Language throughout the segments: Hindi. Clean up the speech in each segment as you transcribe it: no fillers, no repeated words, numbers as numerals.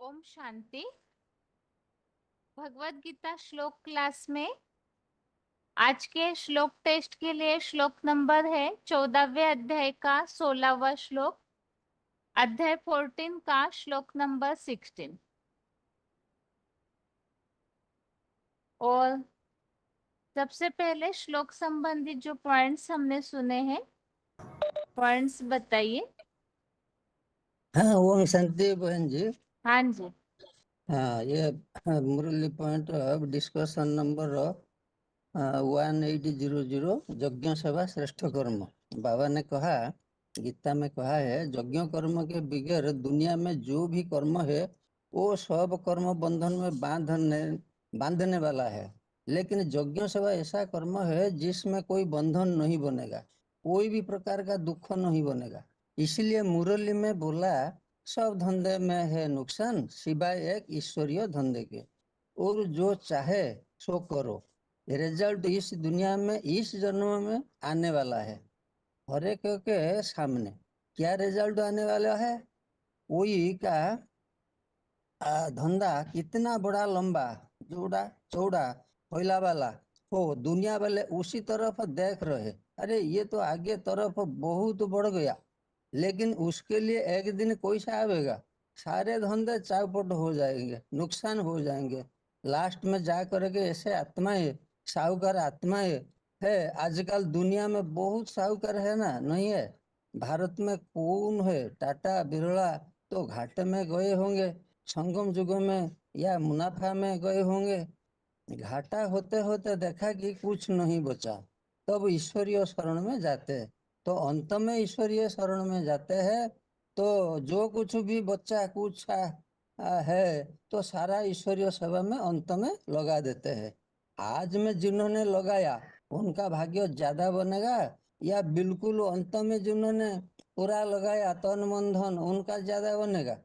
ओम शांति। भगवत गीता श्लोक क्लास में आज के श्लोक टेस्ट के लिए श्लोक नंबर है 14वें अध्याय का 16वां श्लोक, अध्याय 14 का श्लोक नंबर 16। और सबसे पहले श्लोक संबंधित जो पॉइंट्स हमने सुने हैं, पॉइंट्स बताइए। हाँ, ओम शांति बहन जी। हाँ जी। हाँ, ये मुरली पॉइंट डिस्कशन नंबर 1800 यज्ञ सेवा श्रेष्ठ कर्म। बाबा ने कहा, गीता में कहा है, यज्ञ कर्म के बगैर दुनिया में जो भी कर्म है वो सब कर्म बंधन में बांधने वाला है। लेकिन यज्ञ सेवा ऐसा कर्म है जिसमें कोई बंधन नहीं बनेगा, कोई भी प्रकार का दुख नहीं बनेगा। इसलिए मुरली में बोला, सब धंधे में है नुकसान सिवाय एक ईश्वरीय धंधे के, और जो चाहे सो करो। रिजल्ट इस दुनिया में इस जन्म में आने वाला है। हर एक के सामने क्या रिजल्ट आने वाला है? कोई का धंधा कितना बड़ा, लंबा, चौड़ा चौड़ा फैला वाला हो, दुनिया वाले उसी तरफ देख रहे, अरे ये तो आगे तरफ बहुत बढ़ गया। लेकिन उसके लिए एक दिन कोई सा आएगा, सारे धंधे चौपट हो जाएंगे, नुकसान हो जाएंगे। लास्ट में जा करके ऐसे आत्माएं, साहूकार आत्माएं है। आजकल दुनिया में बहुत साहूकार है ना, नहीं है? भारत में कौन है? टाटा बिरला तो घाटे में गए होंगे, संगम युग में या मुनाफा में गए होंगे। घाटा होते होते देखा कि कुछ नहीं बचा, तब ईश्वरीय शरण में जाते हैं। तो अंत में ईश्वरीय शरण में जाते हैं, तो जो कुछ भी बच्चा कुछ है तो सारा ईश्वरीय सेवा में अंत में लगा देते हैं। आज में जिन्होंने लगाया उनका भाग्य ज्यादा बनेगा, या बिल्कुल अंत में जिन्होंने पूरा लगाया तन मन धन, उनका ज्यादा बनेगा?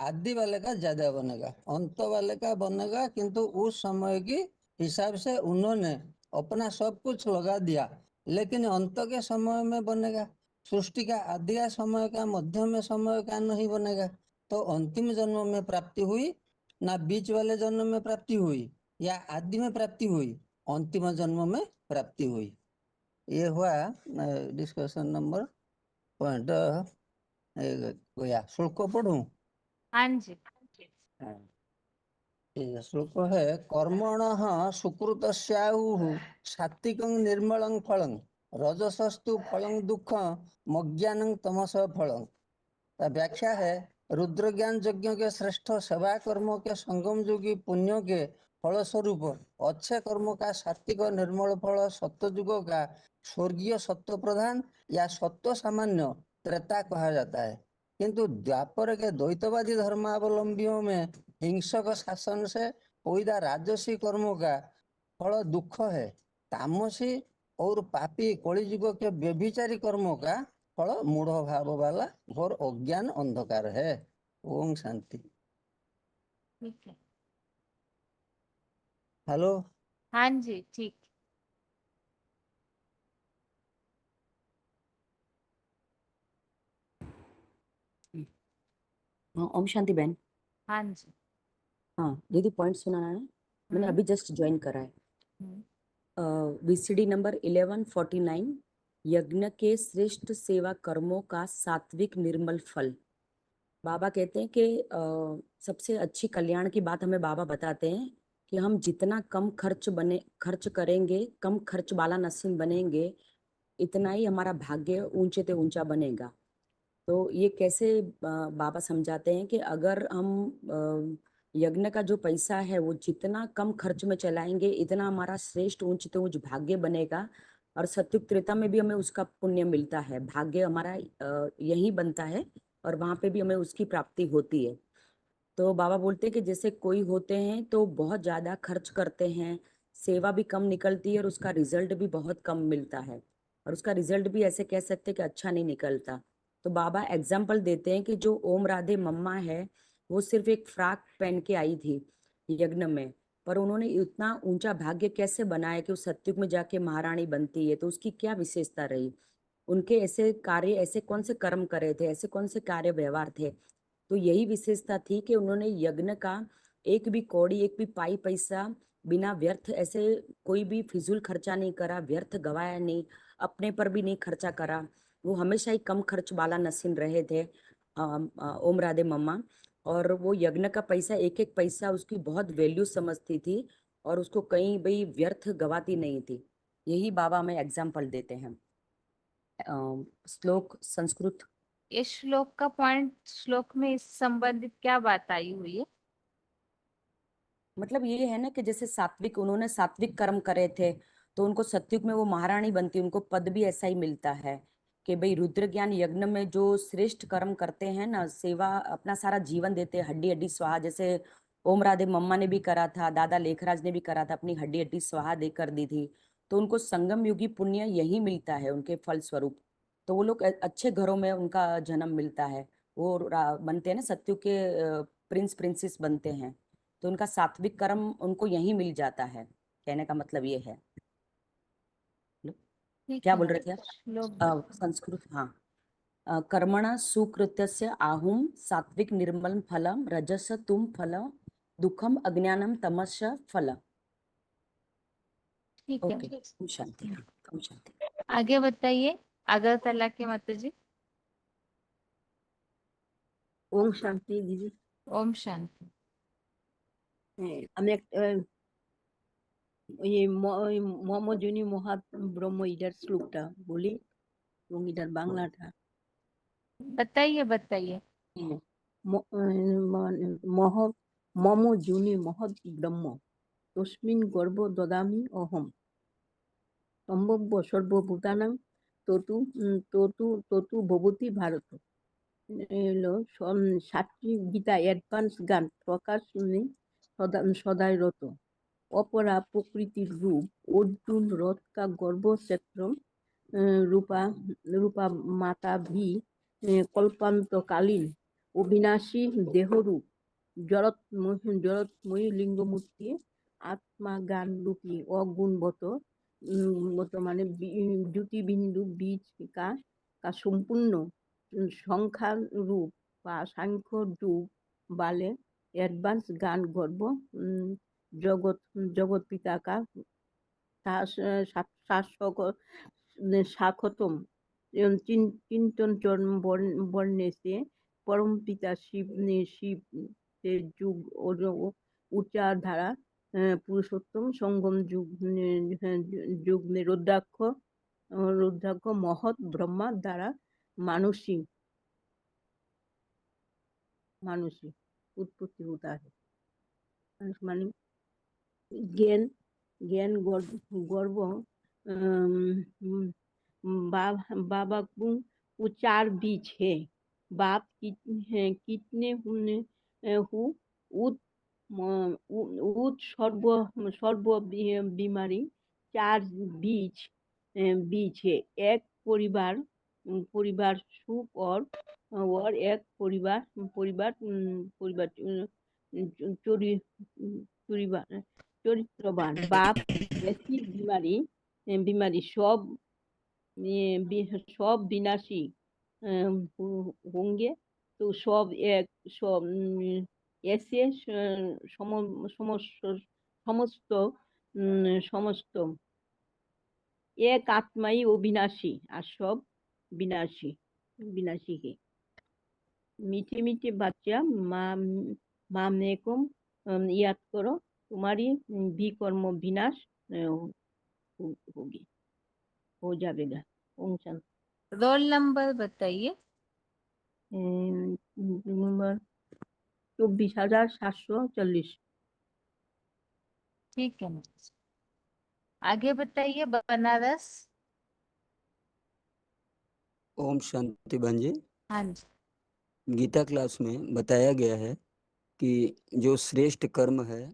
आदि वाले का ज्यादा बनेगा, अंत वाले का बनेगा। किंतु उस समय की हिसाब से उन्होंने अपना सब कुछ लगा दिया, लेकिन अंत के समय में बनेगा। सृष्टि का आदि का समय का, मध्य में समय का नहीं बनेगा। तो अंतिम जन्म में प्राप्ति हुई ना, बीच वाले जन्म में प्राप्ति हुई, या आदि में प्राप्ति हुई, अंतिम जन्म में प्राप्ति हुई। ये हुआ डिस्कशन नंबर पॉइंट। गया श्लोक पढ़ूं? हाँ जी। हाँ, ये श्लोक है, कर्मणः सुकृतस्याहुः सात्विकं निर्मलं फलं रजसस्तु फलं दुःखं मज्ञानं तमसः फलं। का व्याख्या है, रुद्र ज्ञान यज्ञ के श्रेष्ठ सेवा कर्मों के संगम योगी पुण्यों के फल स्वरूप अच्छे कर्मों का सात्विक निर्मल फल सत्य का स्वर्गीय सत्व प्रधान या सत्व सामान्य त्रेता कहा जाता है। किंतु द्वापर के द्वैतवादी धर्मावलंबियों में हिंसक शासन से पैदा राजसी कर्मों का फल दुख है। तामसी और पापी कलियुग के व्यभिचारी कर्मों का फल मूढ़ भाव वाला घोर अज्ञान अंधकार है। ओम शांति। ठीक है। हेलो। हाँ जी, ठीक। हाँ, ओम शांति बहन। हाँ जी। हाँ दीदी, पॉइंट सुनाना है, मैंने अभी जस्ट ज्वाइन करा है। VCD नंबर 1149, यज्ञ के श्रेष्ठ सेवा कर्मों का सात्विक निर्मल फल। बाबा कहते हैं कि सबसे अच्छी कल्याण की बात हमें बाबा बताते हैं कि हम जितना कम खर्च करेंगे, कम खर्च वाला नसीब बनेंगे, इतना ही हमारा भाग्य ऊंचे से ऊंचा बनेगा। तो ये कैसे बाबा समझाते हैं कि अगर हम यज्ञ का जो पैसा है वो जितना कम खर्च में चलाएंगे, इतना हमारा श्रेष्ठ ऊंच तो ऊंच भाग्य बनेगा। और सत्युग त्रेता में भी हमें उसका पुण्य मिलता है, भाग्य हमारा यही बनता है और वहां पे भी हमें उसकी प्राप्ति होती है। तो बाबा बोलते हैं कि जैसे कोई होते हैं तो बहुत ज्यादा खर्च करते हैं, सेवा भी कम निकलती है और उसका रिजल्ट भी बहुत कम मिलता है, और उसका रिजल्ट भी ऐसे कह सकते हैं कि अच्छा नहीं निकलता। तो बाबा एग्जाम्पल देते हैं कि जो ओम राधे मम्मा है, वो सिर्फ एक फ्रॉक पहन के आई थी यज्ञ में, पर उन्होंने इतना ऊंचा भाग्य कैसे बनाया कि वो सत्युग में जाके महारानी बनती है। तो उसकी क्या विशेषता रही, उनके ऐसे कार्य, ऐसे कौन से कर्म करे थे, ऐसे कौन से कार्य व्यवहार थे तो यही विशेषता थी कि उन्होंने यज्ञ का एक भी कौड़ी, एक भी पाई पैसा बिना व्यर्थ, ऐसे कोई भी फिजूल खर्चा नहीं करा, व्यर्थ गवाया नहीं, अपने पर भी नहीं खर्चा करा। वो हमेशा ही कम खर्च वाला नसीन रहे थे ओम राधे मम्मा। और वो यज्ञ का पैसा, एक एक पैसा उसकी बहुत वैल्यू समझती थी और उसको कहीं भी व्यर्थ गवाती नहीं थी। यही बाबा हमें एग्जाम्पल देते हैं। श्लोक संस्कृत। इस श्लोक का पॉइंट, श्लोक में इस संबंधित क्या बात आई हुई है? मतलब ये है ना कि जैसे सात्विक, उन्होंने सात्विक कर्म करे थे तो उनको सत्युग में वो महारानी बनती, उनको पद भी ऐसा ही मिलता है कि भाई रुद्र ज्ञान यज्ञ में जो श्रेष्ठ कर्म करते हैं ना, सेवा, अपना सारा जीवन देते हैं, हड्डी हड्डी स्वाहा, जैसे ओम राधे मम्मा ने भी करा था, दादा लेखराज ने भी करा था, अपनी हड्डी हड्डी स्वाहा देकर दी थी। तो उनको संगम युगी पुण्य यही मिलता है उनके फल स्वरूप। तो वो लोग अच्छे घरों में उनका जन्म मिलता है, वो बनते हैं ना सत्युग के प्रिंस प्रिंसेस बनते हैं। तो उनका सात्विक कर्म उनको यहीं मिल जाता है, कहने का मतलब ये है। ठीक क्या है बोल ना, रहे थे आप? श्लोक संस्कृत, हाँ। कर्मणा सुकृत्यस्य आहूम सात्विक निर्मल फलम रजस तुम फल दुखम अज्ञानम तमस फल। ठीक है। ओके, ओम शांति, हाँ, ओम शांति। आगे बताइए, अगरतला के माता जी। ओम शांति दीदी। ओम शांति। আমি একটা মমজনী মহা ব্রহ্ম ইটার শ্লোকটা বলি এবং ইটার বাংলাটা। बताइए बताइए। মহ মম যোনি মহৎ ব্রহ্ম তস্মিন গর্ভ দদামি অহম সম্ভব্য সর্বভূতানাং ততু ততু ততু ভবতি ভারত। এলো সাতটি গীতা অ্যাডভান্স গান প্রকাশ সদাই রত। অপরা প্রকৃতির রূপ অর্জুন রথ কা গর্ভ ক্ষেত্র রূপা রূপা মাতা ভি কল্পান্তকালীন অবিনাশী দেহরূপ জড়তময়ী লিঙ্গমূর্তি আত্মা গান রূপী অগুণবত মানে জ্যোতিবিন্দু বীজ কা সম্পূর্ণ সংখ্যা রূপ বা সাংখ্য যুগ বালে অ্যাডভান্স গান গর্ব জগৎ পিতা का शाखतम चिंतन चरण वर्ण्य से परम पिता शिव से जुग और उच्चार धारा पुरुषोत्तम संगम जुग में रुद्राक्ष महत ब्रह्मा द्वारा मानुषी उत्पत्ति होता है। मानी ज्ञान ज्ञान गर्व बाबा को चार बीज है। बाप कितने उत सर्व बीमारी चार बीज है। एक परिवार सुख और एक परिवार चरित्रवान। बाप ऐसी बीमारी सब विनाशी होंगे तो सब एक सब ऐसे समस्त एक आत्मा ही अविनाशी और सब विनाशी है। मीठे मीठे बच्चा माँ मेरे को याद करो, तुम्हारी भी कर्म विनाश होगी, हो जाएगा। ओम शांति। रोल नंबर बताइए। नंबर 24,740। ठीक है ना, आगे बताइए बनारस। ओम शांति बहन जी। हाँ जी। गीता क्लास में बताया गया है कि जो श्रेष्ठ कर्म है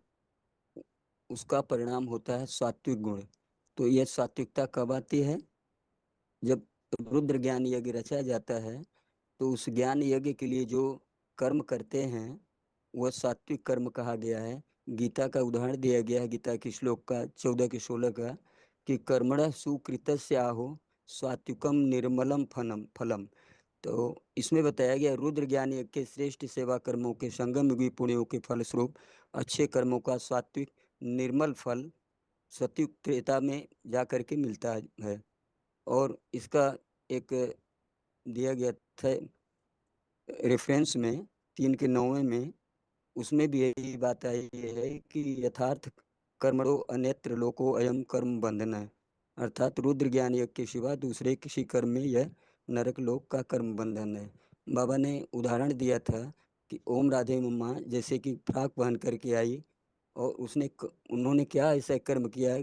उसका परिणाम होता है सात्विक गुण। तो यह सात्विकता कब आती है? जब रुद्र ज्ञान यज्ञ रचा जाता है तो उस ज्ञान यज्ञ के लिए जो कर्म करते हैं वह सात्विक कर्म कहा गया है। गीता का उदाहरण दिया गया है, गीता की श्लोक का 14 के 16 का, कि कर्मणा सुकृतस्य आहो सात्विकम निर्मलम फलम। तो इसमें बताया गया रुद्र ज्ञान यज्ञ के श्रेष्ठ सेवा कर्मों के संगम युगी पुण्यों के फलस्वरूप अच्छे कर्मों का सात्विक निर्मल फल सतयुग त्रेता में जा करके मिलता है। और इसका एक दिया गया था रेफरेंस में 3 के 9 में, उसमें भी यही बात आई है कि यथार्थ कर्मणो अन्यत्र लोको अयम कर्म बंधन है, अर्थात रुद्र ज्ञान यज्ञ के सिवा दूसरे किसी कर्म में यह नरक लोक का कर्म बंधन है। बाबा ने उदाहरण दिया था कि ओम राधे मम्मा जैसे कि फ्राक पहन करके आई और उन्होंने क्या ऐसा कर्म किया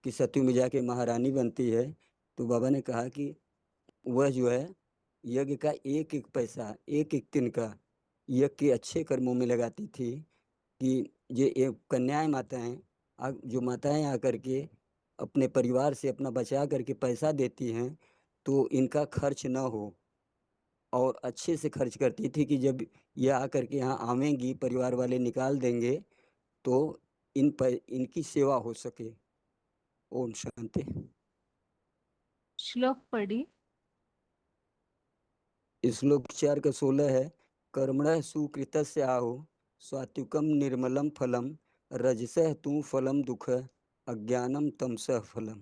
कि सत्यु में जाके महारानी बनती है, तो बाबा ने कहा कि वह जो है यज्ञ का एक एक पैसा एक एक दिन का यज्ञ के अच्छे कर्मों में लगाती थी कि ये एक कन्याएं माताएं जो माताएं आकर के अपने परिवार से अपना बचा करके पैसा देती हैं तो इनका खर्च न हो, और अच्छे से खर्च करती थी कि जब ये आकर के यहाँ आवेंगी परिवार वाले निकाल देंगे तो इनकी सेवा हो सके। ओम शांति। श्लोक पढ़ी। श्लोक 4 का 16 है। कर्मणः सुकृतस्य आहो सात्विकम निर्मलम फलम रजसः तू फलम दुख अज्ञानम तमसः फलम।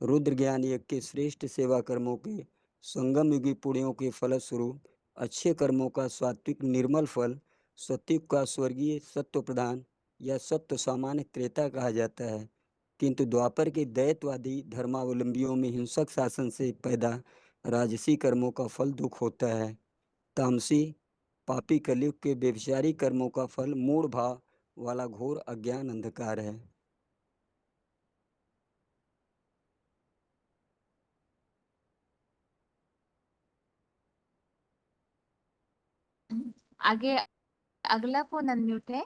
रुद्र ज्ञान यज्ञ के श्रेष्ठ सेवा कर्मों के संगम युगी पुण्यों के फलस्वरूप अच्छे कर्मों का सात्विक निर्मल फल सत्युग का स्वर्गीय सत्व प्रधान या सत्व सामान्य त्रेता कहा जाता है, किंतु द्वापर के दैत्यवादी धर्मावलंबियों में हिंसक शासन से पैदा राजसी कर्मों का फल दुख होता है। तामसी पापी कलयुग के व्यभिचारी कर्मों का फल मूढ़ भाव वाला घोर अज्ञान अंधकार है। आगे अगला कौन अनम्यूट है?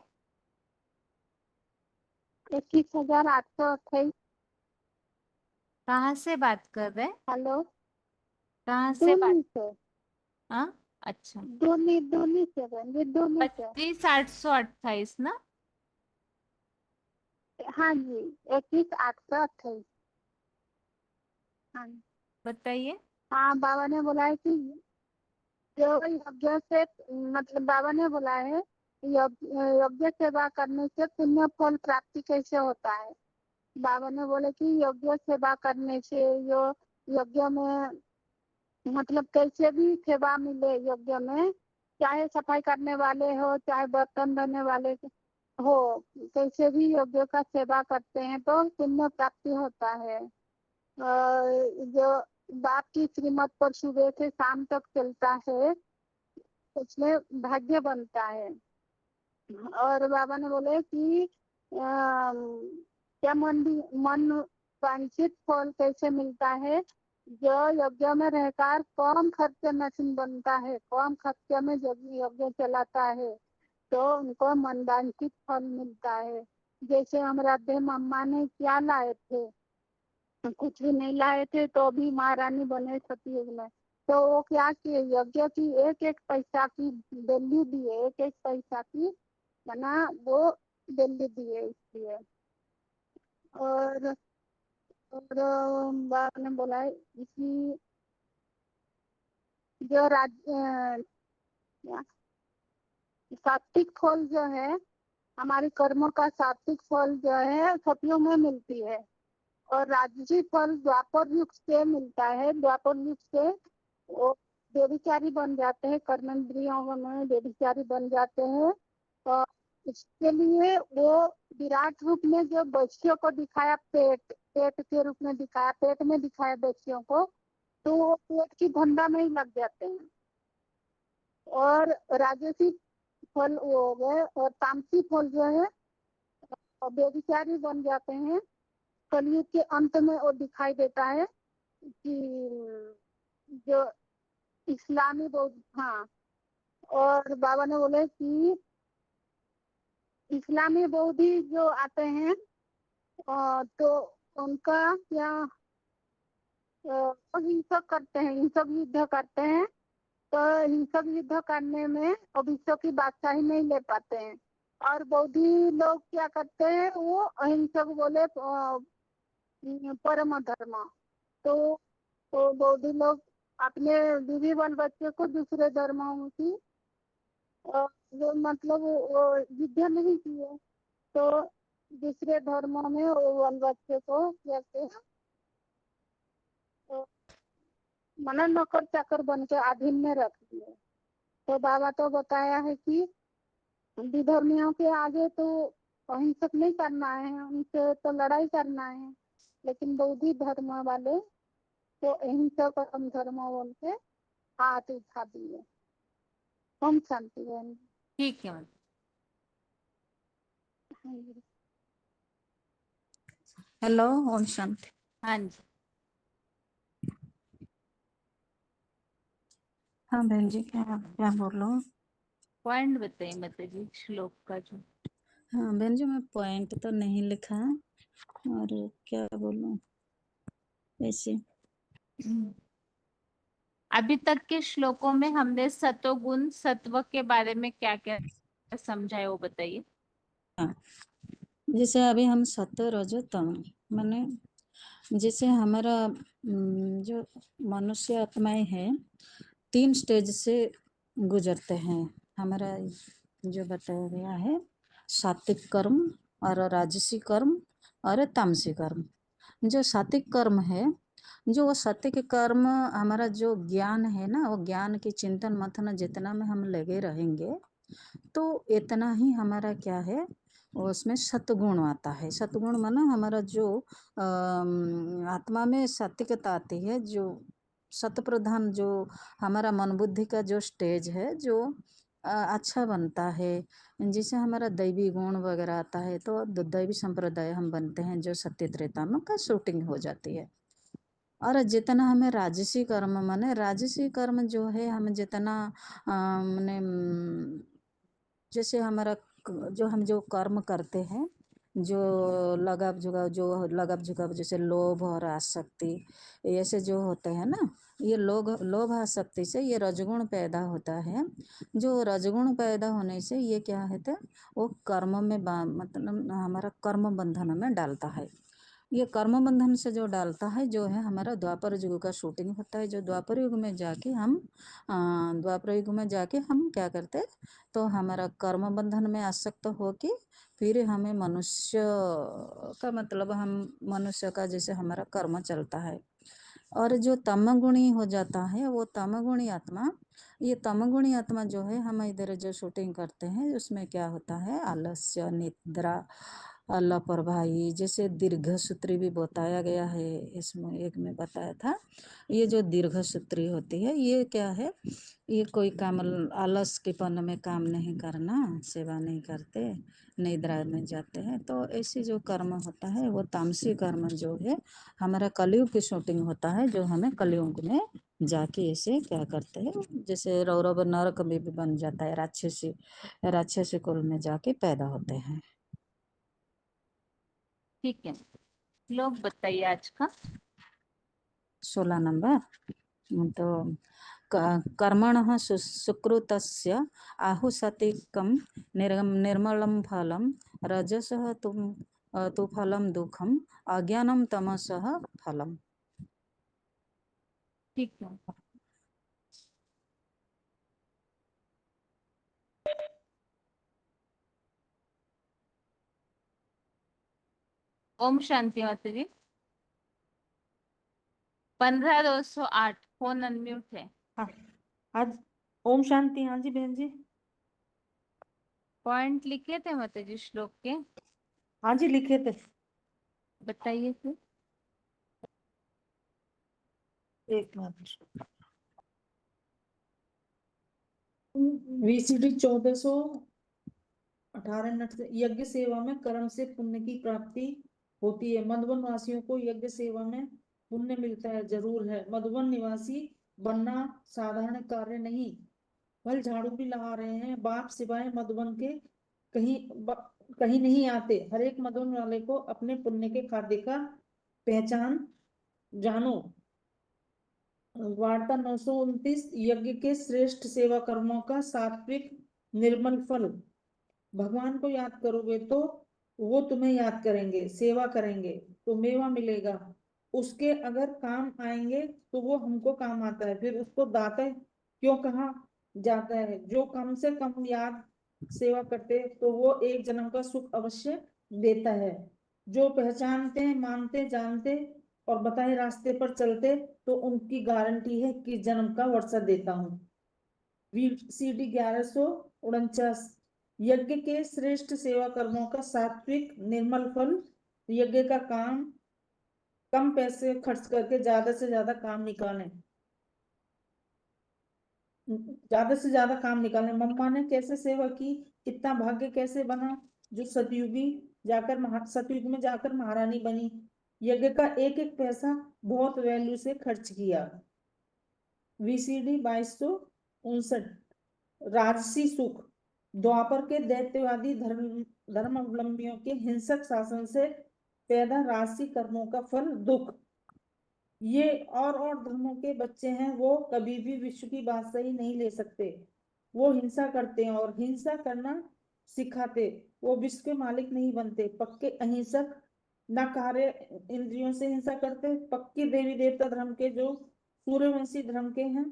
21,828। कहाँ से बात कर रहे हैं? हेलो, कहाँ से बात? दोनी से। हाँ अच्छा, दोनी से बहन, दोनी से। 25,828 ना? हाँ जी, 21,828। हाँ बताइए। हाँ, बाबा ने बोला है कि जो यज्ञ से, मतलब बाबा ने बोला है यज्ञ सेवा करने से पुण्य फल प्राप्ति कैसे होता है। बाबा ने बोले कि यज्ञ सेवा करने से जो यज्ञ में मतलब कैसे भी सेवा मिले यज्ञ में, चाहे सफाई करने वाले हो चाहे बर्तन धोने वाले हो, कैसे भी यज्ञ का सेवा करते हैं तो पुण्य प्राप्ति होता है। जो बाप की श्रीमत पर सुबह से शाम तक चलता है उसमें भाग्य बनता है। और बाबा ने बोले कि क्या मन वांछित फल कैसे मिलता है, जो यज्ञ में रहकर कम खर्चे नसीब बनता है, कम खर्चे में यज्ञ चलाता है तो उनको मन वांछित फल मिलता है। जैसे हम राधे मम्मा ने क्या लाए थे, कुछ भी नहीं लाए थे तो भी महारानी बने सतयुग में, तो वो क्या किए यज्ञ की एक एक पैसा की वैल्यू दिए, एक एक पैसा की बना वो वैल्यू दिए इसलिए। और बाबा ने बोला है इसी जो सात्विक फल जो है, हमारे कर्मों का सात्विक फल जो है सतयुग में मिलती है, और राजसी फल द्वापर युग से मिलता है। द्वापर युग से वो व्यभिचारी बन जाते हैं, कर्मेंद्रियों में व्यभिचारी बन जाते हैं, और इसके लिए वो विराट रूप में जो बच्चियों को दिखाया, पेट के रूप में दिखाया, पेट में दिखाया बच्चियों को, तो वो पेट की धंधा में ही लग जाते हैं। और राजसी फल वो हो गए, और तामसी फल जो है व्यभिचारी बन जाते हैं। कलयुग के अंत में वो दिखाई देता है कि जो इस्लामी बौद्ध, हाँ, और बाबा ने बोले कि इस्लामी बौद्धि जो आते हैं तो उनका क्या हिंसक करते हैं, हिंसक युद्ध करते हैं, तो हिंसक युद्ध करने में अभिषेक की बादशाही नहीं ले पाते हैं। और बौद्धि लोग क्या करते हैं, वो अहिंसक बोले परम धर्म, तो बौद्धि लोग अपने बीवी बाल बच्चे को दूसरे धर्मों की वो मतलब वो युद्ध नहीं किए, तो दूसरे धर्मों में वो बाल बच्चे को जैसे मना नौकर चाकर बन के अधीन में रख दिए। तो बाबा तो बताया है कि विधर्मियों के आगे तो अहिंसक नहीं करना है, उनसे तो लड़ाई करना है, लेकिन बौद्ध धर्म वाले तो अहिंसक और धर्म बोल के हाथ उठा दिए। हम शांति बहन। ठीक है माता। हेलो, ओम शांति। हाँ जी, हाँ बहन जी, क्या बोल रहा हूँ? पॉइंट बताइए माता जी श्लोक का जो। हाँ बहन जी, मैं पॉइंट तो नहीं लिखा है, और क्या बोलूँ ऐसे। अभी तक के श्लोकों में हमने सतोगुण सत्व के बारे में क्या क्या समझा है वो बताइए। हाँ, जैसे अभी हम सत्व रजो तम माने जैसे हमारा जो मनुष्य आत्माएं हैं 3 स्टेज से गुजरते हैं। हमारा जो बताया गया है सात्विक कर्म और राजसी कर्म और तामसी कर्म। जो सात्विक कर्म है, जो वो सात्विक कर्म हमारा जो ज्ञान है ना, वो ज्ञान की चिंतन मंथन जितना में हम लगे रहेंगे तो इतना ही हमारा क्या है उसमें सतगुण आता है। सतगुण माना हमारा जो आत्मा में सात्विकता आती है, जो सत प्रधान जो हमारा मन बुद्धि का जो स्टेज है जो अच्छा बनता है, जिससे हमारा दैवी गुण वगैरह आता है, तो दैवी संप्रदाय हम बनते हैं जो सत्य त्रेता में का शूटिंग हो जाती है। और जितना हमें राजसी कर्म माने राजसी कर्म जो है हम जितना माने जैसे हमारा जो हम जो कर्म करते हैं, जो लगाव झुकाव जैसे लोभ और आसक्ति ऐसे जो होते हैं ना, ये लोभ आसक्ति से ये रजगुण पैदा होता है। जो रजगुण पैदा होने से ये क्या है तो वो कर्म में मतलब हमारा कर्म बंधन में डालता है। ये कर्म बंधन से जो डालता है जो है हमारा द्वापर युग का शूटिंग होता है। जो द्वापर युग में जाके हम क्या करते हैं तो हमारा कर्म बंधन में आसक्त होके फिर हमें मनुष्य का मतलब हम मनुष्य का जैसे हमारा कर्म चलता है। और जो तमगुणी हो जाता है वो तमगुणी आत्मा, ये तमगुणी आत्मा जो है हम इधर जो शूटिंग करते हैं उसमें क्या होता है आलस्य निद्रा लापरवाही, जैसे दीर्घ सूत्री भी बताया गया है इसमें एक में बताया था। ये जो दीर्घ सूत्री होती है ये क्या है, ये कोई काम आलस के पन में काम नहीं करना, सेवा नहीं करते, निद्रा में जाते हैं, तो ऐसे जो कर्म होता है वो तामसी कर्म जो है हमारा कलयुग की शूटिंग होता है, जो हमें कलयुग में जाके ऐसे क्या करते हैं जैसे रौरव नरक में भी बन जाता है, राक्षसी कुल में जाके पैदा होते हैं। ठीक है, श्लोक बताइए आज का। 16 नंबर। तो कर्मणः सुकृतस्य आहुसात्विकं निर्मलं फलं रजसः तु फलं दुःखम अज्ञानं तमसः फलम। ठीक है, ओम शांति माता जी। 15208 फोन अनम्यूट है। हाँ, आज ओम शांति। हाँ जी बहन जी। पॉइंट लिखे थे माता जी श्लोक के, हाँ जी लिखे थे। बताइए फिर। एक मिनट। VCD 1418 मिनट से यज्ञ सेवा में कर्म से पुण्य की प्राप्ति होती है। मधुबन वासियों को यज्ञ सेवा में पुण्य मिलता है, जरूर है। मधुबन निवासी बनना साधारण कार्य नहीं। फल झाड़ू भी लगा रहे हैं, बाप सिवाय मधुबन के कहीं नहीं आते। हर एक मधुबन वाले को अपने पुण्य के खाते का पहचान जानो। वार्ता 929 यज्ञ के श्रेष्ठ सेवा कर्मों का सात्विक निर्मल फल। भगवान को याद करोगे तो वो तुम्हें याद करेंगे, सेवा करेंगे तो मेवा मिलेगा। उसके अगर काम आएंगे तो वो हमको काम आता है। फिर उसको दाता क्यों कहा जाता है? जो कम से कम याद सेवा करते तो वो एक जन्म का सुख अवश्य देता है। जो पहचानते मानते जानते और बताए रास्ते पर चलते तो उनकी गारंटी है कि जन्म का वर्षा देता हूँ। VCD 1149। यज्ञ के श्रेष्ठ सेवा कर्मों का सात्विक निर्मल फल। यज्ञ का काम कम पैसे खर्च करके ज्यादा से ज्यादा काम निकालें, ज्यादा से ज्यादा काम निकालें। मम्मा ने कैसे सेवा की, इतना भाग्य कैसे बना जो सतयुग में जाकर महारानी बनी। यज्ञ का एक एक पैसा बहुत वैल्यू से खर्च किया। VCD 2259। राजसी सुख। द्वापर के दैत्यवादी धर्मावलंबियों के हिंसक शासन से पैदा राजसी कर्मों का फल दुख। ये और धर्मों के बच्चे हैं, वो कभी भी विश्व की बात सही नहीं ले सकते। वो हिंसा करते हैं और हिंसा करना सिखाते। वो विश्व के मालिक नहीं बनते। पक्के अहिंसक न कार्य इंद्रियों से हिंसा करते। पक्के देवी देवता धर्म के जो सूर्यवंशी धर्म के हैं,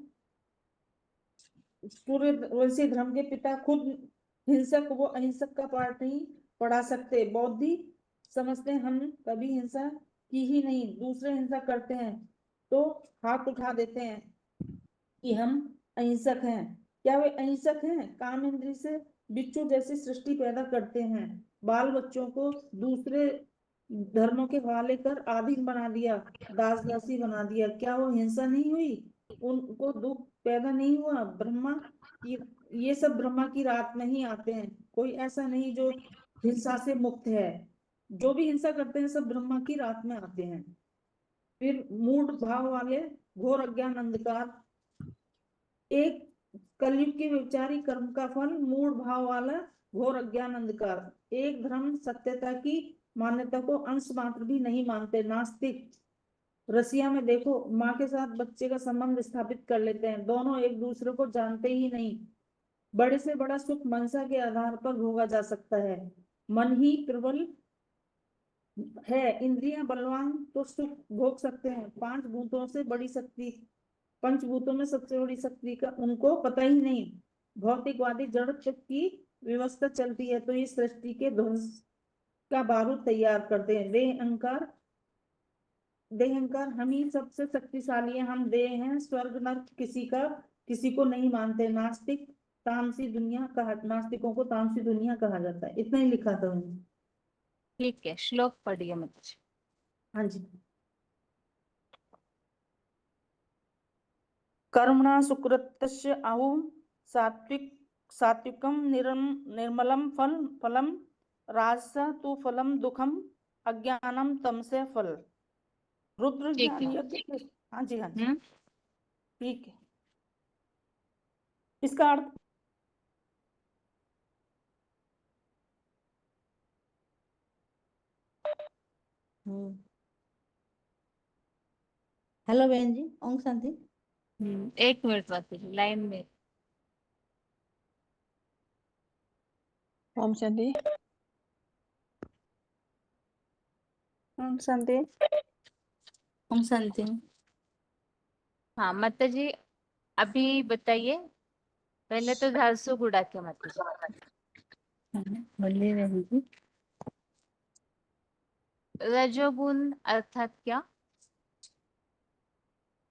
सूर्यवंशी धर्म के पिता खुद हिंसक, वो अहिंसक का पाठ नहीं पढ़ा सकते। बौद्धि समझते हैं हम कभी हिंसा की ही नहीं, दूसरे हिंसा करते हैं तो हाथ उठा देते हैं कि हम अहिंसक हैं। क्या वे अहिंसक हैं? काम इंद्रिय से बिच्छू जैसी सृष्टि पैदा करते हैं, बाल बच्चों को दूसरे धर्मों के हवाले कर आधीन बना दिया, दास दासी बना दिया। क्या वो हिंसा नहीं हुई? उनको दुख पैदा नहीं हुआ? ब्रह्मा की, ये सब ब्रह्मा की रात में ही आते हैं। कोई ऐसा नहीं जो हिंसा से मुक्त है। जो भी हिंसा करते हैं सब ब्रह्मा की रात में आते हैं। फिर मूढ़ भाव वाले घोर अज्ञान अंधकार। एक कलयुग के विचारी कर्म का फल मूढ़ भाव वाला घोर अज्ञान अंधकार। एक धर्म सत्यता की मान्यता को अंश मात्र भी नहीं मानते, नास्तिक। रसिया में देखो, माँ के साथ बच्चे का संबंध स्थापित कर लेते हैं, दोनों एक दूसरे को जानते ही नहीं। बड़े से बड़ा सुख मनसा के आधार पर भोगा जा सकता है। मन ही प्रबल है, इंद्रियां बलवान तो सुख भोग सकते हैं। पांच भूतों से बड़ी शक्ति, पंचभूतों में सबसे बड़ी शक्ति का उनको पता ही नहीं। भौतिकवादी जड़ की व्यवस्था चलती है तो ये सृष्टि के ध्वंस का बारूद तैयार करते हैं। देह अहंकार हम ही सबसे शक्तिशाली है, हम देह हैं। स्वर्ग नर्क किसी को नहीं मानते। नास्तिकों को तामसी दुनिया कहा जाता है। इतना ही लिखा था उन्होंने। ठीक है, श्लोक पढ़िए मुझे। हाँ जी। कर्मणा सुकृतस्य आहु सात्विकम निर्मलम फलम राजस तु फलम दुखम अज्ञानम तमसे फल। रुद्र ठीक ज्ञान है। यज्ञ के। हाँ जी, हाँ जी, हम्म ठीक है। इसका अर्थ हेलो बहन जी, ओम शांति। एक मिनट बाकी लाइन में। ओम शांति। ओम शांति। ओम शांति। हाँ माता जी, अभी बताइए। पहले तो झारसू गुड़ा के माता जी। बोलिए बहन जी। रजोगुण अर्थात क्या?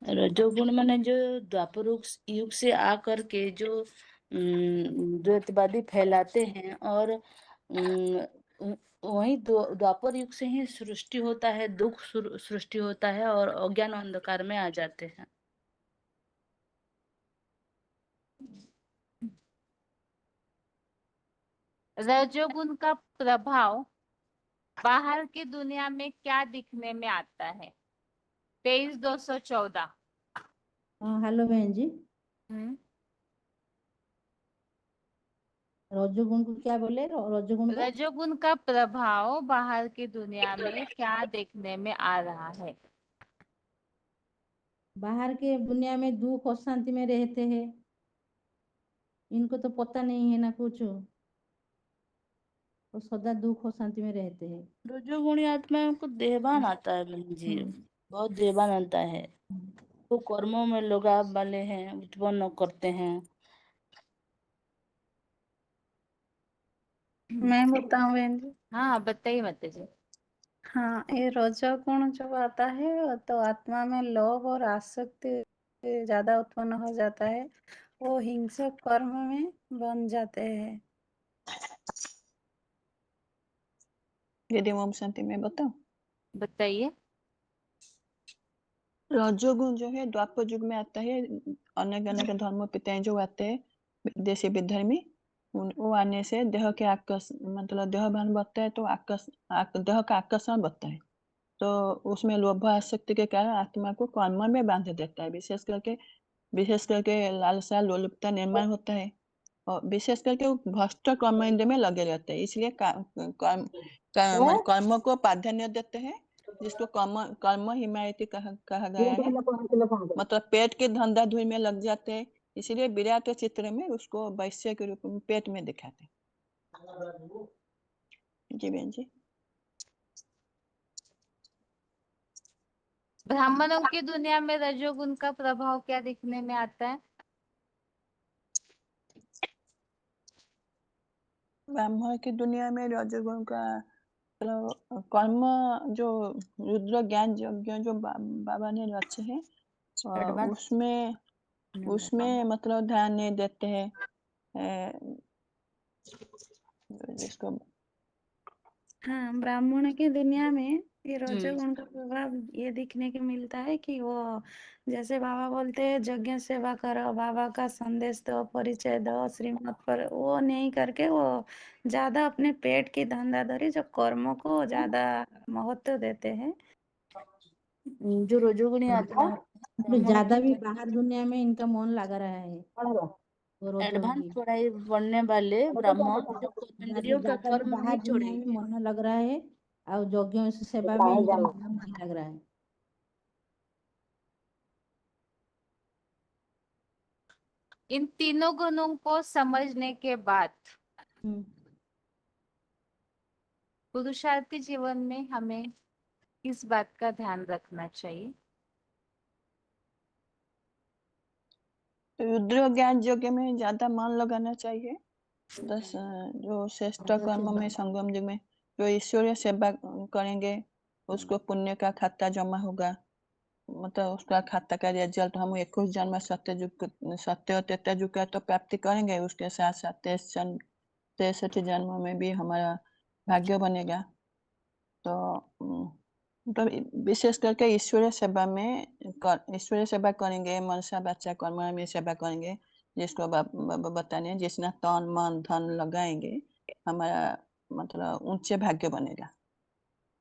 रजोगुण माने जो द्वापर युग से आकर के जो द्वैतवादी फैलाते हैं और वही द्वापर युग से ही सृष्टि होता है, दुख सृष्टि होता है और अज्ञान अंधकार में आ जाते हैं। रजोगुण का प्रभाव बाहर की दुनिया में क्या दिखने में आता है? 23-214। हेलो बहन जी। रजोगुण को क्या बोले? रजोगुण का रजोगुण का प्रभाव बाहर की दुनिया में क्या देखने में आ रहा है? बाहर के दुनिया में दुख और शांति में रहते हैं, इनको तो पता नहीं है ना कुछ, तो सदा दुख और शांति में रहते हैं। रजोगुणी आत्मा को देहभान आता है बहन जी। बहुत देवान बनता है। वो कर्मों में लगाव वाले हैं, उत्पन्न करते हैं। मैं बताऊं बहन जी? हाँ बताइए माता जी। हाँ, ये रजोगुण जो आता है तो आत्मा में लोभ और आसक्ति ज्यादा उत्पन्न हो जाता है, वो हिंसक कर्म में बन जाते हैं। यदि ओम शांति में बताऊं, बताइए। रजोगुण जो है द्वापर युग में आता है। अनेक अनेक धर्म पिताएं जो आते हैं विदेशी विधर्मी, वो आने से देह के मतलब देह भान बढ़ता है, तो देह का आकर्षण बढ़ता है। तो उसमें लोभ आसक्ति के कारण आत्मा को कर्म में बांध देता है। विशेष करके लालसा लोलुपता निर्माण होता है, और विशेष करके वो भ्रष्ट कर्म में लगे रहते हैं। इसलिए कर्म को प्राधान्य देते हैं, जिसको कर्म हिमायती कहा गया है। मतलब पेट के धंधा धुई में लग जाते हैं, इसलिए विराट चित्र में उसको वैश्य के रूप में पेट में दिखाते हैं। जी बहन जी। ब्राह्मणों की दुनिया में रजोगुण का प्रभाव क्या दिखने में आता है? ब्राह्मण की दुनिया में रजोगुण का कर्म जो रुद्र ज्ञान यज्ञ जो बाबा ने रचे हैं, उसमें मतलब ध्यान नहीं देते हैं। जिसको हाँ, ब्राह्मण की दुनिया में ये रजोगुण का प्रभाव ये दिखने को मिलता है कि वो जैसे बाबा बोलते हैं यज्ञ सेवा करो, बाबा का संदेश दो, परिचय दो, श्रीमत पर, वो नहीं करके वो ज्यादा अपने पेट की धंधाधरी जो कर्मों को ज्यादा महत्व देते हैं। जो रजोगुणी आत्मा ज्यादा भी बाहर दुनिया में इनका मन लगा रहा है। एडवांस पढ़ाई पढ़ने वाले ब्राह्मण जो कर्मेंद्रियों का ज्यादा भी कर्म बाहर नहीं दुनिया में छोड़ेंगे। मन लग रहा है, और यज्ञों से सेवा में इनका मन नहीं लग रहा है। इन तीनों गुणों को समझने के बाद पुरुषार्थी जीवन में हमें किस बात का ध्यान रखना चाहिए? रुद्र ज्ञान यज्ञ में ज्यादा मन लगाना चाहिए। जो श्रेष्ठ कर्म में संगम युग में जो ईश्वरीय सेवा करेंगे, उसको पुण्य का खाता जमा होगा। मतलब उसका खाता का रिजल्ट हम 21 जन्म सत्य और त्रेता युग का तो प्राप्ति करेंगे, उसके साथ साथ 63 जन्म में भी हमारा भाग्य बनेगा। तो मतलब विशेष करके ईश्वरीय सेवा करेंगे, मनसा वाचा कर्म में सेवा करेंगे, जिसको बाबा बताने जिसना तन मन धन लगाएंगे, हमारा मतलब ऊंचे भाग्य बनेगा।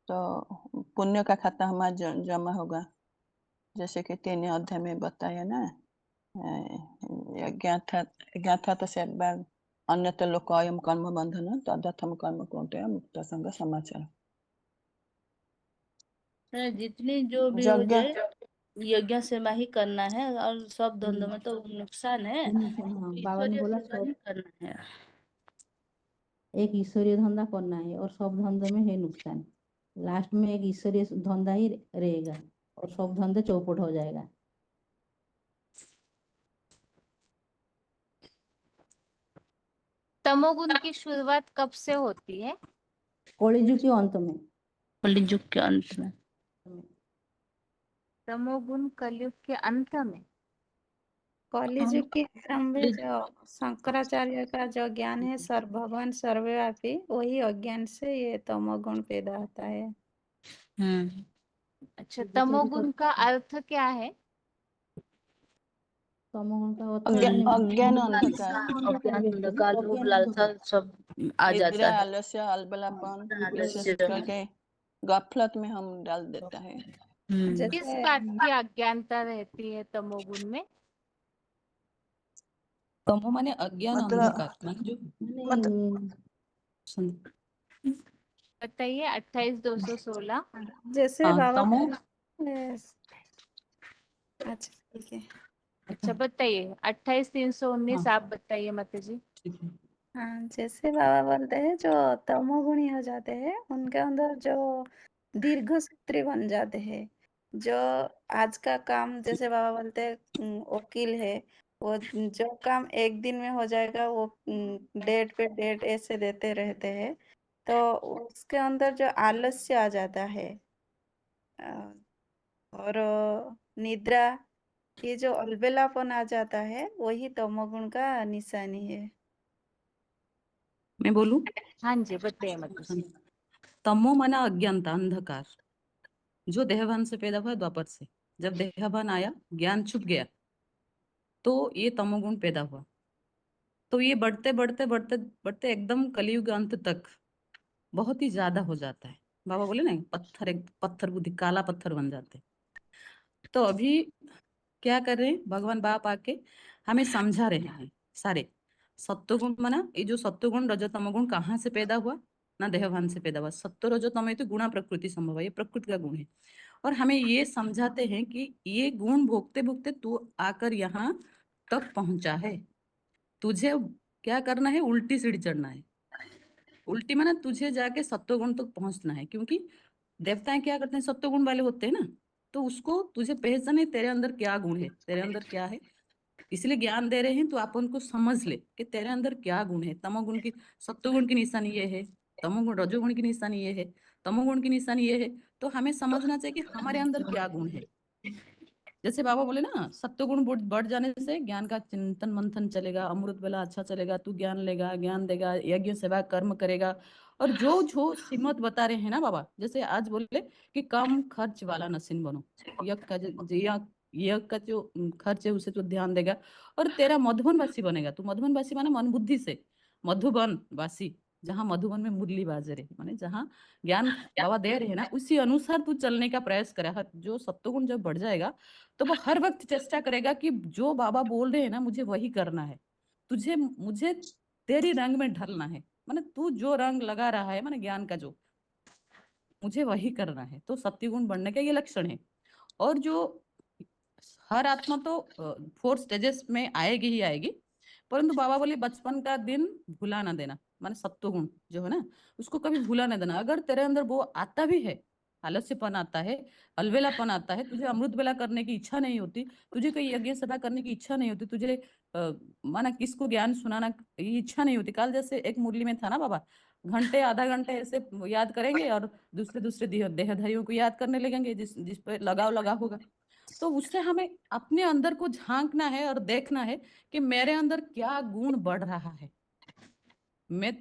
तो पुण्य का खाता हमारा जमा होगा, जैसे कि 3 अध्याय में बताया ना, ज्ञाथा सेवा अन्यत्र लोकायम कर्म बंधन तदर्थम कर्म कौन्तेय मुक्त संग समाचार। जितनी जो भी हो जाए यज्ञ सेवा ही करना है, और सब धंधों में तो नुकसान है। बाबा ने ईश्वरीय बोला सेवा ही करना है। एक ईश्वरीय धंधा करना है, और सब धंधों में है नुकसान। लास्ट में एक ईश्वरीय धंधा ही रहेगा, और सब धंधे चौपट हो जाएगा। तमोगुण की शुरुआत कब से होती है? कलियुग के अंत में। कलियुग के अंत में। तमोगुण कलयुग के अंत में। कलियुग के आरंभ में जो शंकराचार्य का जो ज्ञान है भगवान सर्वव्यापी, वही अज्ञान से ये तमोगुण पैदा होता है। अच्छा, तमोगुण का अर्थ क्या है? तमोगुण का अज्ञान अंधकार, अज्ञान अंधकार, लोभ लालसा सब आ जाता है। आलस्य अलबलापन, विशेष करके गफलत में हम डाल देता है। किस बात की अज्ञानता रहती है तमोगुण में? तमो माने अज्ञान, अंधकार। बताइए 28-216। जैसे बाबा तमो अच्छा ठीक है। अच्छा बताइए 28-319 आप बताइए माता जी। हाँ, जैसे बाबा बोलते हैं जो तमोगुणी हो जाते हैं उनके अंदर जो दीर्घ सूत्री बन जाते हैं, जो आज का काम जैसे बाबा बोलते हैं वकील है, वो जो काम एक दिन में हो जाएगा वो डेट पे डेट ऐसे देते रहते हैं, तो उसके अंदर जो आलस्य आ जाता है अ, और निद्रा, ये जो अलबेलापन आ जाता है, वही तमोगुण का निशानी है। मैं बोलूं? हाँ जी, बताइए मतलब। तमो मना अज्ञानता, अंधकार, जो देहभान से पैदा हुआ द्वापर से। जब देहभान आया, ज्ञान छुप गया, तो ये तमोगुण पैदा हुआ। तो ये बढ़ते बढ़ते बढ़ते बढ़ते एकदम कलयुग अंत तक बहुत ही ज्यादा हो जाता है। बाबा बोले ना, पत्थर, एक पत्थर बुद्धि, काला पत्थर बन जाते हैं। तो अभी क्या कर रहे हैं, भगवान बाप आके हमें समझा रहे हैं सारे। सत्वगुण मना, ये जो सत्वगुण रजतमगुण कहाँ से पैदा हुआ? ना देहभान से पैदा हुआ। सत्व रजतम ये तो गुणा प्रकृति संभव है, ये प्रकृति का गुण है। और हमें ये समझाते हैं कि ये गुण भोगते भोगते तू आकर यहाँ तक पहुंचा है, तुझे क्या करना है, उल्टी सीढ़ी चढ़ना है। उल्टी माना तुझे जाके सत्वगुण तक पहुंचना है, क्योंकि देवताएं क्या करते हैं, सत्वगुण वाले होते हैं ना, तो उसको तुझे पहचाने तेरे अंदर क्या गुण है, तेरे अंदर क्या है। इसलिए ज्ञान दे रहे हैं तो आप उनको समझ ले कि तेरे अंदर क्या गुण है। तमोगुण की, सत्वगुण की निशानी ये है, तमोगुण रजोगुण की निशानी ये है, तमोगुण की निशानी ये है। तो हमें समझना चाहिए कि हमारे अंदर क्या गुण है। जैसे बाबा बोले ना, सत्वगुण बढ़ जाने से ज्ञान का चिंतन मंथन चलेगा, अमृत बेला अच्छा चलेगा, तू ज्ञान लेगा, ज्ञान देगा, यज्ञ सेवा कर्म करेगा। और जो जो श्रीमत बता रहे हैं ना बाबा, जैसे आज बोले कि कम खर्च वाला नसीन बनो, यज्ञ का यज्ञ का जो खर्च है उसे तो ध्यान देगा, और तेरा मधुबन वासी बनेगा। तू मधुबन वासी माने मन बुद्धि से, मधुबन वासी, जहाँ मधुबन में मुरली बाजे रहे, माने जहाँ ज्ञान बाबा दे रहे हैं ना, उसी अनुसार तू चलने का प्रयास करे। जो सत्वगुण जब बढ़ जाएगा, तो वो हर वक्त चेष्टा करेगा कि जो बाबा बोल रहे हैं ना, मुझे वही करना है। तुझे मुझे तेरी रंग में ढलना है, माने तू जो रंग लगा रहा है, माने ज्ञान का जो, मुझे वही करना है। तो सत्वगुण बढ़ने का ये लक्षण है। और जो हर आत्मा तो 4 स्टेजेस में आएगी ही आएगी, परंतु बाबा बोले बचपन का दिन भुला ना देना, माने सत्वगुण जो है ना, उसको कभी भूला ना देना। अगर तेरे अंदर वो आता भी है, आलस्यपन आता है, अलवेलापन आता है, तुझे अमृत बेला करने की इच्छा नहीं होती, तुझे कोई यज्ञ सभा करने की इच्छा नहीं होती, तुझे माना किसको ज्ञान सुनाना की इच्छा नहीं होती। कल जैसे एक मुरली में था ना बाबा, घंटे आधा घंटे ऐसे याद करेंगे और दूसरे दूसरे देहधारियों को याद करने लगेंगे, जिस जिस पे लगाव लगा होगा। तो उससे हमें अपने अंदर को झांकना है और देखना है कि मेरे अंदर क्या गुण बढ़ रहा है। मैं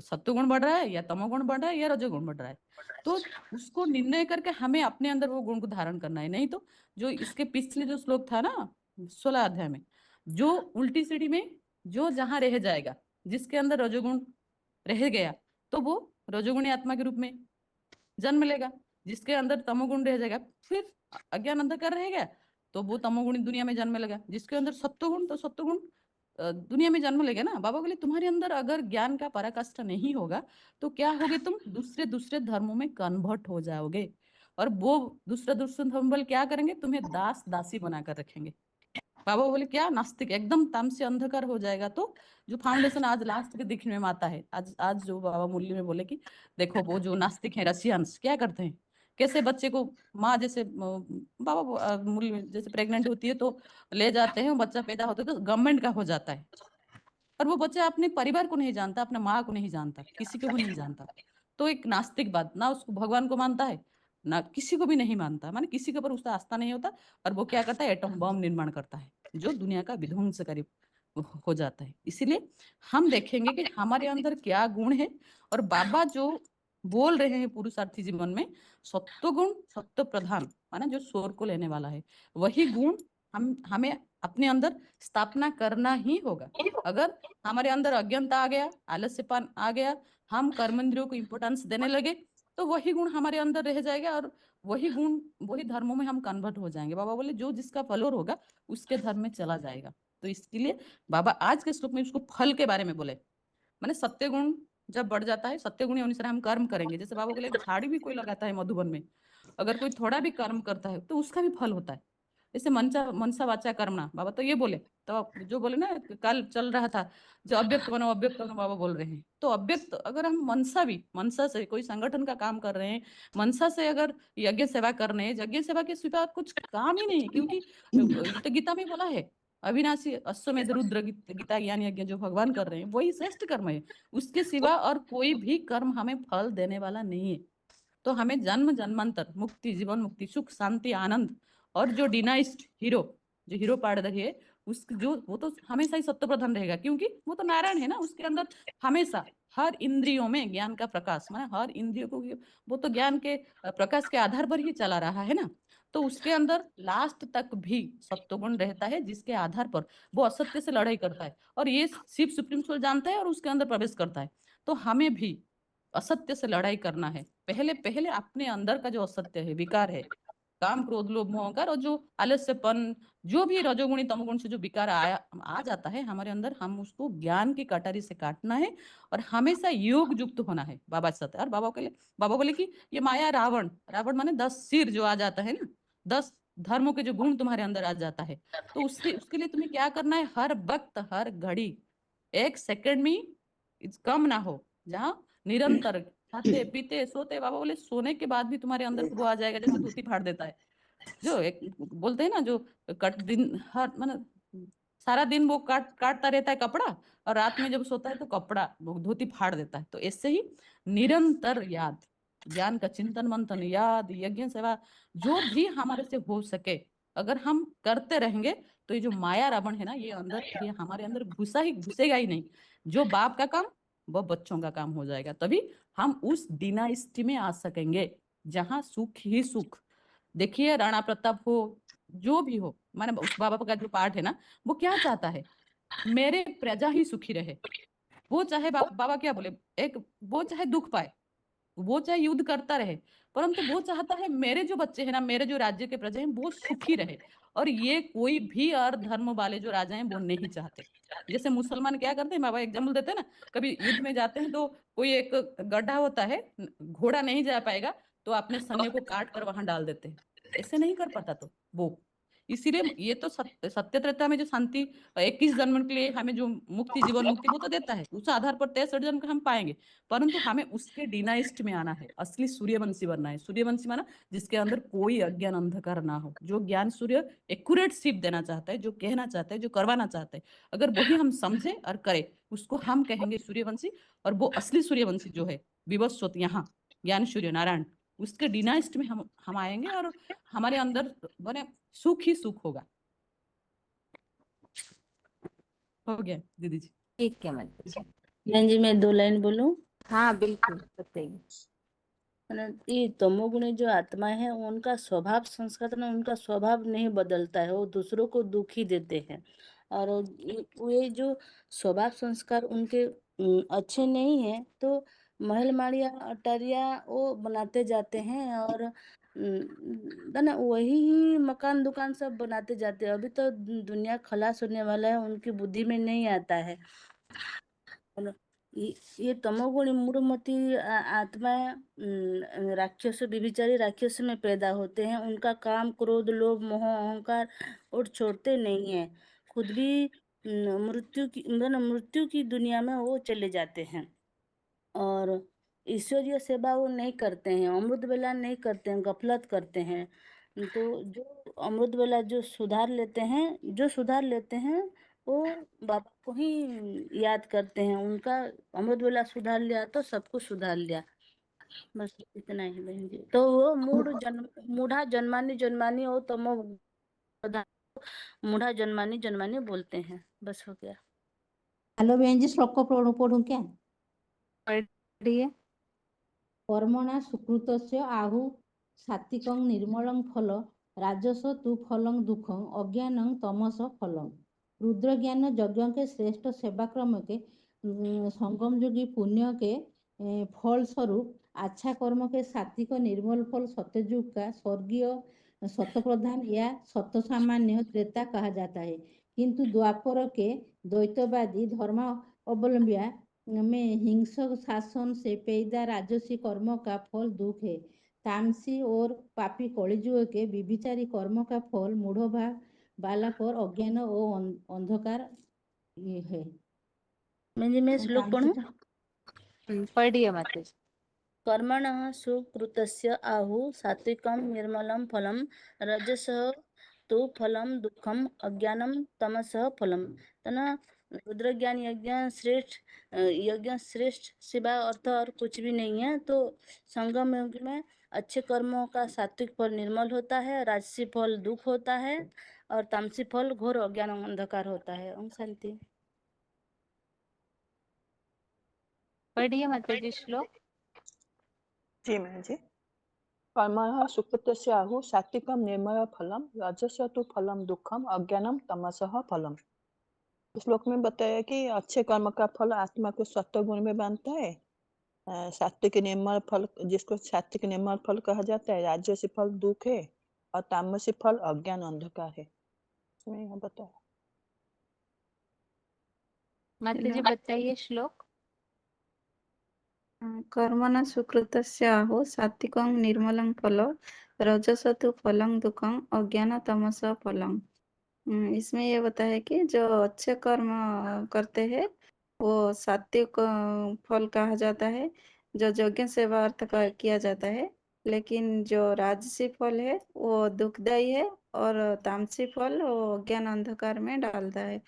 सत्वगुण बढ़ रहा है या तमोगुण बढ़ रहा है या रजोगुण बढ़ रहा है, तो उसको निर्णय करके हमें अपने अंदर वो गुण को धारण करना है। नहीं तो जो इसके पिछले जो श्लोक था ना 16 अध्याय में, जो उल्टी सीढ़ी में जो जहां रह जाएगा, जिसके अंदर रजोगुण रह गया, तो वो रजोगुणी आत्मा के रूप में जन्म लेगा। जिसके अंदर तमोगुण रह जाएगा, फिर अज्ञान अंधकार रह गया, तो वो तमोगुणी दुनिया में जन्म लेगा। जिसके अंदर सत्वगुण, तो सत्वगुण दुनिया में जन्म लेगा ना। बाबा बोले तुम्हारे अंदर अगर ज्ञान का पराकाष्ठा नहीं होगा, तो क्या होगे, तुम दूसरे दूसरे धर्मों में कन्वर्ट हो जाओगे। और वो दूसरे दूसरे धर्म वाले क्या करेंगे, तुम्हें दास दासी बनाकर रखेंगे। बाबा बोले क्या, नास्तिक एकदम तामसी अंधकार हो जाएगा। तो जो फाउंडेशन आज लास्ट के दिखने में आता है, आज आज जो बाबा मुरली में बोले कि देखो वो जो नास्तिक है रशियंस क्या करते हैं, कैसे बच्चे को माँ जैसे बाबा मुरली में जैसे प्रेग्नेंट होती है तो ले जाते हैं, बच्चा पैदा होता है तो गवर्नमेंट का हो जाता है, और वो बच्चा अपने परिवार को नहीं जानता, अपने माँ को नहीं जानता, किसी को भी नहीं जानता। तो एक नास्तिक बात, ना उसको भगवान को मानता है, ना किसी को भी नहीं मानता, माने किसी के ऊपर उसका आस्था नहीं होता। और वो क्या करता है, एटम बम निर्माण करता है, जो दुनिया का विध्वंसकारी हो जाता है। इसीलिए हम देखेंगे कि हमारे अंदर क्या गुण है। और बाबा जो बोल रहे हैं पुरुषार्थी जीवन में, सत्व गुण, सत्व प्रधान, माना जो स्वर को लेने वाला है, वही गुण हमें अपने अंदर स्थापना करना ही होगा। अगर हमारे अंदर अज्ञानता आ गया, आलस्यपन आ गया, हम कर्मेंद्रियों को इंपोर्टेंस देने लगे, तो वही गुण हमारे अंदर रह जाएगा, और वही गुण वही धर्मों में हम कन्वर्ट हो जाएंगे। बाबा बोले जो जिसका फलोर होगा उसके धर्म में चला जाएगा। तो इसके लिए बाबा आज के श्लोक में उसको फल के बारे में बोले, माने सत्य गुण जब बढ़ जाता है, सत्य गुण अनुसार हम कर्म करेंगे। जैसे बाबा बोले झाड़ी भी कोई लगाता है मधुबन में, अगर कोई थोड़ा भी कर्म करता है तो उसका भी फल होता है। जैसे मनसा मनसा वाचा कर्मणा, बाबा तो ये बोले। तो आप जो बोले ना, कल चल रहा था जो अव्यक्त बनो अव्यक्त बनो, बाबा बोल रहे हैं। तो अव्यक्त अगर हम मनसा से कोई संगठन का काम कर रहे हैं, मनसा से अगर यज्ञ सेवा कर रहे हैं, यज्ञ सेवा के सिवा कुछ काम ही नहीं, क्योंकि तो गीता में बोला है अविनाशी अश्वमेध रुद्र गीता ज्ञान यज्ञ जो भगवान कर रहे हैं वही श्रेष्ठ कर्म है। उसके सिवा और कोई भी कर्म हमें फल देने वाला नहीं है। तो हमें जन्म जन्मांतर मुक्ति, जीवन मुक्ति, सुख, शांति, आनंद, और जो डिनाइस्ट हीरो, जो हीरो पाड़ रही है उस जो वो तो हमेशा ही सत्य प्रधान रहेगा, क्योंकि वो तो नारायण है ना। उसके अंदर हमेशा हर इंद्रियों में ज्ञान का प्रकाश, माने हर इंद्रियों को वो तो ज्ञान के प्रकाश के आधार पर ही चला रहा है ना। तो उसके अंदर लास्ट तक भी सत्वगुण रहता है, जिसके आधार पर वो असत्य से लड़ाई करता है, और ये शिव सुप्रीम सोल जानता है और उसके अंदर प्रवेश करता है। तो हमें भी असत्य से लड़ाई करना है। पहले पहले अपने अंदर का जो असत्य है, विकार है, काम क्रोध लोभ मोह अहंकार, और जो आलस्यपन, जो भी रजोगुणी तमोगुण से जो विकार आ जाता है हमारे अंदर, हम उसको ज्ञान की कटारी से काटना है और हमेशा योग युक्त होना है बाबा साथ। और बाबा के लिए बाबा बोले कि ये माया रावण, रावण माने 10 सिर जो आ जाता है ना, 10 धर्मों के जो गुण तुम्हारे अंदर आ जाता है, तो उसके लिए तुम्हें क्या करना है, हर वक्त हर घड़ी एक सेकंड में कम ना हो, जहाँ निरंतर खाते पीते सोते, बाबा बोले सोने के बाद भी तुम्हारे अंदर वो आ जाएगा जैसे धोती फाड़ देता है। जो एक बोलते हैं ना, जो कट दिन हर मतलब सारा दिन वो काटता रहता है कपड़ा, और रात में जब सोता है तो कपड़ा वो धोती फाड़ देता है। तो ऐसे ही निरंतर याद, ज्ञान का चिंतन मंथन, याद, यज्ञ सेवा जो भी हमारे से हो सके अगर हम करते रहेंगे, तो ये जो माया रावण है ना, ये हमारे अंदर घुसेगा ही नहीं। जो बाप का काम वो बच्चों का काम हो जाएगा, तभी हम उस डिनाइस्टी में आ सकेंगे जहाँ सुख ही सुख। देखिए राणा प्रताप हो, जो भी हो, माने उस बाबा का जो पाठ है ना, वो क्या चाहता है, मेरे प्रजा ही सुखी रहे। वो चाहे बाबा क्या बोले, एक वो चाहे दुख पाए, वो चाहे युद्ध करता रहे, परंतु वो चाहता है मेरे जो बच्चे हैं ना, मेरे जो राज्य के प्रजा हैं वो सुखी रहे। और ये कोई भी और धर्म वाले जो राजा हैं वो नहीं चाहते। जैसे मुसलमान क्या करते हैं, बाबा एग्जाम्पल देते हैं ना, कभी युद्ध में जाते हैं तो कोई एक गड्ढा होता है, घोड़ा नहीं जा पाएगा तो अपने सैन्य को काट कर वहां डाल देते हैं। ऐसे नहीं कर पाता तो वो, इसीलिए ये तो सत्य त्रेता में जो शांति 21 जन्म के लिए हमें जो मुक्ति, जीवन मुक्ति वो तो देता है, उस आधार पर 63 जन्म का हम पाएंगे, परंतु हमें उसके डिनाइस्ट में आना है, असली सूर्यवंशी बनना है। सूर्यवंशी माना जिसके अंदर कोई अज्ञान अंधकार ना हो, जो ज्ञान सूर्य एक्यूरेट शिप देना चाहता है, जो कहना चाहता है, जो करवाना चाहता है, अगर वही हम समझे और करें, उसको हम कहेंगे सूर्यवंशी। और वो असली सूर्यवंशी जो है विवस्वत, यहाँ ज्ञान सूर्य नारायण, उसके डिनाइस्ट में हम आएंगे और हमारे अंदर बने सुख ही सुख होगा। हो गया दीदी जी? ठीक है मतलब बहन जी मैं 2 लाइन बोलूं? हाँ बिल्कुल बताइए। ये तमोगुणी जो आत्मा है उनका स्वभाव संस्कार ना, उनका स्वभाव नहीं बदलता है, वो दूसरों को दुखी देते हैं। और ये जो स्वभाव संस्कार उनके अच्छे नहीं है, तो महल माड़िया अटारिया वो बनाते जाते हैं, और ना वही ही मकान दुकान सब बनाते जाते हैं। अभी तो दुनिया खलास होने वाला है, उनकी बुद्धि में नहीं आता है। ये तमोगुणी मूढ़मती आत्मा राक्षस, विभिचारी राक्षस में पैदा होते हैं। उनका काम क्रोध लोभ मोह अहंकार और छोड़ते नहीं है, खुद भी मृत्यु की दुनिया में वो चले जाते हैं। और ईश्वरीय सेवा वो नहीं करते हैं, अमृत वेला नहीं करते हैं, गफलत करते हैं। तो जो अमृत वेला जो सुधार लेते हैं वो बाबा को ही याद करते हैं। उनका अमृत वेला सुधार लिया तो सब कुछ सुधार लिया। बस इतना ही बहन जी। तो वो मूढ़ा जन्मानी हो, तमो मूढ़ा जन्मानी बोलते हैं। बस हो गया। हेलो बहन जी, श्लोक को पढ़ूं क्या? पढ़िए। कर्मणा सुकृतस्य आहु सात्विकं निर्मलं फल राजस तु फलं दुखं अज्ञानं तमस फलं। रुद्र ज्ञान यज्ञ के श्रेष्ठ सेवा क्रम के संगम योगी पुण्य के फल स्वरूप अच्छा कर्म के सात्विक निर्मल फल सत्ययुग का स्वर्गीय सतप्रधान या सत सामान्य त्रेता कहा जाता है। किंतु द्वापर के द्वैतवादी धर्म अवलंबिया में हिंसक शासन से पैदा राजसी कर्म का फल दुख है। तामसी और पापी कलिजुग के विभिचारी कर्म का फल मूढ़ भाग वाला पर अज्ञान और अंधकार ये है। मैं श्लोक पढ़ूं? पढ़िए माताजी। कर्मणः सुकृतस्य आहु सात्विकं निर्मलं फलं रजसः तु फलं दुःखम अज्ञानम तमसः फलम। तो ना रुद्र ज्ञान यज्ञ श्रेष्ठ सिवा अर्थ और कुछ भी नहीं है। तो संगम युग में अच्छे कर्मों का सात्विक फल निर्मल होता है, राजसी फल दुख होता है और तामसी फल घोर अज्ञान अंधकार होता है। ओम शांति। पढ़िए माताजी श्लोक। जी मैम जी। कर्मणः सुकृतस्य आहु सात्विकं निर्मल फलम रजस तु फलम दुःखम अज्ञानम तमसः फलम। श्लोक में बताया कि अच्छे कर्म का फल आत्मा को सत्व गुण में बांधता है। सात्विक निर्मल फल, जिसको सात्विक निर्मल फल कहा जाता है, राजसी फल दुख है और तामसी फल अज्ञान अंधकार है। इसमें यहाँ बताया। माताजी बताइए श्लोक। कर्मणा सुकृतस्य आहु सात्विकं निर्मलं फलं रजस तु फलं दुःखं अज्ञान तमस फलम। इसमें ये बताया कि जो अच्छे कर्म करते हैं वो सात्विक फल कहा जाता है, जो यज्ञ सेवा अर्थ किया जाता है। लेकिन जो राजसी फल है वो दुखदायी है और तामसी फल वो ज्ञान अंधकार में डालता है।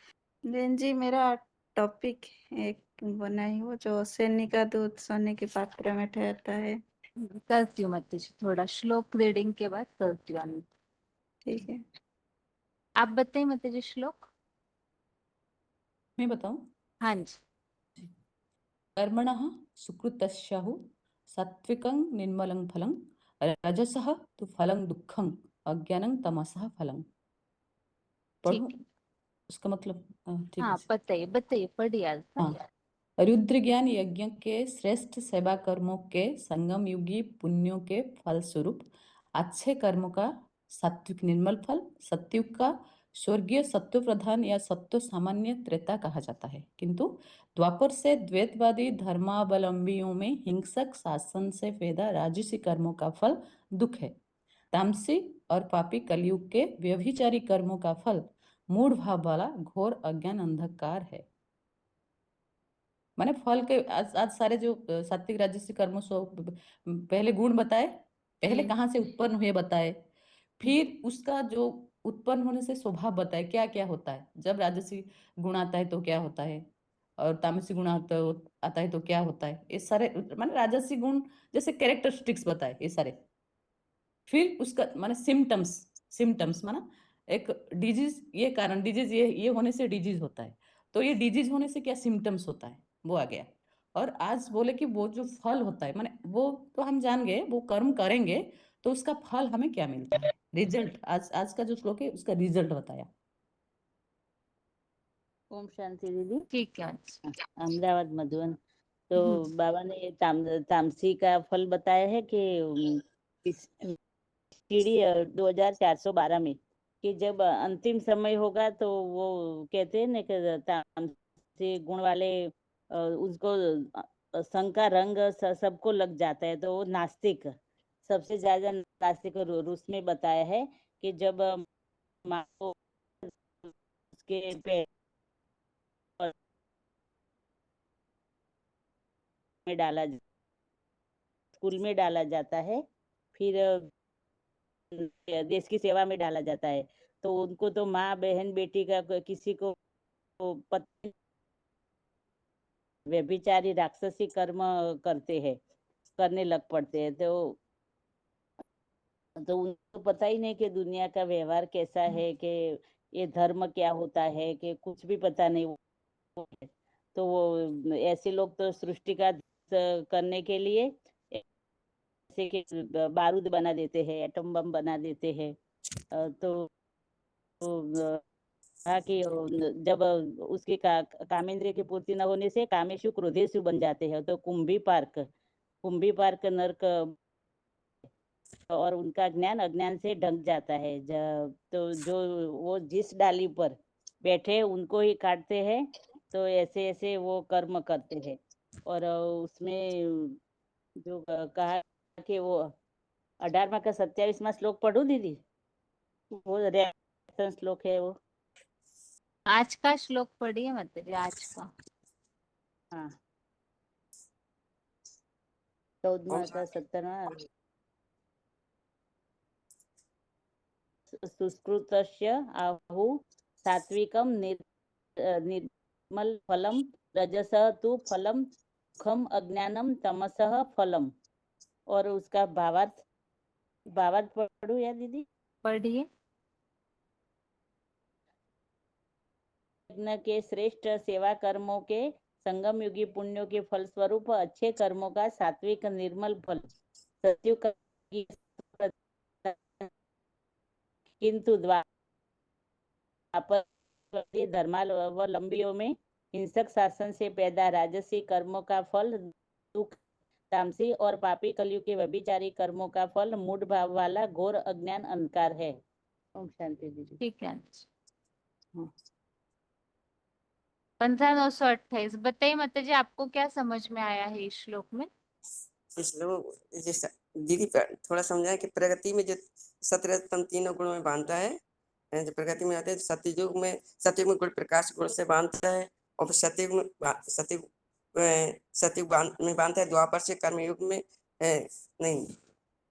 बहन जी मेरा टॉपिक एक बनाई हो जो सैनी का दूध सोने के पात्र में ठहरता है। करती हूँ माताजी, थोड़ा श्लोक रीडिंग के बाद करती हूँ। ठीक है, आप बताइए माताजी श्लोक। मैं बताऊं? हाँ जी। कर्मणः सुकृतस्याहु सात्विकं निर्मलं फलं रजसः तु फलं दुःखं अज्ञानं तमसः फलं। पढ़ूं? ठीक है। उसका मतलब ठीक है। हाँ बताइए बताइए, पढ़िए। हाँ, रुद्र ज्ञान यज्ञ के श्रेष्ठ सेवा कर्मों के संगम युगी पुण्यों के फल स्वरूप अच्छे कर्मों का सात्विक निर्मल फल, सत्युग का स्वर्गीय सत्व प्रधान या सत्व सामान्य त्रेता कहा जाता है। किंतु द्वापर से द्वैतवादी धर्मावलंबियों में हिंसक शासन से पैदा राजसी कर्मों का फल दुख है। तामसी और पापी कलयुग के व्यभिचारी कर्मों का फल मूढ़ भाव वाला घोर अज्ञान अंधकार है। माने फल के आज सारे जो सात्विक राजसी कर्मों सो पहले गुण बताए, पहले कहाँ से उत्पन्न हुए बताए, फिर उसका जो उत्पन्न होने से स्वभाव बताए क्या क्या होता है। जब राजसी गुण आता है तो क्या होता है और तामसी गुण आता है तो क्या होता है। ये सारे माने राजसी गुण जैसे कैरेक्टरिस्टिक्स बताए ये सारे। फिर उसका माने सिम्टम्स माना एक डिजीज, ये कारण डिजीज ये होने से डिजीज होता है, तो ये डिजीज होने से क्या सिम्टम्स होता है वो आ गया। और आज बोले कि वो जो फल होता है माने वो तो हम जान गए, वो कर्म करेंगे तो उसका फल हमें क्या मिलता है, रिजल्ट। आज का जो श्लोक है उसका रिजल्ट बताया। ओम शांति दीदी। ठीक है। अहमदाबाद मधुबन। तो बाबा ने ये तामसी का फल बताया है कि सीढ़ी 2412 में कि जब अंतिम समय होगा तो वो कहते हैं ना कि तामसी गुण वाले उसको शंका रंग सबको लग जाता है, तो वो नास्तिक सबसे ज्यादा नास्तिक रूस में बताया है कि जब माँ को उसके पेट में डाला स्कूल में डाला जाता है, फिर देश की सेवा में डाला जाता है, तो उनको तो माँ बहन बेटी का किसी को पता, व्यभिचारी राक्षसी कर्म करते हैं, करने लग पड़ते हैं। तो उनको पता ही नहीं कि दुनिया का व्यवहार कैसा है, कि ये धर्म क्या होता है, कि कुछ भी पता नहीं। तो वो ऐसे लोग तो सृष्टि का करने के लिए जैसे कि बारूद बना देते हैं, एटम बम बना देते हैं। तो कहा कि जब उसके कामेंद्रिय की पूर्ति न होने से कामेशु क्रोधेशु बन जाते हैं, तो कुंभी पार्क नरक और उनका ज्ञान अज्ञान से ढक जाता है। तो जो वो जिस डाली पर बैठे उनको ही काटते हैं, तो ऐसे ऐसे वो कर्म करते हैं। और उसमें जो कहा कि वो 18वां का 27वां श्लोक पढ़ूं दीदी? वो रेफरेंस श्लोक है वो। आज का श्लोक पढ़िए माताजी, आज का। हाँ, 14वां का 17वां। सुष्कृतस्य आहु सात्विकम निर्मल फलम रजसः तु फलम खम अज्ञानम तमसः फलम। और उसका भावार्थ पढ़ू या दीदी? पढ़िए। यज्ञ के श्रेष्ठ सेवा कर्मों के संगम युगी पुण्यों के फल स्वरूप अच्छे कर्मों का सात्विक निर्मल फल सत्युग का, किंतु द्वापर धर्मावलंबियों में हिंसक शासन से पैदा राजसी कर्मों का फल दुख, तामसी और पापी कलयुग के व्यभिचारी कर्मों का फल मूढ़ भाव वाला घोर अज्ञान अंधकार है। ओम शांति दीदी। ठीक है। हाँ। 15,928 बताइए माताजी, आपको क्या समझ में आया है इस श्लोक में? श्लोक जैसा दीदी थोड़ा समझाए कि प्रगति में जो सतरत्न तीनों गुणों में बांधता है, जो प्रगति में आते हैं सतयुग में गुण प्रकाश गुण से बांधता है, और सतयुग में बांधता है। द्वापर से कर्मयुग में नहीं,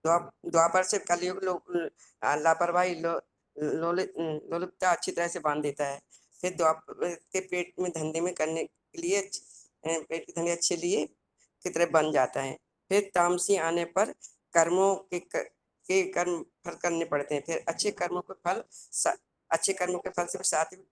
द्वापर से कलयुग लापरवाही लोलुपता अच्छी तरह से बांध देता है। फिर द्वापर के पेट में धंधे में करने के लिए पेट के धंधे अच्छे लिए की तरह बन जाता है। फिर तामसी आने पर कर्मों के कर्म फल करने पड़ते हैं। फिर अच्छे कर्मों के फल से सात्विक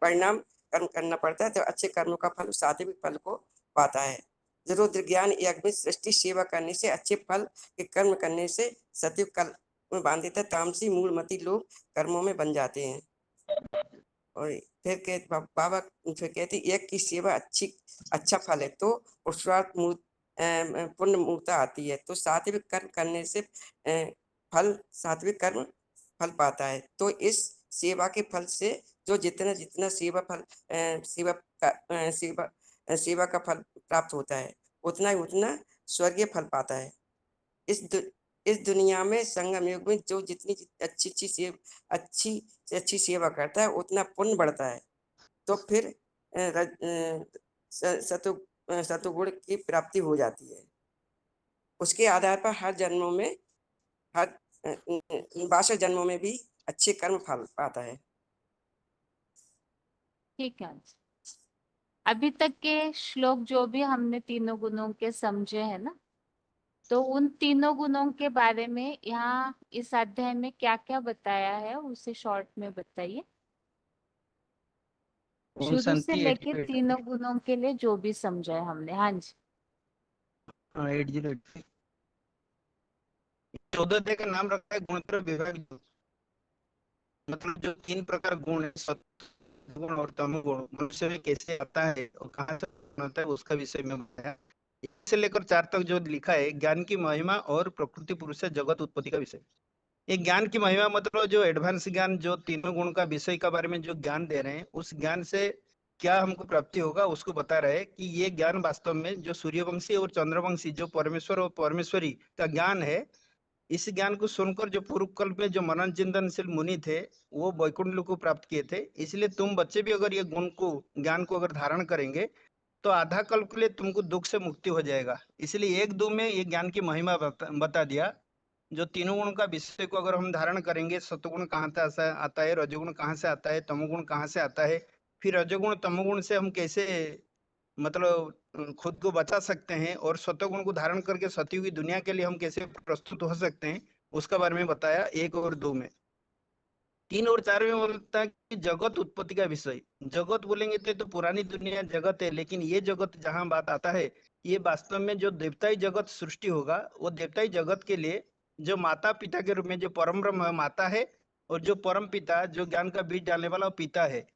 परिणाम कर्म करना पड़ता है, तो अच्छे कर्मों का फल सात्विक फल को पाता है। रुद्र ज्ञान यज्ञ में सृष्टि सेवा करने से, अच्छे फल के कर्म करने से सत्युग कल में बांध देता है। तामसी मूलमती लोग कर्मों में बन जाते हैं। और फिर बाबा फिर कहते यज्ञ की सेवा अच्छा फल है तो पुरुषार्थ पुण्य मूर्ता आती है, तो सात्विक कर्म करने से सात्विक कर्म फल पाता है। तो इस सेवा के फल से जो जितना सेवा का फल प्राप्त होता है, उतना स्वर्गीय फल पाता है। इस दुनिया में संगम युग में जो जितनी अच्छी सेवा करता है उतना पुण्य बढ़ता है, तो फिर सतुगुण की प्राप्ति हो जाती है। उसके आधार पर हर 62 जन्मों में भी अच्छे कर्म फल पाता है। ठीक है। अभी तक के श्लोक जो भी हमने तीनों गुणों के समझे हैं ना, तो उन तीनों गुणों के बारे में यहाँ इस अध्याय में क्या क्या बताया है उसे शॉर्ट में बताइए। शुरू से लेके तीनों गुणों के लिए जो भी समझा है हमने। हाँ जी। 80 14 का नाम रखा है गुणत्र विभाग। मतलब जो 3 प्रकार गुण है, सत्वगुण और तमोगुण, मनुष्य में कैसे आता है और कहाँ से आता है उसका विषय में बताया। से लेकर 4 तक जो लिखा है ज्ञान की महिमा और प्रकृति पुरुष जगत उत्पत्ति का विषय। ये ज्ञान की महिमा मतलब जो एडवांस ज्ञान, जो तीनों गुण का विषय के बारे में जो ज्ञान दे रहे हैं, उस ज्ञान से क्या हमको प्राप्ति होगा उसको बता रहे हैं कि ये ज्ञान वास्तव में जो सूर्यवंशी और चंद्रवंशी जो परमेश्वर और परमेश्वरी का ज्ञान है, इस ज्ञान को सुनकर जो पूर्व कल्प में जो मनन चिंतनशील मुनि थे वो वैकुंठ लोक को प्राप्त किए थे। इसलिए तुम बच्चे भी अगर ये ज्ञान को अगर धारण करेंगे तो आधा कल्प के लिए तुमको दुख से मुक्ति हो जाएगा। इसलिए 1-2 में ये ज्ञान की महिमा बता दिया। जो तीनों गुण का विषय को अगर हम धारण करेंगे, सत्वगुण कहाँ से आता है, रजोगुण कहाँ से आता है, तमोगुण कहाँ से आता है, फिर रजोगुण तमोगुण से हम कैसे मतलब खुद को बचा सकते हैं, और सत्वगुण को धारण करके सतयुग की दुनिया के लिए हम कैसे प्रस्तुत हो सकते हैं, उसका बारे में बताया 1 और 2 में। 3 और 4 में बोलता है कि जगत उत्पत्ति का विषय। जगत बोलेंगे तो पुरानी दुनिया जगत है, लेकिन ये जगत जहाँ बात आता है, ये वास्तव में जो देवताई जगत सृष्टि होगा, वो देवताई जगत के लिए जो माता पिता के रूप में जो परम ब्रह्म माता है, और जो परम पिता जो ज्ञान का बीज डालने वाला पिता है।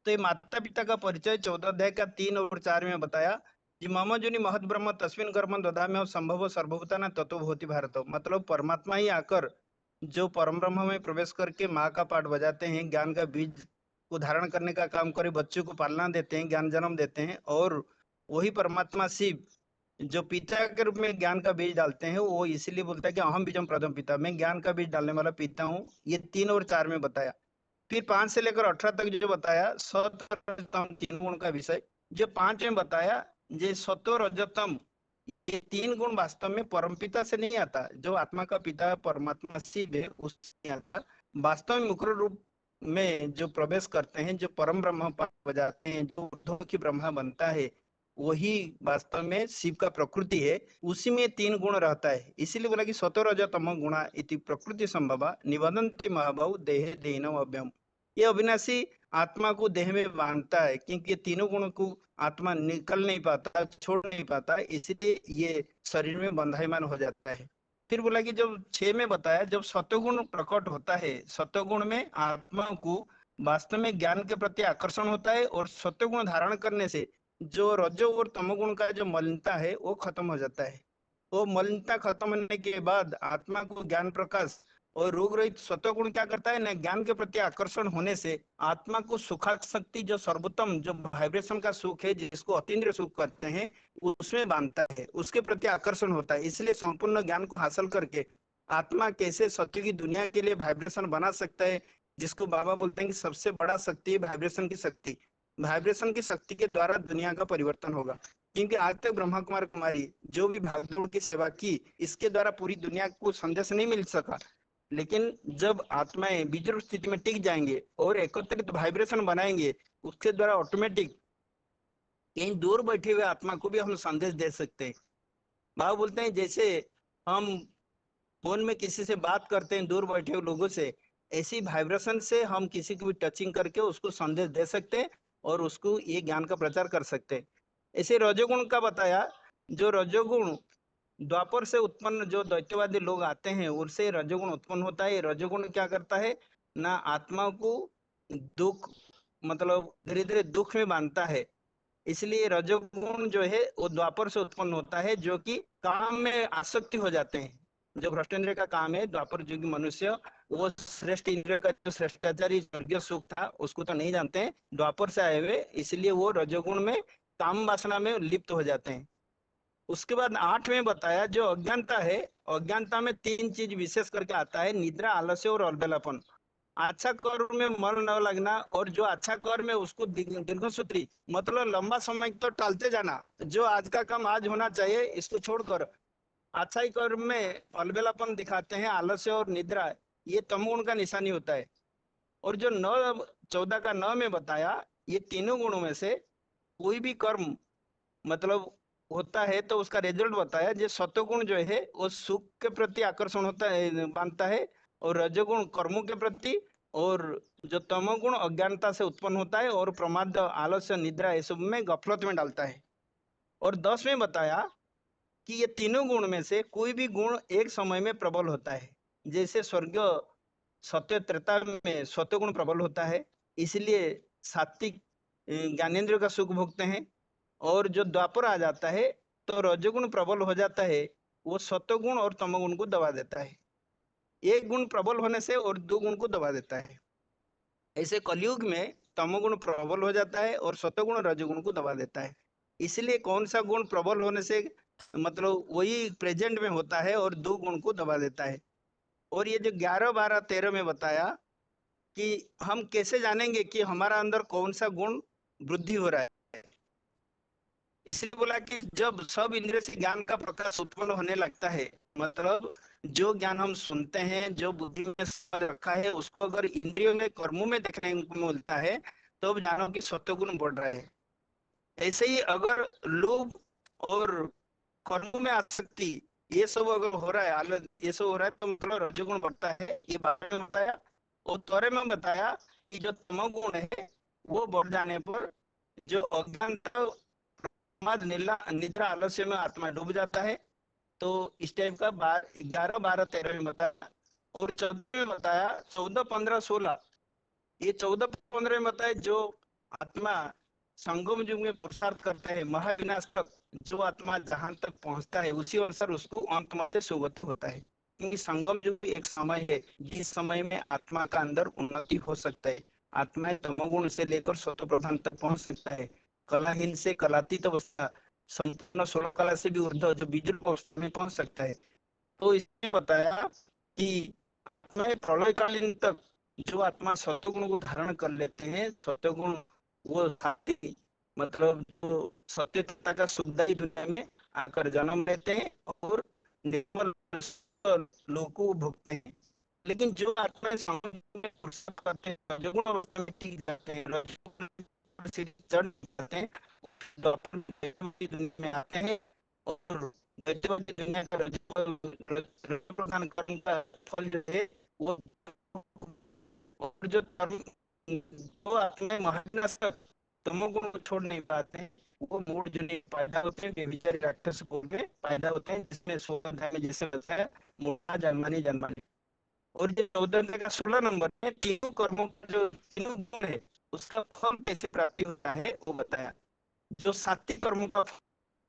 तो ये माता पिता का परिचय 14 अध्याय का 3 और 4 में बताया कि मम जोनि महत ब्रह्म तस्मिन् कर्म ददाम्यहं संभव सर्वभूतानां ततो भवति भारत। मतलब परमात्मा ही आकर जो परम ब्रह्म में प्रवेश करके माँ का पाठ बजाते हैं, ज्ञान का बीज को धारण करने का काम करे, बच्चों को पालना देते हैं, ज्ञान जन्म देते हैं, और वही परमात्मा शिव जो पिता के रूप में ज्ञान का बीज डालते हैं वो इसीलिए बोलता है कि अहम बीजम प्रथम पिता, मैं ज्ञान का बीज डालने वाला पिता हूँ। ये 3 और 4 में बताया। फिर 5 से लेकर 18 तक जो बताया सत्व रजतम 3 गुण का विषय, जो 5 में बताया ये सत्व रजतम ये 3 गुण वास्तव में परमपिता से नहीं आता, जो आत्मा का पिता परमात्मा शिव है उससे नहीं आता। वास्तव में मुख्य रूप में जो प्रवेश करते हैं, जो परम ब्रह्म हो जाते हैं, जो ऊर्ध्वमुखी ब्रह्मा बनता है, वही वास्तव में शिव का प्रकृति है। उसी में 3 गुण रहता है। इसीलिए बोला कि सतो रजो तमो गुणा इति प्रकृति संभवा निबंधन्ति महाभाव देहे देहिनम अव्ययम। ये अविनाशी आत्मा को देह में बांधता है, क्योंकि ये तीनों गुणों को आत्मा निकल नहीं पाता, छोड़ नहीं पाता, इसलिए ये शरीर में बंधायमान हो जाता है। फिर बोला कि जब 6 में बताया जब सत्वगुण प्रकट होता है, सत्वगुण में आत्मा को वास्तव में ज्ञान के प्रति आकर्षण होता है, और सत्वगुण धारण करने से जो रजो और तमोगुण का जो मलिनता है वो खत्म हो जाता है। वो मलिनता खत्म होने के बाद आत्मा को ज्ञान प्रकाश और रोग रहित सत्वगुण क्या करता है ना, ज्ञान के प्रति आकर्षण होने से आत्मा को सुखाशक्ति जो सर्वोत्तम जो वाइब्रेशन का सुख है, जिसको अतीन्द्रिय सुख कहते हैं, उसमें बांधता है, उसके प्रति आकर्षण होता है। इसलिए संपूर्ण ज्ञान को हासिल करके आत्मा कैसे सत्य की दुनिया के लिए वाइब्रेशन बना सकता है, जिसको बाबा बोलते हैं कि सबसे बड़ा शक्ति है वाइब्रेशन की शक्ति। वाइब्रेशन की शक्ति के द्वारा दुनिया का परिवर्तन होगा, क्योंकि आज तक ब्रह्मा कुमार कुमारी जो भी भागदौड़ की सेवा की, इसके द्वारा पूरी दुनिया को संदेश नहीं मिल सका। लेकिन जब आत्माएं बीज रूप स्थिति में टिक जाएंगे और एकत्रित वाइब्रेशन बनाएंगे, उसके द्वारा ऑटोमेटिक कहीं दूर बैठे हुए आत्मा को भी हम संदेश दे सकते हैं। बाबा बोलते हैं जैसे हम फोन में किसी से बात करते हैं दूर बैठे हुए लोगों से, ऐसी वाइब्रेशन से हम किसी को भी टचिंग करके उसको संदेश दे सकते हैं और उसको ये ज्ञान का प्रचार कर सकते हैं। ऐसे रजोगुण का बताया, जो रजोगुण द्वापर से उत्पन्न जो दैत्यवादी लोग आते हैं उनसे रजोगुण उत्पन्न होता है। रजोगुण क्या करता है ना, आत्मा को दुख मतलब धीरे धीरे दुख में बांधता है। इसलिए रजोगुण जो है वो द्वापर से उत्पन्न होता है, जो कि काम में आसक्ति हो जाते हैं। जो भ्रष्ट इंद्रिय का काम है, द्वापर युग मनुष्य वो श्रेष्ठ इंद्रिय का जो श्रेष्ठाचारी स्वर्गीय सुख था उसको तो नहीं जानते हैं, द्वापर से आए हुए, इसलिए वो रजोगुण में काम वासना में लिप्त हो जाते हैं। उसके बाद 8 में बताया जो अज्ञानता है, अज्ञानता में 3 चीज विशेष करके आता है, निद्रा, आलस्य और अलबेलापन। अच्छा कर्म में मन न लगना, और जो अच्छा कर्म है उसको दीर्घसूत्री मतलब लंबा समय तो टालते जाना। जो आज का काम आज होना चाहिए इसको छोड़कर अच्छा ही कर्म में अलबेलापन दिखाते हैं, आलस्य और निद्रा, ये तमोगुण का निशानी होता है। और जो 9-14 का 9 में बताया, ये तीनों गुणों में से कोई भी कर्म मतलब होता है तो उसका रिजल्ट बताया। जो सत्वगुण जो है वो सुख के प्रति आकर्षण होता है, बांधता है, और रजोगुण कर्मों के प्रति, और जो तमोगुण अज्ञानता से उत्पन्न होता है और प्रमाद, आलस्य, निद्रा ये सब में गफलत में डालता है। और 10 में बताया कि ये तीनों गुण में से कोई भी गुण एक समय में प्रबल होता है। जैसे स्वर्गीय सत्य त्रेता में सत्वगुण प्रबल होता है, इसलिए सात्विक ज्ञानेंद्रिय का सुख भोगते हैं, और जो द्वापर आ जाता है तो रजोगुण प्रबल हो जाता है, वो सत्वगुण और तमोगुण को दबा देता है। एक गुण प्रबल होने से और 2 गुण को दबा देता है। ऐसे कलयुग में तमोगुण प्रबल हो जाता है और सत्वगुण रजोगुण को दबा देता है। इसलिए कौन सा गुण प्रबल होने से मतलब वही प्रेजेंट में होता है और 2 गुण को दबा देता है। और ये जो 11, 12, 13 में बताया कि हम कैसे जानेंगे कि हमारा अंदर कौन सा गुण वृद्धि हो रहा है, इसलिए बोला कि जब सब इंद्रिय से ज्ञान का प्रकाश उत्पन्न होने लगता है, मतलब जो ज्ञान हम सुनते हैं, जो बुद्धि में रखा है, उसको अगर इंद्रियों में कर्मों में देखने को मिलता है तो जानो कि सत्वगुण बढ़ रहा है। ऐसे ही अगर लोभ और कर्मों में आसक्ति ये सब अगर हो रहा है, ये सब हो रहा है, तो मतलब रजोगुण बढ़ता है। ये बात में बताया। और त्वरे में बताया कि जो तमोगुण है वो बढ़ जाने पर जो अज्ञानता, निद्रा, आलस्य में आत्मा डूब जाता है। तो इस टाइप का 11, 12, 13 में बताया। और 14 में बताया 14, 15, 16, ये 14, 15 में बताया जो आत्मा संगम युग में पुरुषार्थ करता है महाविनाश तक, जो आत्मा जहां तक पहुंचता है उसी अनुसार उसको अंत में सुगत होता है। क्योंकि संगम युग भी एक समय है जिस समय में आत्मा का अंदर उन्नति हो सकता है। आत्मा तमोगुण से लेकर सत्व प्रधान तक पहुंच सकता है, कलाहीन से कलातीत अवस्था संपूर्ण 16 कला से भी ऊर्ध्व जो बीजल अवस्था में पहुंच सकता है। तो इसने बताया कि मैं प्रलयकालीन तक जो आत्मा सत्वगुण को धारण कर लेते हैं, सत्वगुण वो सात्विक मतलब जो सत्यता का सुखदायी दुनिया में आकर जन्म लेते हैं और निर्मल लोगों को भोगते हैं। लेकिन जो आत्मा समाज में फुर्सत करते हैं, रजोगुण अवस्था में टिक जाते हैं, रजोगुण से चढ़ जाते हैं, की दुनिया में आते हैं और दैत्यवती दुनिया का रजो प्रधान कर्म का फल जो है वो और जो आत्मा महाविनाशक तमोगुण को छोड़ नहीं पाते हैं, वो मूड जो नहीं पैदा होते हैं व्यभिचारी राक्षस को में पैदा होते हैं, जिसमें 16 अध्याय में जैसे बताया मूढ़ा जन्मानी जन्मानी। और जो 14 अध्याय का 16 नंबर में तीनों कर्मों का जो तीनों गुण है उसका फल कैसे प्राप्ति होता है वो बताया। जो सात्विक कर्मों का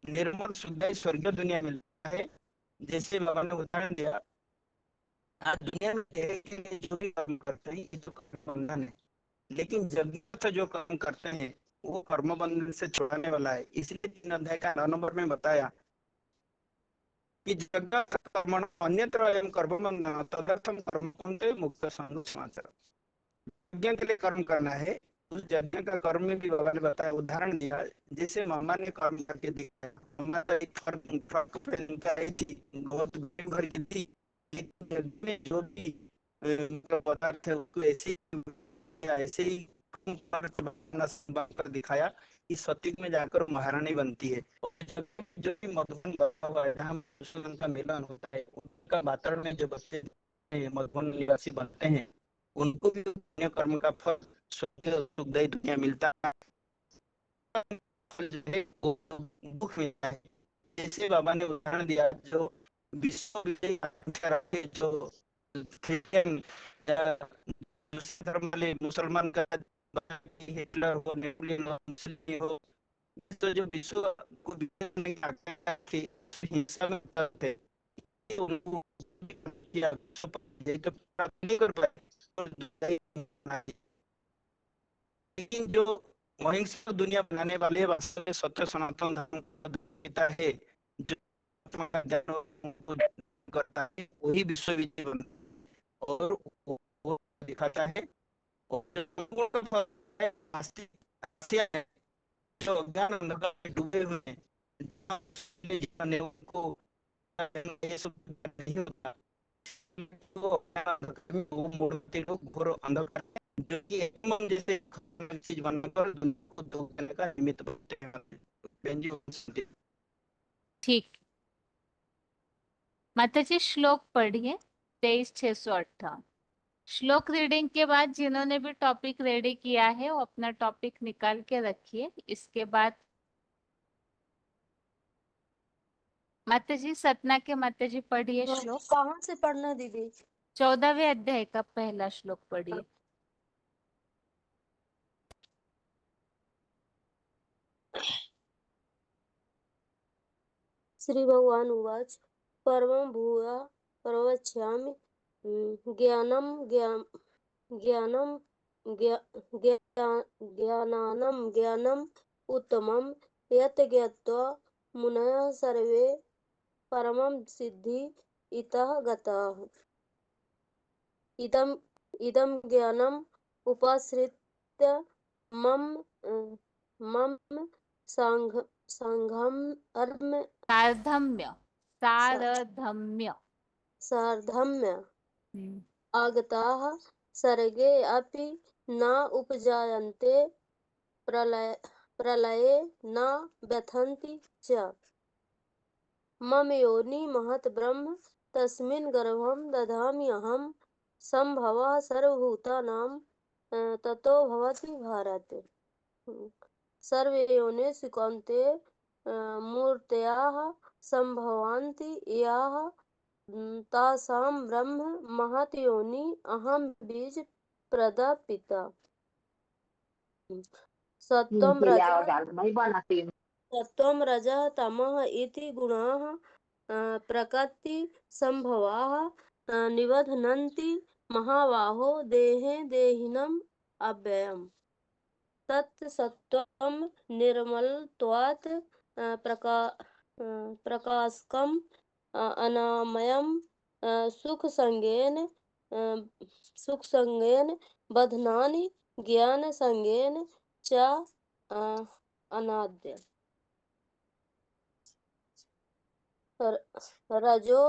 निर्मल शुद्ध स्वर्गीय दुनिया मिलता है, जैसे बाबा ने उदाहरण दिया आज दुनिया में के लिए जो भी कर्म करते हैं ये तो कर्म बंधन है, लेकिन जगत जो कर्म करते हैं वो कर्म बंधन से छुड़ाने वाला है। इसलिए 3 अध्याय का 9 नंबर में बताया कि जगत कर्मण अन्यत्र अयं कर्मबंधन तदर्थम कर्मबंधे मुक्त संग समाचार। यज्ञ के लिए कर्म करना है, उस यज्ञ का कर्म में भी बाबा ने बताया उदाहरण दिया, जैसे मामा ने कर्म करके दिखाया। मामा का एक फ्रॉक पहन कर आई थी, बहुत भर की थी, लेकिन यज्ञ में जो भी पदार्थ है उसको ऐसे ही कर दिखाया कि सत्युग में जाकर महारानी बनती है। जो भी मधुबन मुसलमान का मिलन होता है उनका वातावरण में जो बच्चे मधुबन निवासी बनते हैं उनको भी पुण्य कर्म का फल सुखदायी दुनिया मिलता है, दुख मिलता है। जैसे बाबा ने उदाहरण दिया जो विश्व विजयी जो क्रिश्चियन धर्म वाले मुसलमान का हिटलर हो, नेपोलियन हो, मुसलिम हो, तो जो विश्व को हिंसा में करते उनको नहीं कर पाए, लेकिन जो अहिंसक दुनिया बनाने वाले वास्तव में सत्य सनातन धर्म पिता है, जो करता है वही विश्व विजय और वो दिखाता है। जो अज्ञान अंधकार में डूबे हुए हैं उनको ये सब नहीं होता, तो घोर अंधकार जो कि एकदम जैसे चीज बनकर को धो देने का निमित्त बनते हैं। ठीक, माताजी श्लोक पढ़िए 23,658। श्लोक रीडिंग के बाद जिन्होंने भी टॉपिक रेडी किया है वो अपना टॉपिक निकाल के रखिए। इसके बाद माताजी सतना के माताजी पढ़िए श्लोक। कहाँ से पढ़ना दीदी? 14वें अध्याय का पहला श्लोक पढ़िए। श्री भगवान उवाच परमं भूया प्रवक्ष्यामि ज्ञानं ज्ञानं ज्ञानानं ज्ञानम् उत्तमं यत् ज्ञात्वा मुनयः सर्वे परमं सिद्धि इतः गताः। इदं ज्ञानम् उपाश्रित्य मम सार्धम्य आगताः सर्गे अपि न उपजायन्ते प्रलये न व्यथन्ति च। मम योनि महत् ब्रह्म तस्मिन् गर्भं दधामि अहं सम्भवः सर्वभूतानां ततो भवति भारत। सर्वे योनिषु कौन्तेय मूर्तयः सम्भवन्ति याः तासां ब्रह्म महत् योनि अहं बीज प्रदा पिता। सत्वं रजः तमः इति गुणाः प्रकृति संभवाः निबध्नन्ति महाबाहो देहे देहिनम् अव्ययम्। तत् सत्वं निर्मलत्वात् प्रकाशकम अनामयम सुख संगेन बध्नानि ज्ञान संगेन च अनाद्य रजो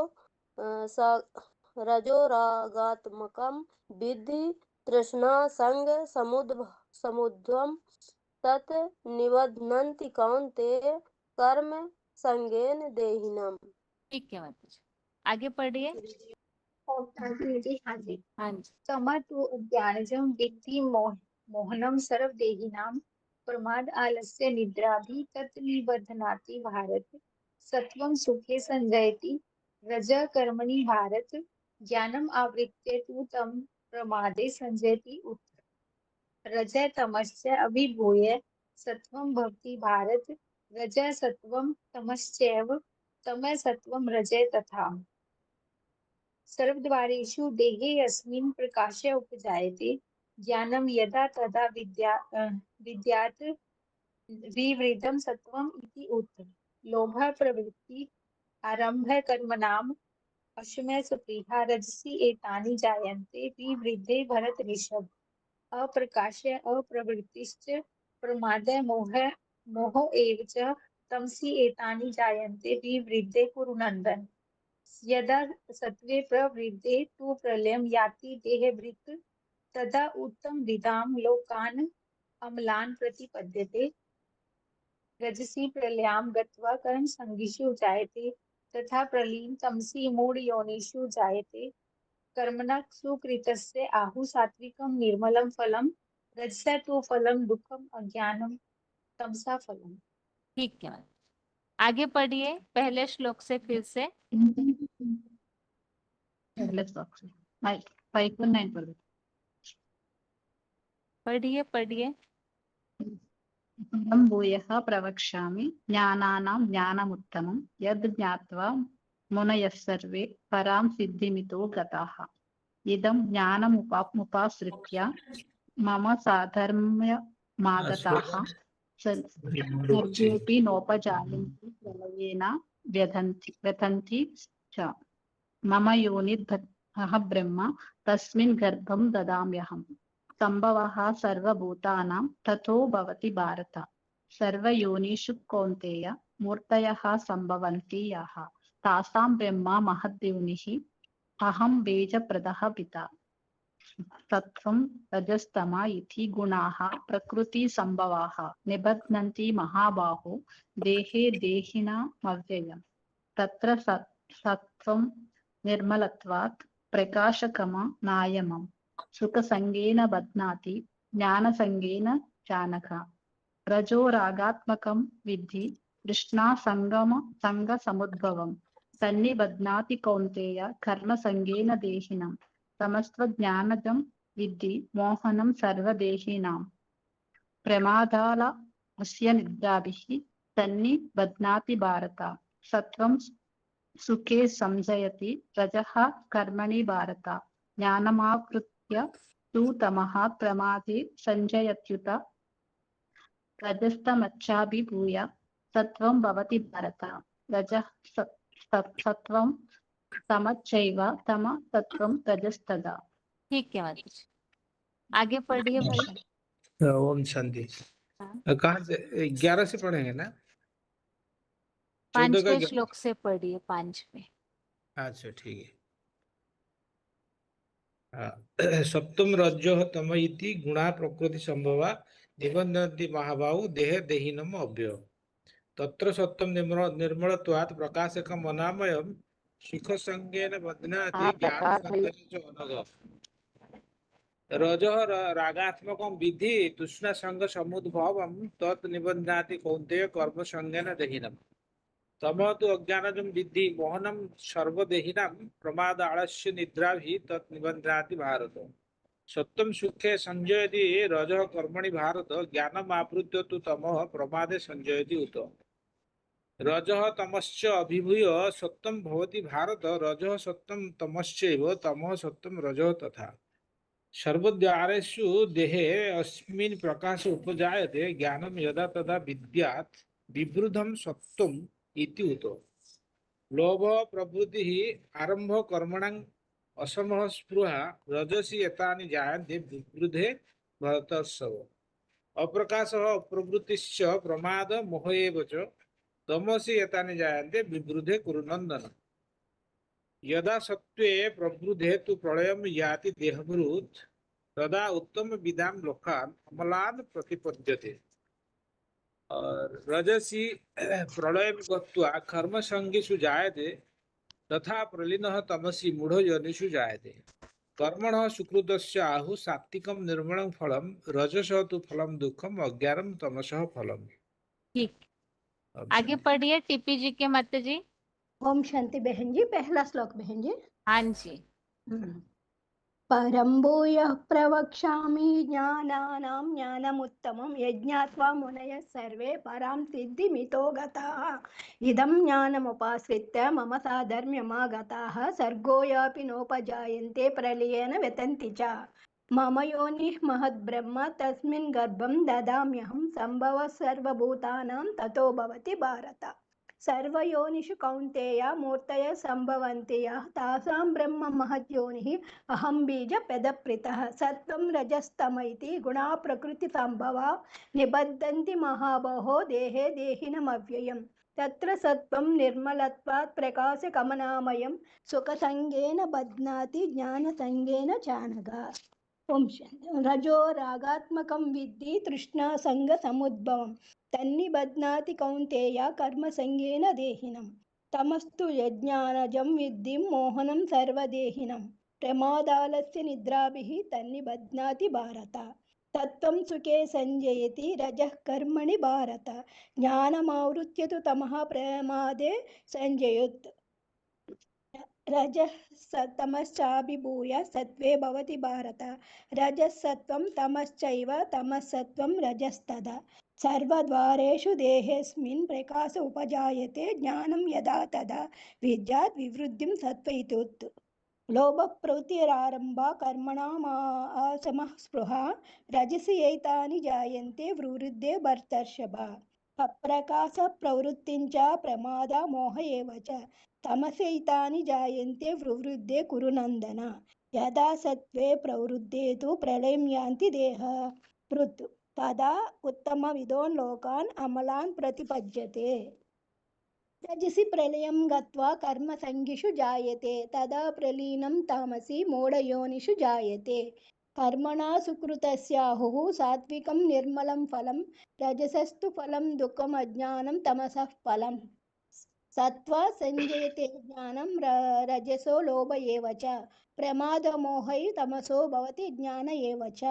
रजोरागात्मकं विद्धि तृष्णा संग समुद्ध्वं तत् निबध्नन्ति कौन्तेय कर्म संगेन देहिनम्। ठीक है माताजी, आगे पढ़िए। हाँ जी हाँ जी। हाँ जी। तमतु अज्ञानजं विद्धि मोहनं सर्वदेहिनां प्रमाद आलस्य निद्राभि तत् निबध्नाति भारत सत्वं सुखे संजयति रजः कर्मणि भारत ज्ञानम् आवृत्य तु तं प्रमादे संजयति उत रजः तमश्च अभिभूय सत्वं भवति भारत रजः सत्वं तमश्चैव तमः सत्वं रजः तथा सर्वद्वारेषु देहे अस्मिन् प्रकाशः उपजायते ज्ञानं यदा तदा विद्यात् विवृद्धं सत्वम् इति उत लोभः प्रवृत्ति आरम्भः कर्मणाम् अशमः स्पृहा रजसि एतानि जायन्ते विवृद्धे भरत ऋषभ अप्रकाशः अप्रवृत्तिश्च प्रमादः मोहो एव च तमसि एतानि जायन्ते विवृद्धे कुरुनन्दन यदा सत्वे प्रवृद्धे तु प्रलयं याति देहभृत् तदा उत्तम विदाम लोकान् अमलान् प्रतिपद्यते रजसि प्रलयां गत्वा कर्मसंगिषु जायते तथा प्रलीन तमसि मूढयोनिषु जायते कर्मणा सुकृतस्य आहु सात्विकं निर्मलं फलं रजसा तु फलं दुःखम अज्ञानम तमसा फलम। ठीक है, आगे पढ़िए पहले श्लोक से फिर से। पढ़िए पढ़िए। भूयः प्रवक्ष्यामि ज्ञानानां ज्ञानमुत्तमं यद् ज्ञात्वा मुनयः सर्वे परां सिद्धिमितो गताः इदं ज्ञानमुपाश्रित्य मम साधर्म्यमागताः सर्वेऽपि नोपजायन्ति प्रलयेन व्यथन्ति च मम योनिर्भः ब्रह्म तस्मिन् गर्भं ददाम्यहम् संभवः सर्वभूतानां ततो भवति भारत सर्वयोनिषु कौन्तेय मूर्तयः संभवन्ति याः तासां ब्रह्मा महद्योनिः अहं बीजप्रदः पिता सत्त्वं रजस्तम इति गुणाः प्रकृतिसम्भवाः निबध्नन्ति महाबाहो देहे देहिनामव्ययम् तत्र सत्त्वं निर्मलत्वात् प्रकाशकम नायमम् सुखसंगेन बध्नाति ज्ञानसंगेन चानघ रजो रागात्मकं विद्धि तृष्णा संग समुद्भवम् तन्निबध्नाति कौन्तेय कर्मसंगेन देहिनम् तमस्त्वज्ञानजं विद्धि मोहनं सर्वदेहिनां प्रमादाल अस्य निद्राभिः तन्निबध्नाति भारत सत्वं सुखे संजयति रजः कर्मणि भारत ज्ञानमावृत्य तु तमः प्रमादे संजयत्युत रजस्तमच्चाभिभूय सत्वं भवति भारत रजः सत्वं तमच्चैव तम सत्वं रजस्तदा। ठीक है माताजी, आगे पढ़िए भाई। ओम शांति। कहाँ से 11 से पढ़ेंगे ना? 14 का 5वें श्लोक से पढ़िए। 5वें। अच्छा ठीक है। सप्तम रज्जो तम इति गुणा प्रकृति संभवा निबध्नन्ति महाबाहु देह देहिनम अव्यय तत्र सत्वं निर्मलत्वात् प्रकाशकम् अनामयम् सुख संगेन बध्नाति ज्ञान संगेन च अनघ रजः रागात्मकं विद्धि तृष्णा संग समुद्भवं तत् निबध्नाति कौन्तेय कर्म संगेन देहिनम् तमः तु अज्ञानजं विद्धि मोहनं सर्वदेहिनां प्रमाद आलस्य निद्राभिः तत् निबध्नाति भारत सत्वं सुखे संजयति रजः कर्मणि भारत ज्ञानम् आवृत्य तु तमः प्रमादे संजयति उत रजः तमश्च अभिभूय सत्वं भवति भारत रजः सत्वं तमश्चैव तमः सत्वं रजः तथा सर्वद्वारेषु देहे अस्मिन् प्रकाश उपजायते ज्ञानं यदा तदा विद्यात् विवृद्धम सत्वम इति उतो। लोभ प्रवृत्ति आरंभ कर्मणां असमः स्पृहा रजसी एतानि जायन्ते विवृद्धे भरतर्षभ। अप्रकाशः अप्रवृत्तिश्च प्रमाद मोह एव च तमसि एतानि जायन्ते विवृद्धे कुरुनन्दन। यदा सत्त्वे प्रवृद्धे तु प्रलयं याति देहभृत् तदा उत्तम विदां लोकान् अमलान् प्रतिपद्यते। और रजसी प्रलयं गत्वा कर्मसंगिषु जायते तथा प्रलीनः तमसि मूढयोनिषु जायते। कर्मणः सुकृतस्य आहु सात्विकं निर्मलं फलं रजसः तु फलं दुःखम अज्ञानम तमसः फलम। ठीक, आगे पढ़िए टीपी जी के मत जी। ओम शांति बहन जी, पहला श्लोक बहन जी। हाँ जी। परं भूयः प्रवक्ष्यामि ज्ञानानां ज्ञानमुत्तमं यज्ञात्वा मुनयः सर्वे परां सिद्धिमितो गताः। इदं ज्ञानमुपाश्रित्य मम साधर्म्यमागताः सर्गो यापि नोपजायन्ते प्रलयेन व्यतन्ति च। मम योनिः महद्ब्रह्म तस्मिन् गर्भं ददाम्यहं सम्भवः सर्वभूतानां ततो भवति भारत। सर्वयोनिषु कौन्तेय मूर्तयः सम्भवन्ति यः तासां ब्रह्म महद्योनिः अहं बीजप्रदप्रीतः। सत्त्वं रजस्तम इति गुणा प्रकृतिसम्भवा निबद्धन्ति महाबाहो देहे देहिनमव्ययम्। तत्र सत्त्वं निर्मलत्वात् प्रकाशकमनामयं सुखसङ्गेन बध्नाति ज्ञानसङ्गेन चानघ। ओम शांति। रजो रागात्मकं विद्धि तृष्णासङ्गसमुद्भवम् तन्निबध्नाति कौन्तेय कर्मसङ्गेन देहिनम्। तमस्तु यज्ञानजं विद्धिं मोहनं सर्वदेहिनं प्रमादालस्य निद्राभिः तन्निबध्नाति भारत। तत्त्वं सुखे संजयति रजः कर्मणि भारत। ज्ञानमावृत्य तु तमः प्रमादे संजयेत्। रजः तमश्चाभिभूय सत्त्वे भवति भारत। रजः सत्त्वं तमश्चैव तमः सत्त्वं रजस्तदा। सर्वद्वारेषु देहेऽस्मिन् प्रकाश उपजायते ज्ञानं यदा तदा विद्यात् विवृद्धिं सत्त्वैतुत्। लोभप्रवृत्तिरारम्भा कर्मणामासमः स्पृहा रजसि एतानि जायन्ते वृवृद्धे भरतर्षभ। अप्रकाशप्रवृत्तिञ्च प्रमादा मोह एव च तमसैतानि जायन्ते वृवृद्धे कुरु नन्दन। यदा सत्त्वे प्रवृद्धे तु प्रलयं यान्ति देहः भृत् तदा उत्तमविदोन् लोकान् अमलान् प्रतिपद्यते। रजसि प्रलयं गत्वा कर्मसङ्गिषु जायते तदा प्रलीनं तामसि मूढयोनिषु जायते। कर्मणा सुकृतस्याहुः सात्विकं निर्मलं फलं रजसस्तु फलं दुःखम् अज्ञानं तमसः फलम्। सत्त्वा संजयते ज्ञानं रजसो लोभ एव च प्रमादमोहै तमसो भवति ज्ञान एव च।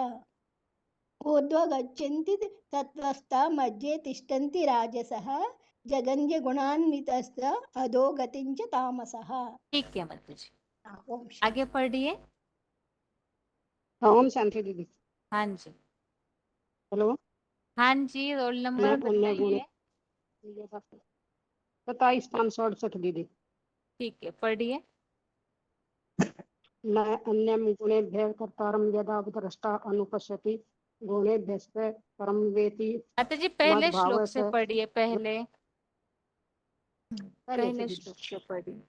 ऊर्ध्व गच्छन्ति सत्त्वस्ता मध्ये तिष्ठन्ति राजसः जगन्य गुणान्वितस्य अधो गतिञ्च तामसः। ठीक है मत जी, ओम आगे पढ़िए। ओम शांति दीदी। हाँ जी। हेलो। हाँ जी, रोल नंबर बताइए। तथा स्थान 67 दीदी। ठीक है, पढ़िए। न अन्यं गुणेभ्यः कर्तारं यदा द्रष्टा अनुपश्यति गुणेभ्यश्च परं वेति। माता जी पहले मद्भावः श्लोक से च पढ़िए, पहले पहले श्लोक से पढ़िए।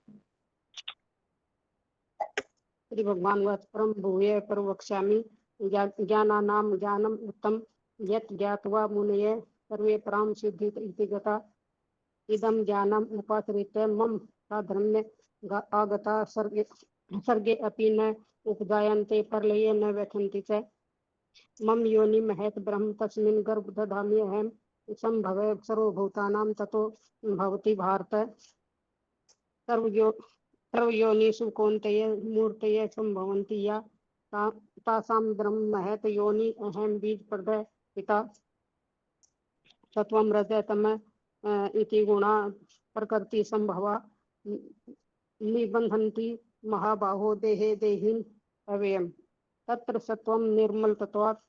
श्री भगवान वाच परम भूये प्रवक्ष्यामि ज्ञानानां ज्ञानम् उत्तमं यत् ज्ञात्वा मुनयः सर्वे परां सिद्धिं इति गता। इदं ज्ञानम् उपाश्रित्य मम साधर्म्य आगता सर्गे अपि न उपजायन्ते प्रलये न व्यथन्ति च। मम योनि महत् ब्रह्म तस्मिन् गर्भ दधामि अहं सम्भवे सर्वभूतानां ततो भवति भारत। सर्वयोनिषु कौन्तेय मूर्तयः सम्भवन्ति या तासां ब्रह्म महत् योनि अहं बीजप्रदः पिता। सत्वं रजतम इति गुणा प्रकृति संभवा निबंधन्ति महाबाहो देहे देहिन अव्ययम्। तत्र सत्वं निर्मलत्वात्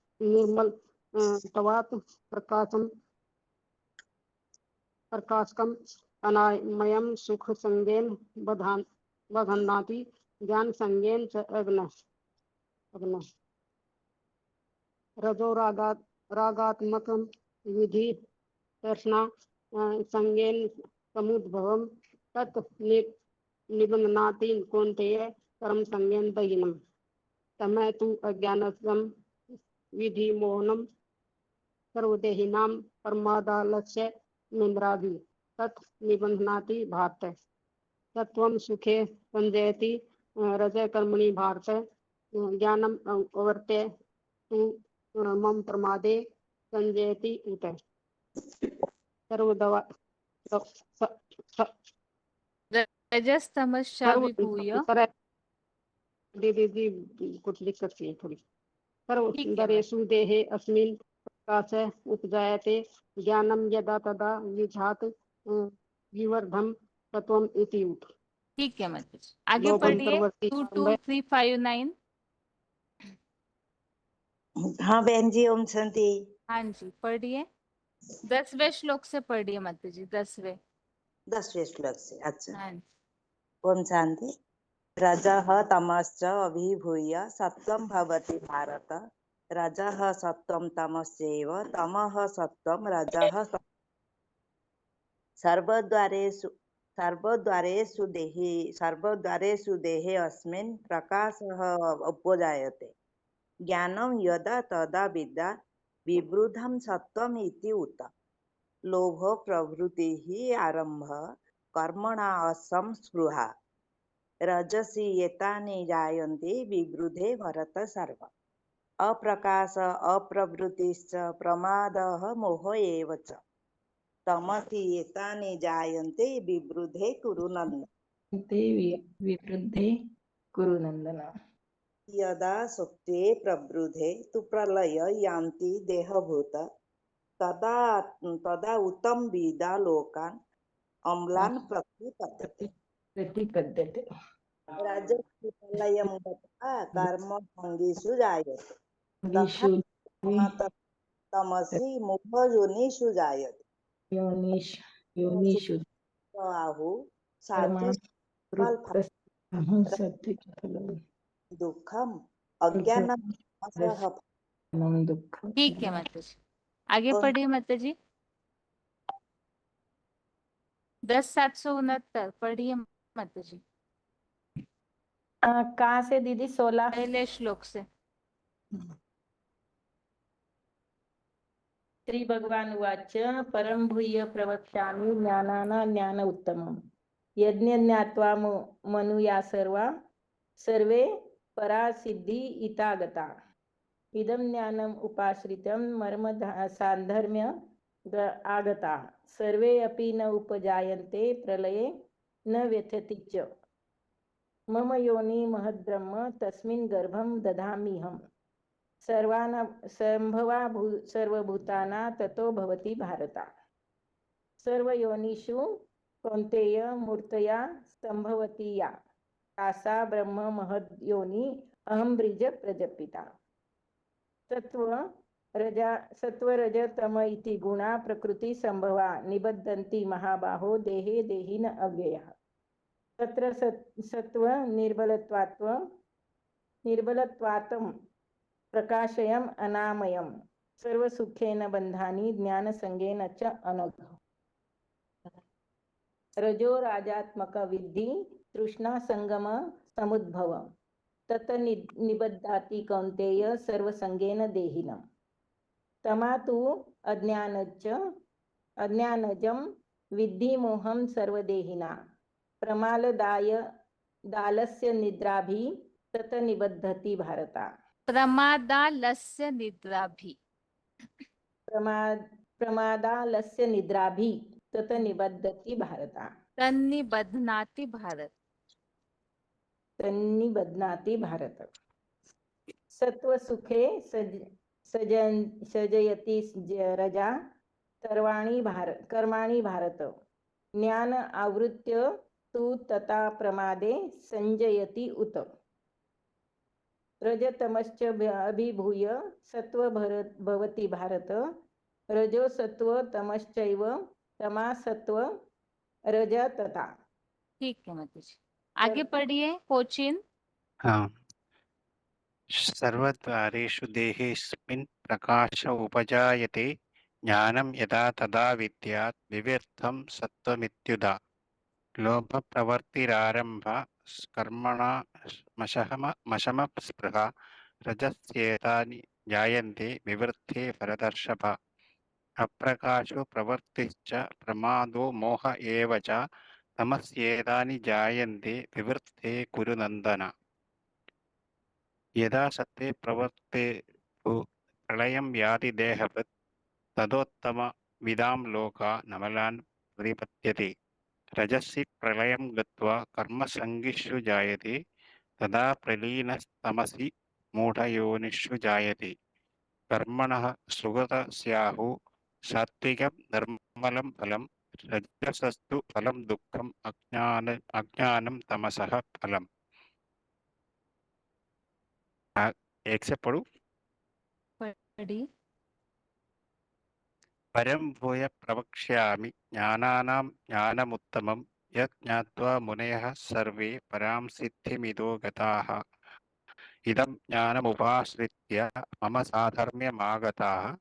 प्रकाशकम् अनामयं सुख संगेन बध्नाति ज्ञान संगेन च अग्नः। रजो रागात्मकं विधि तृष्णा संज्ञेन समुद्भवम तत् निबध्नाति कौन्तेय कर्म संज्ञेन दहीनम तमः तु अज्ञानसं विधि मोहनम सर्वदेहिनां प्रमादालस्य निन्द्राभि तत् निबध्नाति भारत तत्त्वं सुखे संजयति रजकर्मणि भारत ज्ञानम अवर्ते तु मम प्रमादे संजयति उत सर्वदवा रजस्तमश्चाभिभूय दीदी जी कुछ दिक्कत थी थोड़ी ठीक है मैम। सर्वदरेषु देहे अस्मिन् प्रकाशे उपजायते ज्ञानं यदा तदा विभात विवर्धम तत्वम इति उत ठीक है मतलब आगे लोभम पढ़िए प्रवृत्ति 22359। हाँ बहन जी, ओम शांति। हाँ जी पढ़िए 10वें श्लोक से पढ़िए माता जी 10वें 10वें श्लोक से। अच्छा, हाँ जी। ओम शांति। रजः तमश्च अभिभूय सत्त्वं भवति भारत रजः सत्त्वं तमश्चैव तमः सत्त्वं रजः सर्वद्वारेषु देहे अस्मिन् प्रकाशः उपजायते ज्ञानं यदा तदा विवृद्धं सत्त्वम् इति उत लोभ प्रवृत्तिः आरम्भ कर्मणा असंस्पृहा रजसि एतानि जायन्ते विवृद्धे भरत सर्व अप्रकाश अप्रवृत्तिश्च प्रमादः मोह एव च तमसि एतानि जायन्ते विवृद्धे कुरु नन्दन विवृद्धे कुरु नन्दन यदा सत्त्वे प्रवृद्धे तु प्रलय यान्ति देहभूत तदा उत्तम विदा लोकान् अम्लान् प्रतिपद्यते राजस्य प्रलयं गत्वा कर्मभङ्गिषु जायते तथा तमसि मोहयोनिषु जायते योनिषु आहु दुःखम अज्ञानम दुःखम। ठीक है माता जी आगे पढ़िए माता जी 10,769 पढ़िए माता जी। कहाँ से दीदी? 16 पहले श्लोक से। श्री भगवान उवाच परं भूय प्रवक्ष्यामि ज्ञानाना ज्ञान उत्तमम् यज्ञ ज्ञात्वा मनुया सर्वे परा सिद्धि इतागता इदं ज्ञानम् उपाश्रितं मर्म साधर्म्य आगता सर्वे अपि न उपजायन्ते प्रलये न व्यथति च मम योनि महद्ब्रह्म तस्मिन् गर्भं दधाम्यहम् सर्वभूताना ततो भवति भारता सर्वयोनिषु कौन्तेय मूर्तया संभवति या तासा ब्रह्म महद्योनि अहं ब्रिज प्रजपिता सत्वरज तम इति गुणा प्रकृति संभवा निबद्धन्ति महाबाहो देहे देहिन अव्ययः तत्र सत्व निर्बलत्वात्म प्रकाशयम अनामयम सर्वसुखेन बंधानि ज्ञान संगेन च अनघ रजो राजात्मक विद्धि तृष्णा संगम समुद्भव तत निबद्धाति कौन्तेय सर्वसंगेन देहिनम् तमातु अज्ञानजं विद्धि मोहं सर्वदेहिना दालस्य निद्राभि तत निबद्धति भारता प्रमादालस्य निद्राभि प्रमादालस्य निद्राभि तत निबद्धति भारता तन्निबध्नाति भारत सत्वसुखे सजयति रजा कर्माणि भारत ज्ञान आवृत्य तु तथा प्रमादे संजयति उत रजतमश्च अभिभूय सत्व भवति भारत रजो सत्व तमश्चैव तमा सत्व रज तथा। ठीक है माता जी आगे पढ़िए कोचिन। हाँ सर्वद्वारेषु देहेऽस्मिन् प्रकाश उपजायते ज्ञानं यदा तदा विद्यात् विविर्थं सत्त्वमित्युदा लोभप्रवृत्तिरारम्भ कर्मणा मशमस्पृहा रजस्येतानि जायन्ते विवृद्धे भरतर्षभ अप्रकाशो प्रवृत्तिश्च प्रमादो मोह एव च तमस्येतानि जायन्ते विवृद्धे कुरु नन्दन यदा सत्त्वे प्रवृत्ते प्रलयं याति देहवत् तदोत्तमविदां लोका नमलान् प्रतिपद्यते रजसि प्रलयं गत्वा कर्मसङ्गिषु जायते तदा प्रलीनस्तमसि मूढयोनिषु जायते कर्मणः सुगतस्याहुः सात्विकं निर्मलं फलं रजसस्तु फलं दुःखम् अज्ञानं तमसः फलम्। एक से पढ़ू। पढ़ी। परं भूय प्रवक्ष्यामि ज्ञानानां ज्ञानमुत्तमं यत् ज्ञात्वा मुनयः सर्वे परां सिद्धिमिदो गताः इदं ज्ञानमुपाश्रित्य मम साधर्म्यमागताः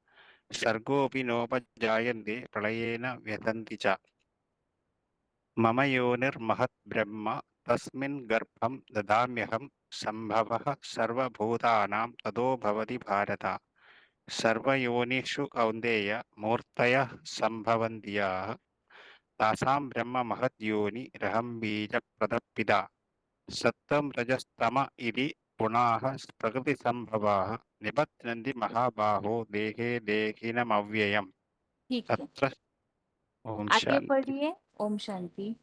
सर्गोऽपि नोपजायन्ते प्रलयेन व्यथन्ति च मम योनिर्महत् ब्रह्म तस्मिन् गर्भं ददाम्यहं सम्भवः सर्वभूतानां ततो भवति भारत सर्वयोनिषु कौन्तेय मूर्तयः सम्भवन्ति याः तासां ब्रह्म महद्योनिरहं बीजप्रदपिता सत्त्वं रजस्तम इति गुणाः प्रकृतिसम्भवाः निबध्नन्ति महाबाहो देहे देहिनमव्ययम् ठीक है, तत्र ओम आगे शांति। पढ़िए। ओम शांति।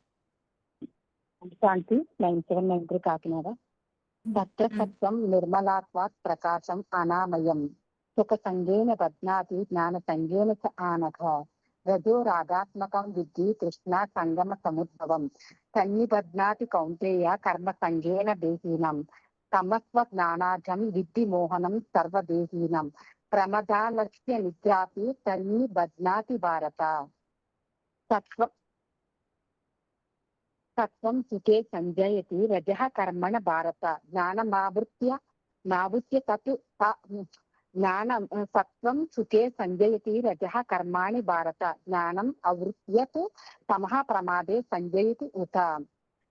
शांति 9793 काकिनाडा। तत्र सत्त्वं निर्मलात्वात् प्रकाशम् अनामयम् सुखसङ्गेन बध्नाति ज्ञानसङ्गेन च आनघ रजो रागात्मकं विद्धि तृष्णा सङ्गमसमुद्भवम् सन्निबध्नाति कौन्तेय कर्मसङ्गेन देहिनं तमस्वज्ञानाढ्यं विद्धि मोहनं सर्वदेहिनं प्रमदालस्य निद्रापि सन्निबध्नाति भारत सत्त्वं सुखे संजयति रजः कर्मण भारत ज्ञानमावृत्य तत् ज्ञानं सत्त्वं सुखे संजयति रजः कर्माणि भारत ज्ञानम् आवृत्य तु तमः प्रमादे संजयति उत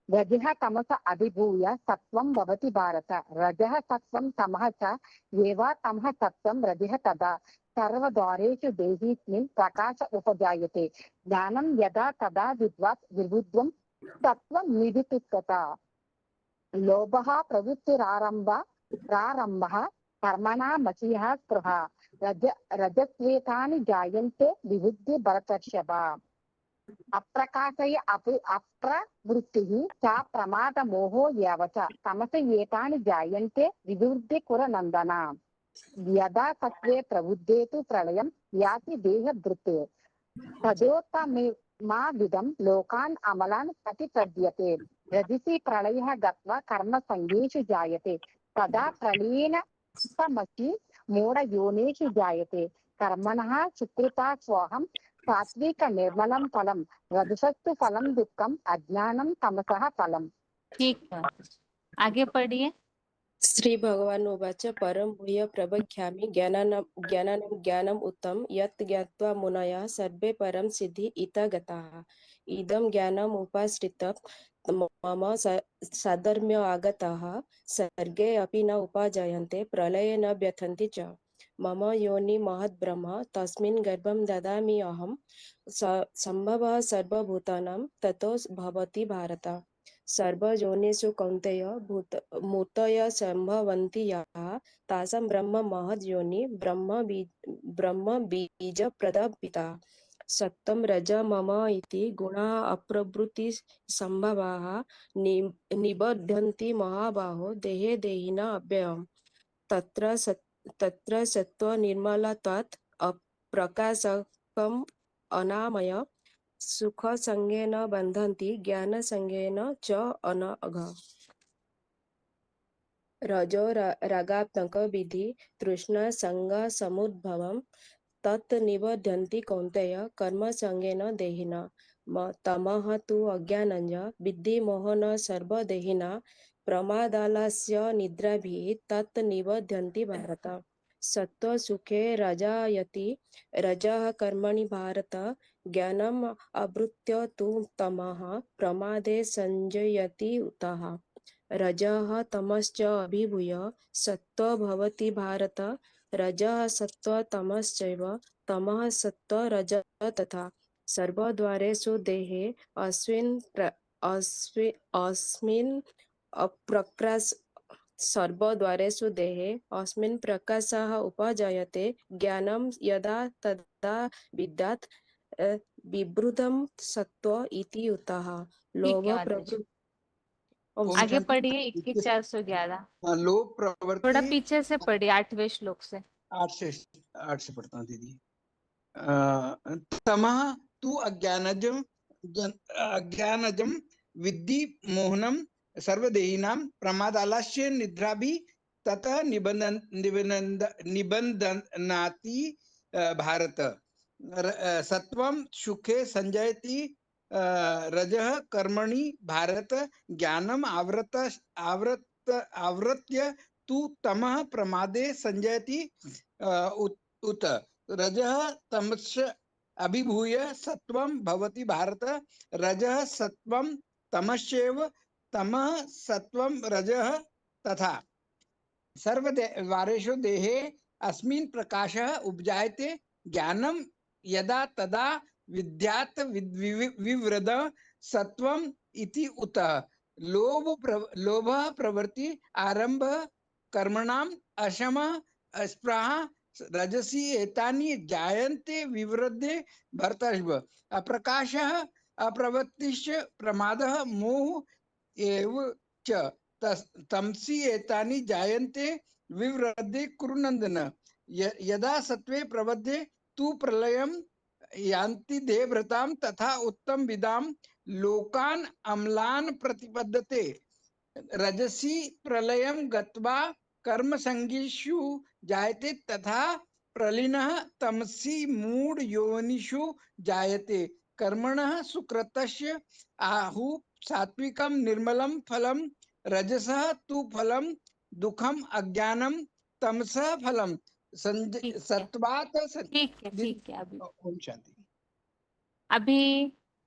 रजः तमस अभिभूय सत्त्वं भवति भारत रजः सत्त्वं तमः च एव तमः सत्त्वं रजः तदा सर्वद्वारेषु देहीस्मिन् प्रकाश उपजायते ज्ञानं यदा तदा विद्वद्वं तत्त्वं निधितिष्ठता लोभः प्रवृत्तिरारम्भः कर्मणा मशीः स्पृहा रजस्वेतानि जायन्ते विबुद्धि भरतर्षभ अप्रकाशय अप्रवृत्तिः च प्रमादमोहो एव च तमस एतानि जायन्ते विबुद्धि कुर नन्दन यदा सत्त्वे प्रबुद्धे तु प्रलयं याति देहभृते तदोत्तमाविदं लोकान् अमलान् प्रतिपद्यते रजसि प्रलयः गत्वा कर्मसङ्गेषु जायते तदा प्रलयेन तमसि मूढयोनिषु जायते कर्मणः सुकृता स्वहं सात्विक निर्मलं फलं रजसस्तु फलं दुःखम् अज्ञानं तमसः फलम्। ठीक है, आगे पढ़िए। श्री भगवान उवाच परं भूय प्रवक्ष्यामि ज्ञानम् उत्तमं यत् ज्ञात्वा मुनयः सर्वे परं सिद्धि इत गताः इदं ज्ञानम् उपाश्रित्य मम साधर्म्य आगताः सर्गे अपि न उपाजायन्ते प्रलये न व्यथन्ति च मम योनि महद् ब्रह्म तस्मिन् गर्भं ददामि अहं सम्भवः सर्वभूतानां ततो भवति भारत सर्वयोनिषु कौन्तेय मूर्तय सम्भवन्ति याः तासां ब्रह्म महद् योनि ब्रह्म बीजप्रदपिता सत्त्वं रज मम इति गुणाः अप्रवृत्ति सम्भवाः निबध्यन्ति महाबाहो देहे देहिना अव्ययम् तत्र सत्त्व निर्मलत्वात् अप्रकाशकम् अनामय सुख संगेन बन्धन्ति ज्ञान संगेन च अनघ रजो रागात्मक विधि तृष्णा संग समुद्भवम् तत् निबध्यन्ति कौन्तेय कर्म संगेन देहिना तमः तु अज्ञानञ्च विद्धि मोहन सर्वदेहिना प्रमादालस्य निद्राभिः तत् निबध्यन्ति भारत सत्त्व सुखे रजायति रजः कर्मणि भारत ज्ञानम् आवृत्य तु तमः प्रमादे संजयति उतः रजः तमश्च अभिभूय सत्त्व भवति भारत रजः सत्त्व तमश्चैव तमः सत्त्व रजः तथा सर्वद्वारेषु देहे अस्मिन् अप्रकाश सर्वद्वारेषु देहे अस्मिन् प्रकाशः उपजायते ज्ञानं यदा तदा विद्यात् विवृतं सत्त्व इति उतः ठीक लोभ है माता जी, प्रवृत्ति ओम आगे शांति। पढ़िए 21,411। लोभ थोड़ा प्रवृत्ति पीछे से पढ़िए 8वें श्लोक से। 8 से पढ़ता हूँ दीदी। तमः तु अज्ञानजं विद्धि मोहनम सर्वदेहिनां प्रमादालस्य निद्राभि ततः निबंधनाति भारत सत्वं सुखे संजयति रजः कर्मणि भारत ज्ञानम आवृत्य तु तमः प्रमादे संजयति उत रजः तमश्च अभिभूय सत्वं भवति भारत रजः सत्वं तमश्चैव तमः सत्वं रजः तथा सर्वद्वारेषु देहे अस्मिन् प्रकाशः उपजायते ज्ञानं यदा तदा विद्यात् विवृद सत्वम् इति उतः लोभः प्रवृत्ति आरंभ कर्मणाम् अशमः स्पृहा रजसी एतानि जायन्ते विवृद्धे भर्तर्षभ अप्रकाशः अप्रवृत्तिश्च प्रमादः मोह एव च तमसी एतानि जायन्ते विवृद्धे कुरुनन्दन यदा सत्वे प्रवद्धे तु प्रलयं यान्ति देवव्रतां तथा उत्तम विदां लोकान् अम्लान् प्रतिपद्यते रजसी प्रलयं गत्वा कर्म संगीषु जायते तथा प्रलीनः तमसी मूढ़ योनिषु जायते कर्मणः सुकृतस्य आहु सात्विकं निर्मलं फलं रजसः तु फलं दुखम अज्ञानम तमसः फलं सत्वात् ठीक है। ओम शांति। अभी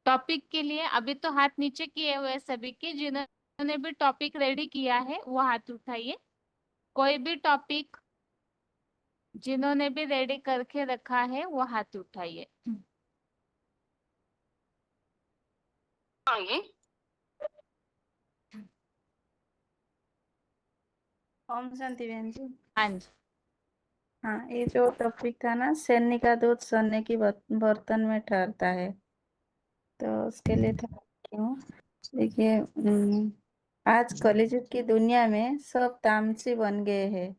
टॉपिक के लिए अभी तो हाथ नीचे किए हुए सभी के, जिन्होंने भी टॉपिक रेडी किया है वो हाथ उठाइए। कोई भी टॉपिक जिन्होंने भी रेडी करके रखा है वो हाथ उठाइए। ओम शांति बहन जी। हाँ जी। हाँ, ये जो टॉपिक था ना, सैन्य का दूध सोने की बर्तन में ठहरता है, तो उसके लिए था क्यों। देखिए, आज कलियुग की दुनिया में सब तामसी बन गए हैं।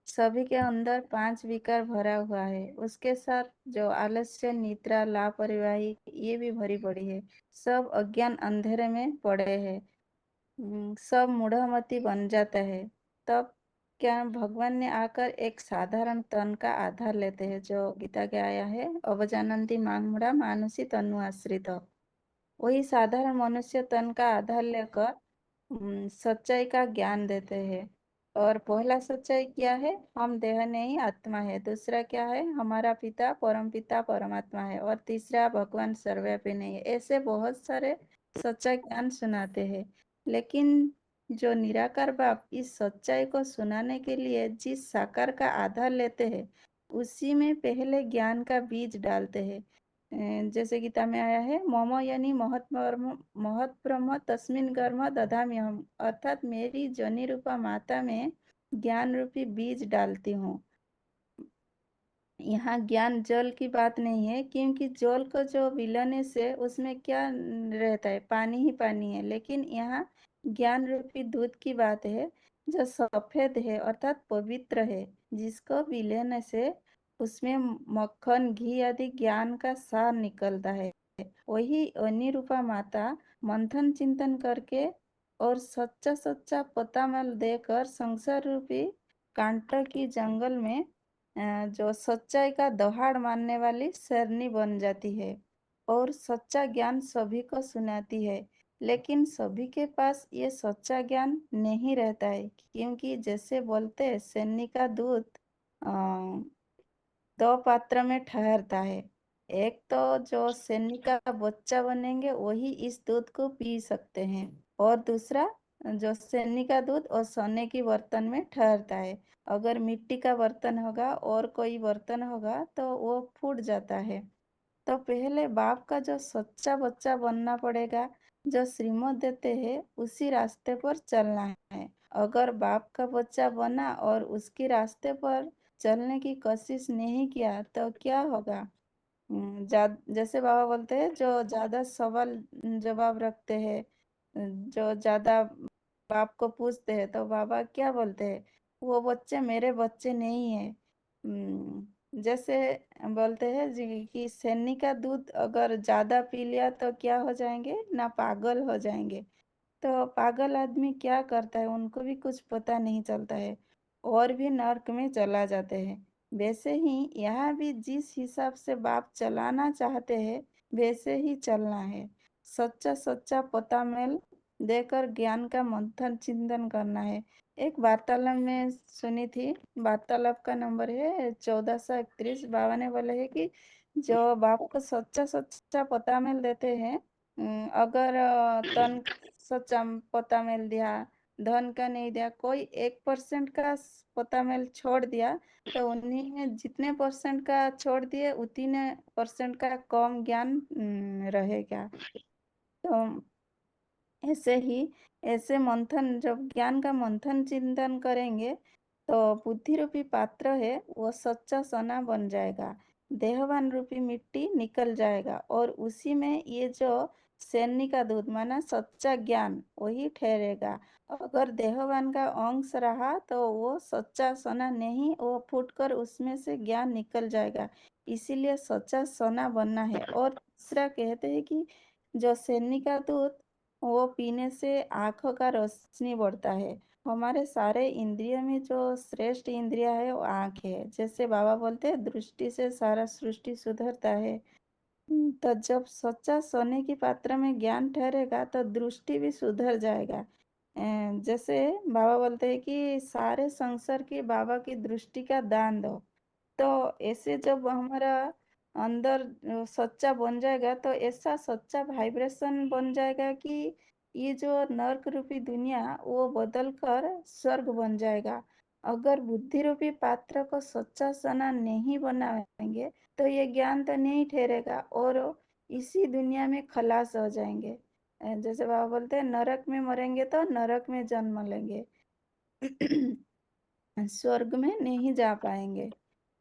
सभी के अंदर 5 विकार भरा हुआ है। उसके साथ जो आलस्य, निद्रा, लापरवाही ये भी भरी पड़ी है। सब अज्ञान अंधेरे में पड़े हैं। सब मूढ़मती बन जाता है। तब क्या भगवान ने आकर एक साधारण तन का आधार लेते हैं, जो गीता के आया है, अवजानन्ति मांगमुड़ा मानुषी तनु आश्रित। वही साधारण मनुष्य तन का आधार लेकर सच्चाई का ज्ञान देते हैं। और पहला सच्चाई क्या है, हम देह नहीं आत्मा है। दूसरा क्या है, हमारा पिता परमात्मा है। और तीसरा, भगवान सर्वव्यापी नहीं है। ऐसे बहुत सारे सच्चा ज्ञान सुनाते हैं। लेकिन जो निराकार बाप इस सच्चाई को सुनाने के लिए जिस साकार का आधार लेते हैं, उसी में पहले ज्ञान का बीज डालते हैं। जैसे गीता में आया है, मम यानी महत ब्रह्म तस्मिन गर्भ दधाम्यहम्, अर्थात मेरी जनी रूपा माता में ज्ञान रूपी बीज डालती हूँ। यहाँ ज्ञान जल की बात नहीं है, क्योंकि जल को जो विलाने से उसमें क्या रहता है, पानी ही पानी है। लेकिन यहाँ ज्ञान रूपी दूध की बात है, जो सफेद है अर्थात पवित्र है, जिसको विलाने से उसमें मक्खन, घी आदि ज्ञान का सार निकलता है। वही अनिरूपा माता मंथन चिंतन करके और सच्चा सच्चा पतामल देकर संसार रूपी कांटों की जंगल में जो सच्चाई का दहाड़ मारने वाली शेरनी बन जाती है और सच्चा ज्ञान सभी को सुनाती है। लेकिन सभी के पास ये सच्चा ज्ञान नहीं रहता है, क्योंकि जैसे बोलते हैं, शेरनी का दूध दो पात्र में ठहरता है। एक तो जो सैनिक का बच्चा बनेंगे वही इस दूध को पी सकते हैं, और दूसरा जो सैनिक का दूध और सोने की बर्तन में ठहरता है। अगर मिट्टी का बर्तन होगा और कोई बर्तन होगा तो वो फूट जाता है। तो पहले बाप का जो सच्चा बच्चा बनना पड़ेगा, जो श्रीमत देते हैं उसी रास्ते पर चलना है। अगर बाप का बच्चा बना और उसके रास्ते पर चलने की कोशिश नहीं किया तो क्या होगा? जैसे बाबा बोलते हैं, जो ज्यादा सवाल जवाब रखते हैं, जो ज्यादा बाप को पूछते हैं, तो बाबा क्या बोलते हैं? वो बच्चे मेरे बच्चे नहीं है। जैसे बोलते हैं जी कि सैनी का दूध अगर ज्यादा पी लिया तो क्या हो जाएंगे ना, पागल हो जाएंगे। तो पागल आदमी क्या करता है उनको भी कुछ पता नहीं चलता है, और भी नर्क में चला जाते हैं। वैसे ही यहाँ भी जिस हिसाब से बाप चलाना चाहते हैं वैसे ही चलना है। सच्चा सच्चा पता मेल देकर ज्ञान का मंथन चिंतन करना है। एक वार्तालाप में सुनी थी, वार्तालाप का नंबर है 1431। बाबा ने बोले है कि जो बाप को सच्चा सच्चा पता मेल देते हैं, अगर तन का सच्चा पता मेल दिया, धन का नहीं दिया, कोई 1% का पता मेल छोड़ दिया, तो उन्हीं में जितने परसेंट का छोड़ दिए उतने परसेंट का कम ज्ञान रहेगा। तो ऐसे ही ऐसे मंथन, जब ज्ञान का मंथन चिंतन करेंगे तो बुद्धि रूपी पात्र है वो सच्चा सोना बन जाएगा, देहवान रूपी मिट्टी निकल जाएगा, और उसी में ये जो सैनी का दूध माना सच्चा ज्ञान वही ठहरेगा। अगर देहवान का अंश रहा तो वो सच्चा सोना नहीं, वो फूटकर उसमें से ज्ञान निकल जाएगा। इसीलिए सच्चा सोना बनना है। और दूसरा कहते हैं कि जो सैनी का दूध वो पीने से आंखों का रोशनी बढ़ता है। हमारे सारे इंद्रिय में जो श्रेष्ठ इंद्रिय है वो आंख है। जैसे बाबा बोलते हैं दृष्टि से सारा सृष्टि सुधरता है। तो जब सच्चा सोने की पात्र में ज्ञान ठहरेगा तो दृष्टि भी सुधर जाएगा। जैसे बाबा बोलते हैं कि सारे संसार की बाबा की दृष्टि का दान दो। तो ऐसे जब हमारा अंदर सच्चा बन जाएगा तो ऐसा सच्चा वाइब्रेशन बन जाएगा कि ये जो नर्क रूपी दुनिया वो बदल कर स्वर्ग बन जाएगा। अगर बुद्धि रूपी पात्र को सच्चा सोना नहीं बनाएंगे तो ये ज्ञान तो नहीं ठहरेगा और इसी दुनिया में खलास हो जाएंगे। जैसे बाबा बोलते हैं नरक में मरेंगे तो नरक में जन्म लेंगे, स्वर्ग में नहीं जा पाएंगे।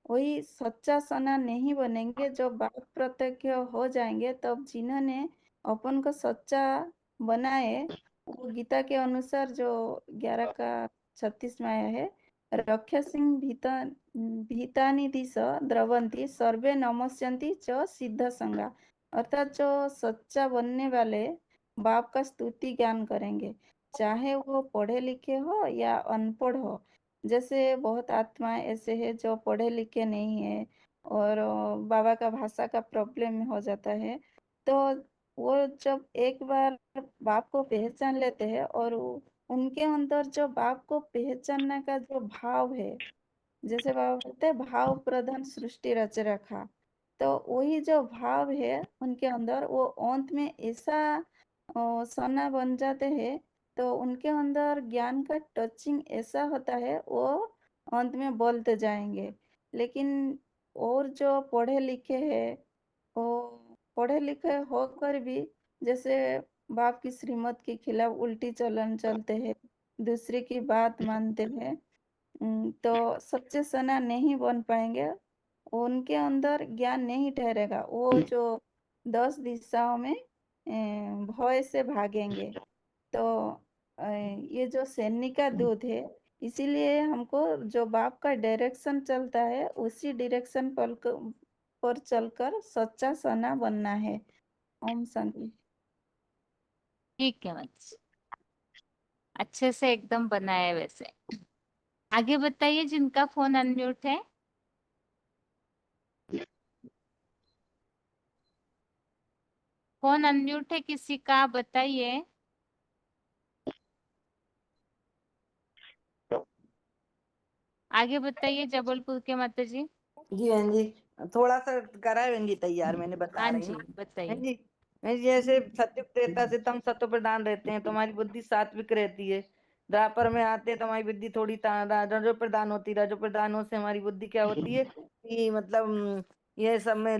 वही सच्चा सोना नहीं बनेंगे, जब बाप प्रत्यक्ष हो जाएंगे तब जिन्होंने अपन को सच्चा बनाए, वो गीता के अनुसार जो 11 का 36 में आया है, रक्षसिंह भीतानि दिश द्रवंती सर्वे नमस्यन्ति च सिद्ध संगा। अर्थात जो सच्चा बनने वाले बाप का स्तुति ज्ञान करेंगे, चाहे वो पढ़े लिखे हो या अनपढ़ हो। जैसे बहुत आत्माएं ऐसे है जो पढ़े लिखे नहीं है और बाबा का भाषा का प्रॉब्लम हो जाता है, तो वो जब एक बार बाप को पहचान लेते हैं और उनके अंदर जो बाप को पहचानने का जो भाव है, जैसे बाबा बोलते हैं भाव प्रधान सृष्टि रच रखा, तो वही जो भाव है उनके अंदर वो अंत में ऐसा सोना बन जाते हैं। तो उनके अंदर ज्ञान का टचिंग ऐसा होता है वो अंत में बोलते जाएंगे। लेकिन और जो पढ़े लिखे हैं वो पढ़े लिखे होकर भी जैसे बाप की श्रीमत के खिलाफ उल्टी चलन चलते हैं, दूसरे की बात मानते हैं, तो सच्चे सोना नहीं बन पाएंगे। उनके अंदर ज्ञान नहीं ठहरेगा, वो जो 10 दिशाओं में भय से भागेंगे। तो ये जो सैनिक का दूध है, इसीलिए हमको जो बाप का डायरेक्शन चलता है उसी डायरेक्शन पर चलकर सच्चा सोना बनना है। ओम शांति। ठीक है बच्चे, अच्छे से एकदम बनाए वैसे। आगे बताइए जिनका फोन अनम्यूट है। फोन अनम्यूट है किसी का, बताइए। आगे बताइए जबलपुर के माता जी। जी बहन जी, थोड़ा सा करा है बहन जी तैयार, मैंने बता हाँ रही जी हूँ बहन बताइए। जी। बहन जी जैसे सत्युग त्रेता से तम सत्व प्रधान रहते हैं तो हमारी बुद्धि सात्विक रहती है। द्वापर में आते हैं तो हमारी बुद्धि थोड़ी रजो प्रधान होती है। रजो प्रधानों से हमारी बुद्धि क्या होती है कि मतलब ये सब में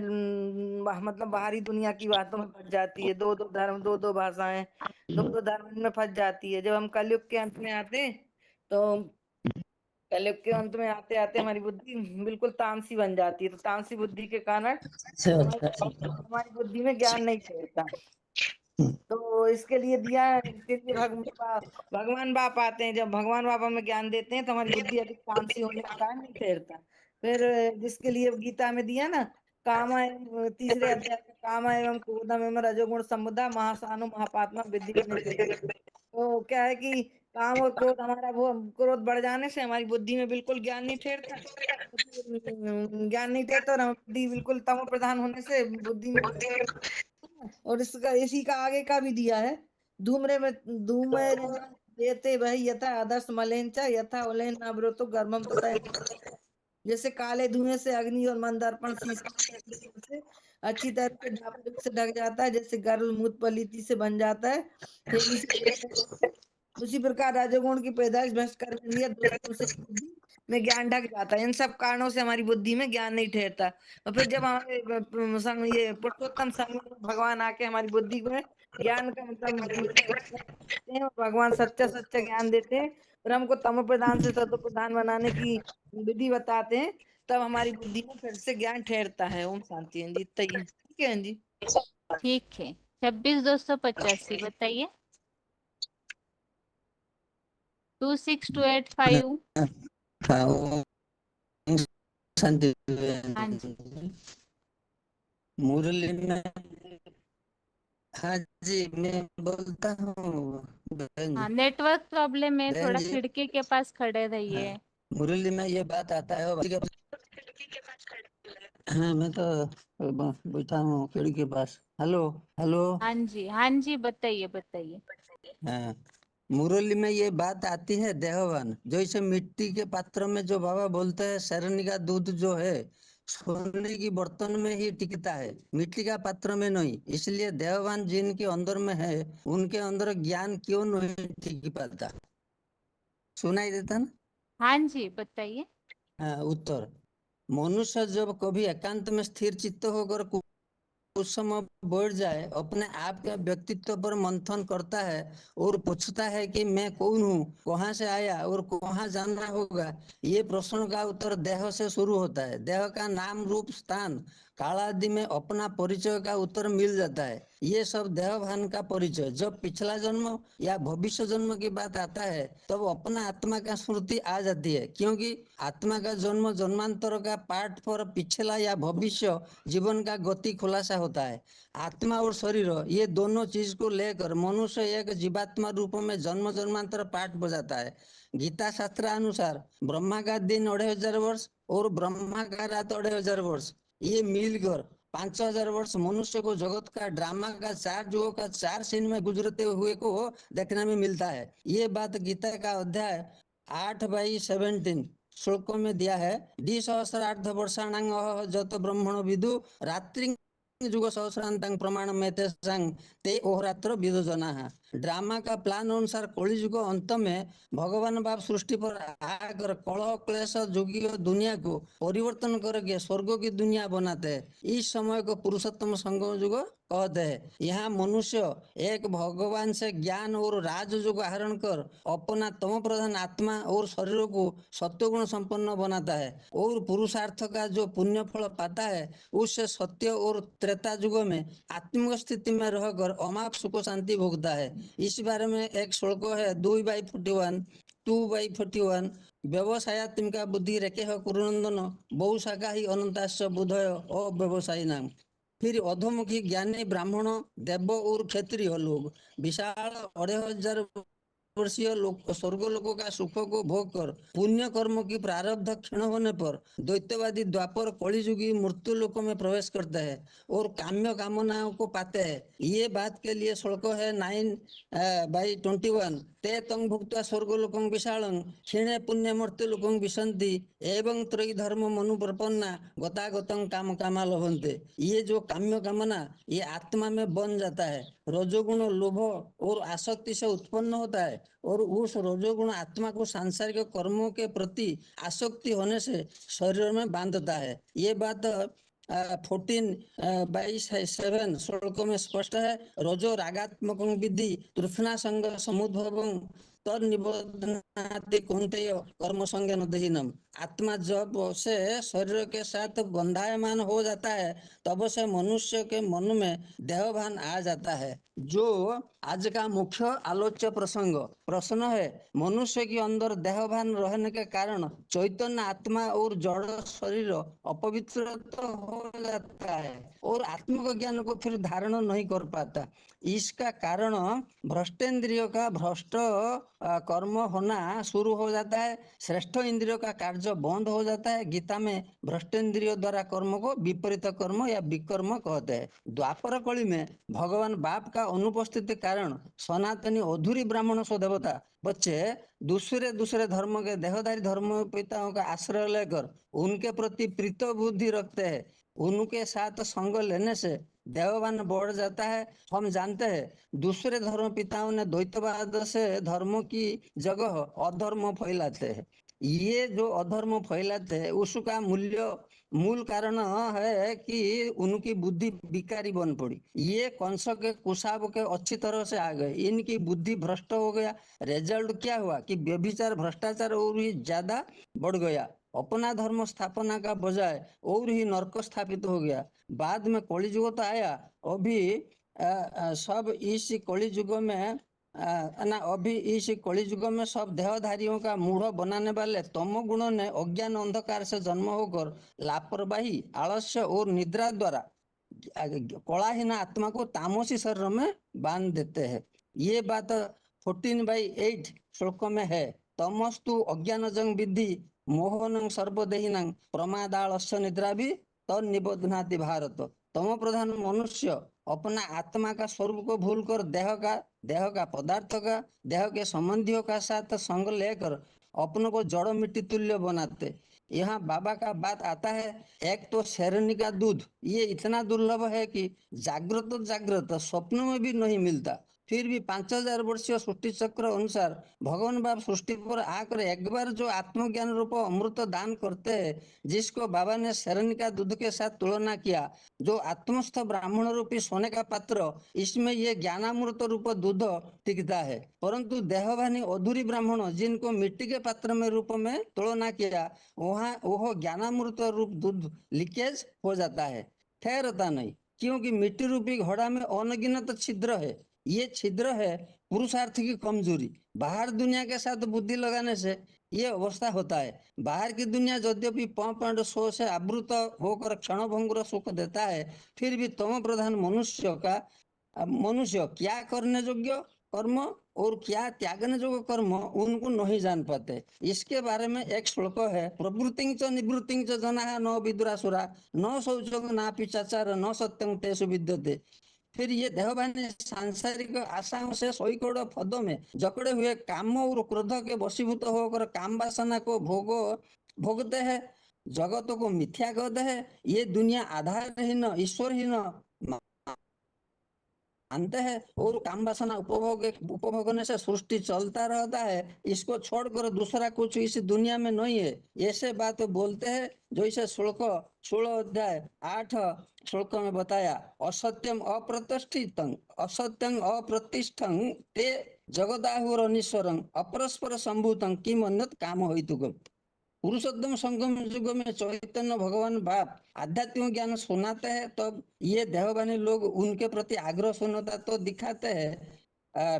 मतलब बाहरी दुनिया की बातों में फंस जाती है। दो दो धर्म, दो दो भाषाएं, दो दो धर्म में फंस जाती है। जब हम कलयुग के अंत में आते हैं तो कलयुग के अंत में आते आते हमारी बुद्धि बिल्कुल तामसी बन जाती है। तो तामसी बुद्धि के कारण हमारी बुद्धि में ज्ञान नहीं ठहरता। तो इसके लिए दिया है, इसके लिए भगवान बाप आते हैं। जब भगवान बाप हमें ज्ञान देते हैं तो हमारी बुद्धि अधिक तामसी होने के कारण नहीं ठहरता। फिर जिसके लिए गीता में दिया ना, काम तीसरे अध्याय का काम एवं क्रोधम एवं रजोगुण समुदा महासानु महापात्मा विद्धि विनिर्देश। तो क्या है कि काम और क्रोध, हमारा वो क्रोध बढ़ जाने से हमारी बुद्धि में बिल्कुल ज्ञान नहीं ठहरता। ज्ञान नहीं ठहरता और हमारी बुद्धि बिल्कुल तमो प्रधान होने से बुद्धि में। और इसका इसी का आगे का भी दिया है। धूम्रे देते वह यथा आदर्श मलेंचा यथा उलेन नवृतो गर्भम तथा। जैसे काले धुएं से अग्नि और मंदार्पण शीशा से अच्छी तरह से धातु से ढक जाता है, जैसे गर्भ मूत पलीति से बन जाता है। उसी प्रकार राजगुण की पैदाइश भ्रष्ट कर इंद्रिय दुष्टों से बुद्धि में ज्ञान ढक जाता है। इन सब कारणों से हमारी बुद्धि में ज्ञान नहीं ठहरता। और फिर जब हमारे संग ये पुरुषोत्तम संग में भगवान आके हमारी बुद्धि को ज्ञान का मतलब भगवान सच्चा सच्चा ज्ञान देते हैं और हमको तमो प्रधान से सतो प्रधान बनाने की विधि बताते हैं, तब हमारी बुद्धि में फिर से ज्ञान ठहरता है। ओम शांति है जी। ठीक है जी। ठीक है 26,285 बताइए। 26,285। शांति। हाँ जी मुरली में, हाँ जी मैं बोलता हूँ बहन हाँ, जी। नेटवर्क प्रॉब्लम है, बहन थोड़ा जी, खिड़की के पास खड़े हाँ, रहिए। मुरली में ये बात आता है हाँ मैं तो बैठा हूँ खिड़की के पास। Hello hello. हाँ जी बताइए बताइए। हाँ, मुरली में ये बात आती है देहवान, जैसे मिट्टी के पात्र में जो बाबा बोलते हैं शरणी का दूध जो है सोने की बर्तन में ही टिकता है, मिट्टी का पात्र में नहीं। इसलिए देहवान जिनके अंदर में है उनके अंदर ज्ञान क्यों नहीं टिक पाता? सुनाई देता ना? हाँ जी बताइए। हाँ, उत्तर, मनुष्य जब कभी एकांत में स्थिर चित्त होकर कुछ समय बैठ जाए, अपने आप के व्यक्तित्व पर मंथन करता है और पूछता है कि मैं कौन हूँ, कहाँ से आया और कहाँ जाना होगा। ये प्रश्न का उत्तर देह से शुरू होता है। देह का नाम रूप स्थान काल आदि में अपना परिचय का उत्तर मिल जाता है। ये सब देहभान का परिचय। जब पिछला जन्म या भविष्य जन्म की बात आता है तब अपना आत्मा का स्मृति आ जाती है, क्योंकि आत्मा का जन्म जन्मांतर का पाठ पर पिछला या भविष्य जीवन का गति खुलासा होता है। आत्मा और शरीर ये दोनों चीज को लेकर मनुष्य एक जीवात्मा रूप में जन्म जन्मांतर पाठ बजाता है। गीता शास्त्र अनुसार ब्रह्मा का दिन 2500 वर्ष और ब्रह्मा का रात 2500 वर्ष, ये मिलकर 5000 वर्ष मनुष्य को जगत का ड्रामा का 4 युगों का 4 सीन में गुजरते हुए को देखने में मिलता है। ये बात गीता का अध्याय 8/17 श्लोकों में दिया है। द्विसहस्रार्ध वर्षाणां जत ब्रह्मणो विदु रात्रि युग सहस्रांतां प्रमाण में ते ओहरात्र विदु जनाः। ड्रामा का प्लान अनुसार कलि युग अंत में भगवान बाप सृष्टि पर आकर कलह क्लेश युगी दुनिया को परिवर्तन करके स्वर्ग की दुनिया बनाते हैं। इस समय को पुरुषोत्तम संगम युग कहते हैं। यहाँ मनुष्य एक भगवान से ज्ञान और राजयोग आहरण कर अपना तम प्रधान आत्मा और शरीर को सत्वगुण संपन्न बनाता है और पुरुषार्थ का जो पुण्य फल पाता है उससे सत्य और त्रेता युग में आत्मिक स्थिति में रहकर अमाप सुख शांति भोगता है। इस बारे में एक श्लोक है 2/41 2/41 व्यवसायात्म का बुद्धि रेखे कुरुनंदन बहु शाखा ही अनंताश्च बुधय अव्यवसायी नाम। फिर अधोमुखी ज्ञानी ब्राह्मण देव और क्षत्रिय लोग विशाल 2500 वर्षीय लोक स्वर्ग लोकों का सुख को भोग कर पुण्य कर्म की प्रारब्ध क्षण होने पर द्वैतवादी द्वापर कलिजुगी मृत्यु लोक में प्रवेश करते हैं और काम्य कामनाओं को पाते हैं। ये बात के लिए श्लोक है 9/21 ते तंग भुक्त्वा स्वर्ग लोकं विशालं क्षीणे पुण्य मृत्यु लोकं विशन्ति एवं त्रयी धर्म मनु प्रपन्ना गतागतं काम कामा लभन्ते। ये जो काम्य कामना ये आत्मा में बन जाता है, रजोगुण लोभ और आसक्ति से उत्पन्न होता है और उस रजोगुण आत्मा को सांसारिक कर्मों के प्रति आसक्ति होने से शरीर में बांधता है। ये बात 14/7 श्लोक में स्पष्ट है। रजो रागात्मक विधि तृष्णा संग समुद्भवं तन्निबध्नाति कौन्तेय कर्म संज्ञान दहीनम। आत्मा जब से शरीर के साथ बंधायमान हो जाता है तब से मनुष्य के मन में देहभान आ जाता है। जो आज का मुख्य आलोच्य प्रश्न है, मनुष्य के अंदर देहभान रहने के कारण चैतन्य आत्मा और जड़ शरीर अपवित्र तो हो जाता है और आत्मिक ज्ञान को फिर धारण नहीं कर पाता। इसका कारण भ्रष्टेंद्रिय का भ्रष्ट कर्म होना शुरू हो जाता है, श्रेष्ठ इंद्रियों का कार्य बंद हो जाता है। गीता में भ्रष्टेंद्रियों द्वारा कर्म को विपरीत कर्म या विकर्म कहते हैं। द्वापर कली में भगवान बाप का अनुपस्थिति कारण सनातनी अधूरी ब्राह्मण सो देवता बच्चे दूसरे धर्म के देहधारी धर्म पिताओं का आश्रय लेकर उनके प्रति प्रीत बुद्धि रखते हैं। उनके साथ संग लेने से देवभान बढ़ जाता है। हम जानते हैं दूसरे धर्म पिताओं ने द्वैतवाद से धर्म की जगह अधर्म फैलाते हैं। ये जो अधर्म फैलाते हैं उसका मूल कारण है कि उनकी बुद्धि विकारी बन पड़ी। ये कंस के कुशाब के अच्छी तरह से आ गए, इनकी बुद्धि भ्रष्ट हो गया। रिजल्ट क्या हुआ कि व्यभिचार भ्रष्टाचार और भी ज्यादा बढ़ गया। अपना धर्म स्थापना का बजाय और ही नरक स्थापित हो गया। बाद में कलियुग तो आया, अभी सब इस कलियुग में अभी इस कलियुग में सब देहधारियों का मूढ़ बनाने वाले तमोगुणों ने अज्ञान अंधकार से जन्म होकर लापरवाही, आलस्य और निद्रा द्वारा कलाहीन आत्मा को तामसी शरीर में बांध देते हैं। ये बात 14/8 श्लोक में है। तमस्तु अज्ञानजं विद्धि मोहनं सर्वदेहिनं प्रमादालस्य निद्रा भी तन्निबध्नाति भारत। तमो प्रधान मनुष्य अपना आत्मा का स्वरूप को भूलकर देह का पदार्थ का, देह के संबंधियों का साथ संग लेकर अपनों को जड़ मिट्टी तुल्य बनाते। यहाँ बाबा का बात आता है। एक तो शेरनी का दूध, ये इतना दुर्लभ है कि जागृत स्वप्नों में भी नहीं मिलता। फिर भी 5000 वर्षीय सृष्टि चक्र अनुसार भगवान बाप सृष्टि पर आकर एक बार जो आत्मज्ञान रूप अमृत दान करते हैं, जिसको बाबा ने शेरनी का दूध के साथ तुलना किया, जो आत्मस्थ ब्राह्मण रूपी सोने का पात्र, इसमें ये ज्ञानामृत रूप दूध टिकता है। परंतु देहभानी अधूरी ब्राह्मण जिनको मिट्टी के पात्र में रूप में तुलना किया, वहाँ वह ज्ञानामृत रूप दूध लीकेज हो जाता है, ठहरता नहीं, क्योंकि मिट्टी रूपी घड़ा में अनगिनत छिद्र है। ये छिद्र है पुरुषार्थ की कमजोरी। बाहर दुनिया के साथ बुद्धि लगाने से ये अवस्था होता है। बाहर की दुनिया यद्यपि पंप एंड शो से आवृत होकर क्षणभंगुर सुख देता है, फिर भी तम प्रधान मनुष्य क्या करने योग्य कर्म और क्या त्यागने योग्य कर्म उनको नहीं जान पाते। इसके बारे में एक श्लोक है, प्रवृत्तिं च निवृत्तिं च जनाः न विदुरासुरा न शौचं न पिशाचार न सत्यं तेषु विद्यते। फिर ये देहभानी सांसारिक आशाओं से सैकड़ों पदों में जकड़े हुए काम और क्रोध के वशीभूत होकर काम वासना को भोगते हैं, जगत को मिथ्या कहते हैं। ये दुनिया आधारहीन ईश्वरहीन मानते हैं और काम वासना उपभोगने से सृष्टि चलता रहता है। इसको छोड़कर दूसरा कुछ इस दुनिया में नहीं है, ऐसे बात बोलते हैं। जो इसे श्लोक 16 अध्याय 8 श्लोक में बताया, असत्यम अप्रतिष्ठं ते जगदाहुरनीश्वरं अपरस्पर संभूतं किम अन्यत् काम हेतुकम्। पुरुषोत्तम संगम युग में चैतन्य भगवान बाप आध्यात्मिक ज्ञान सुनाते हैं, तो ये देहभानी लोग उनके प्रति आग्रह सुनता तो दिखाते हैं।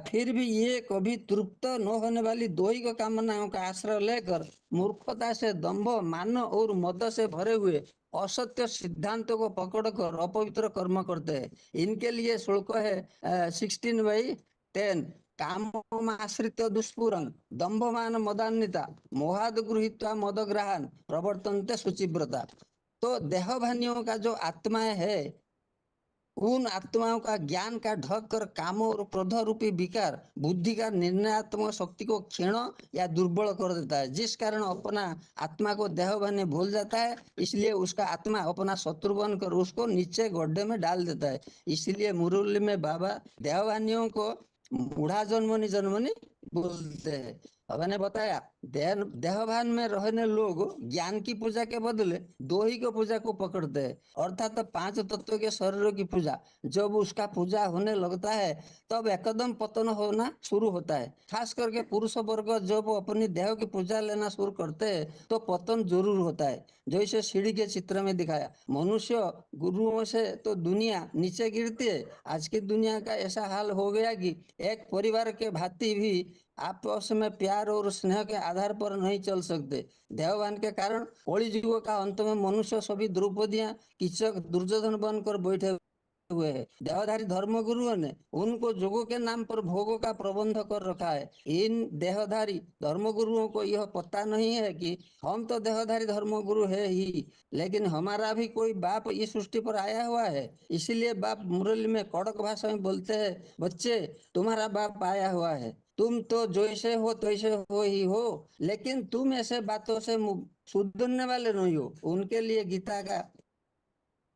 फिर भी ये कभी तृप्त न होने वाली दैहिक कामनाओं का आश्रय लेकर मूर्खता से दंभ, मान और मद से भरे हुए असत्य सिद्धांतों को पकड़कर अपवित्र कर्म करते हैं। इनके लिए श्लोक है 16/10 काममाश्रित्य दुष्पूरं दंभमान मदान्विता मोहाद गृहीत्वा मदग्रहान प्रवर्तन्ते शुचिव्रता। तो देहभानियों का जो आत्माएं है, उन आत्माओं का ज्ञान का ढक कर काम और क्रोध रूपी विकार बुद्धि का निर्णयात्मक शक्ति को क्षीण या दुर्बल कर देता है, जिस कारण अपना आत्मा को देहभानी भूल जाता है। इसलिए उसका आत्मा अपना शत्रु बनकर उसको नीचे गड्ढे में डाल देता है। इसलिए मुरली में बाबा देहभानियों को मूढ़ा जन्मनी जन्मनी बोलते हैं। बाबा ने बताया देहभान में रहने लोग ज्ञान की पूजा के बदले दो ही को पूजा को पकड़ते हैं, अर्थात पांच तत्वों के शरीरों की पूजा। जब उसका पूजा होने लगता है तब एकदम पतन होना शुरू होता है। खास करके पुरुष वर्ग जब अपनी देह की पूजा लेना शुरू करते हैं तो पतन जरूर होता है। जैसे सीढ़ी के चित्र में दिखाया, मनुष्य गुरुओं से तो दुनिया नीचे गिरती है। आज की दुनिया का ऐसा हाल हो गया कि एक परिवार के भांति भी आपस में प्यार और स्नेह के आधार पर नहीं चल सकते। देहभान के कारण कली युग का अंत में मनुष्य सभी द्रौपदियां कीचक दुर्योधन बनकर बैठे हुए हैं। देहधारी धर्म गुरुओं ने उनको जोगों के नाम पर भोगों का प्रबंध कर रखा है। इन देहधारी धर्म गुरुओं को यह पता नहीं है कि हम तो देहधारी धर्म गुरु है ही, लेकिन हमारा भी कोई बाप इस सृष्टि पर आया हुआ है। इसीलिए बाप मुरली में कड़क भाषा में बोलते हैं, बच्चे तुम्हारा बाप आया हुआ है, तुम तो जैसे हो तैसे हो ही हो, लेकिन तुम ऐसे बातों से सुधरने वाले नहीं हो। उनके लिए गीता का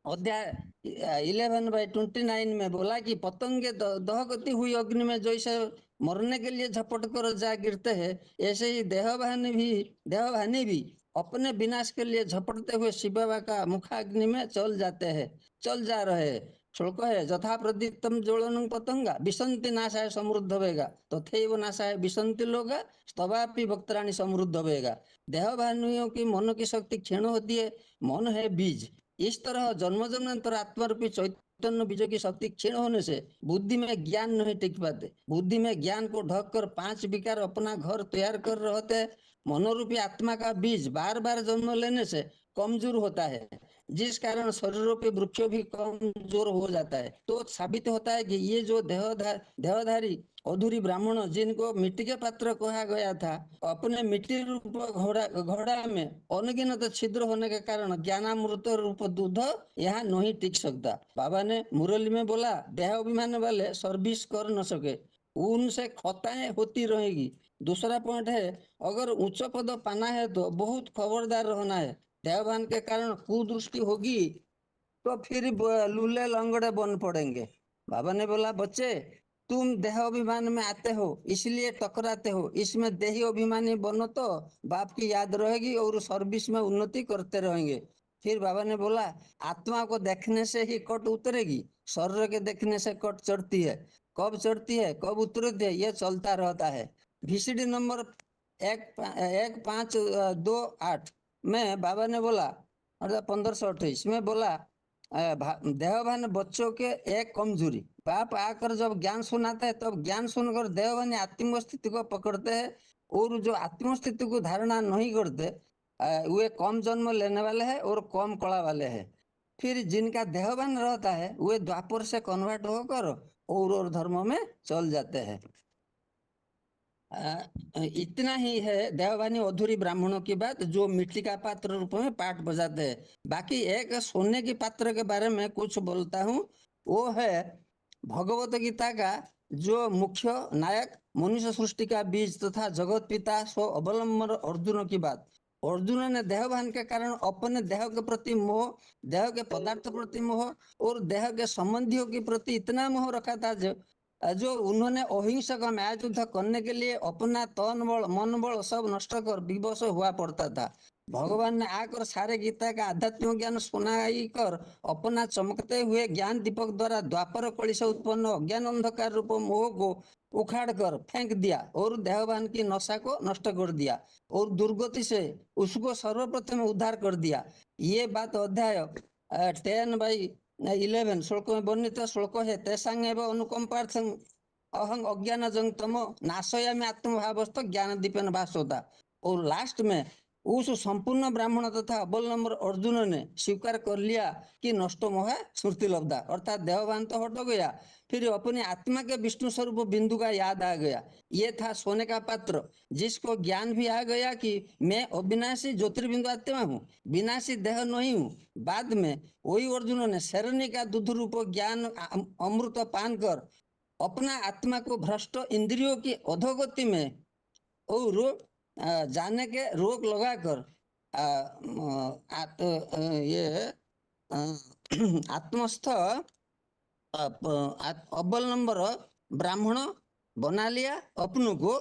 अध्याय 11/29 में बोला कि पतंगे दहगति हुई अग्नि में जैसे मरने के लिए झपट कर जा गिरते हैं, ऐसे ही देहभानी भी अपने विनाश के लिए झपटते हुए शिव बाबा का मुखाग्नि में चल जा रहे हैं। श्लोक है, यथा प्रदीप्तम ज्वलनं पतंगा विसंति नाशाय समृद्ध वेगा तथैव नाशाय विसंति लोगा स्तवापि भक्तराणि समृद्ध वेगा। देहभानियों की मन की शक्ति क्षीण होती है। मन है बीज। इस तरह जन्म जन्मांतर आत्मा रूपी चैतन्य बीजों की शक्ति क्षीण होने से बुद्धि में ज्ञान नहीं टिक पाते। बुद्धि में ज्ञान को ढक कर पांच विकार अपना घर तैयार कर रहते हैं। मनोरूपी आत्मा का बीज बार बार जन्म लेने से कमजोर होता है, जिस कारण शरीरों पे वृक्ष भी कमजोर हो जाता है। तो साबित होता है कि ये जो देहधारी अधूरी ब्राह्मण जिनको मिट्टी के पात्र कहा गया था, अपने मिट्टी रूप घोड़ा में अनगिनत छिद्र होने के कारण ज्ञानामृत रूप दूध यहाँ नहीं टिक सकता। बाबा ने मुरली में बोला, देह अभिमान वाले सर्विस कर न सके, उनसे खताएं होती रहेगी। दूसरा पॉइंट है, अगर उच्च पद पाना है तो बहुत खबरदार रहना है। देहभान के कारण कुदृष्टि होगी तो फिर लूले लंगड़े बन पड़ेंगे। बाबा ने बोला, बच्चे तुम देह अभिमान में आते हो इसलिए टकराते हो, इसमें देही अभिमानी बनो तो बाप की याद रहेगी और सर्विस में उन्नति करते रहेंगे। फिर बाबा ने बोला, आत्मा को देखने से ही कट उतरेगी, शरीर के देखने से कट चढ़ती है। कब चढ़ती है कब उतरती है ये चलता रहता है। VCD नंबर 1528 में बाबा ने बोला, अर्थात 1528 में बोला, देहभान बच्चों के एक कमजोरी। बाप आकर जब ज्ञान सुनाते हैं तब ज्ञान सुनकर देहभानी आत्म स्थिति को पकड़ते हैं, और जो आत्म स्थिति को धारणा नहीं करते वे कम जन्म लेने वाले हैं और कम कला वाले हैं। फिर जिनका देहभान रहता है वे द्वापर से कन्वर्ट होकर और धर्म में चल जाते हैं। इतना ही है देहभानी अधूरी ब्राह्मणों की बात, जो मिट्टी का पात्र रूप में पाठ बजाते हैं। बाकी एक सोने के पात्र के बारे में कुछ बोलता हूँ, वो है भगवत गीता का जो मुख्य नायक मनुष्य सृष्टि का बीज तथा जगत पिता स्व अवलंबन अर्जुन की बात। अर्जुन ने देहभान के कारण अपने देह के प्रति मोह, देह के पदार्थ प्रति मोह और देह के संबंधियों के प्रति इतना मोह रखा था जो उन्होंने अहिंसक न्याय युद्ध करने के लिए अपना तन बल मन बल सब नष्ट कर विवश हुआ पड़ता था। भगवान ने आकर सारे गीता का आध्यात्मिक ज्ञान सुनाई कर अपना चमकते हुए ज्ञान दीपक द्वारा द्वापर कली से उत्पन्न अज्ञान अंधकार रूप मोह को उखाड़ कर फेंक दिया और देहभान की नशा को नष्ट कर दिया और दुर्गति से उसको सर्वप्रथम उद्धार कर दिया। ये बात अध्याय 10/11 श्लोक में वर्णित श्लोक है, तेषां एव अनुकंपार्थं अहं अज्ञानजं तमो नाशयामि आत्मभावस्थ ज्ञान दीपेन भास्वता। और लास्ट में उस संपूर्ण ब्राह्मण तथा अवलंबर अर्जुन ने स्वीकार कर लिया कि नष्ट मोह स्मृति लब्धा, अर्थात देहभान तो हट गया, फिर अपनी आत्मा के विष्णु स्वरूप बिंदु का याद आ गया। ये था सोने का पात्र जिसको ज्ञान भी आ गया कि मैं अविनाशी ज्योतिर्बिंदु आत्मा हूँ, विनाशी देह नहीं हूँ। बाद में वही अर्जुन ने शरणी का दूध रूप ज्ञान अमृत पान कर अपना आत्मा को भ्रष्ट इंद्रियों की अधोगति में और जाने के रोक लगाकर ये आत्मस्थ अवलंबर ब्राह्मण बना लिया अपनों को,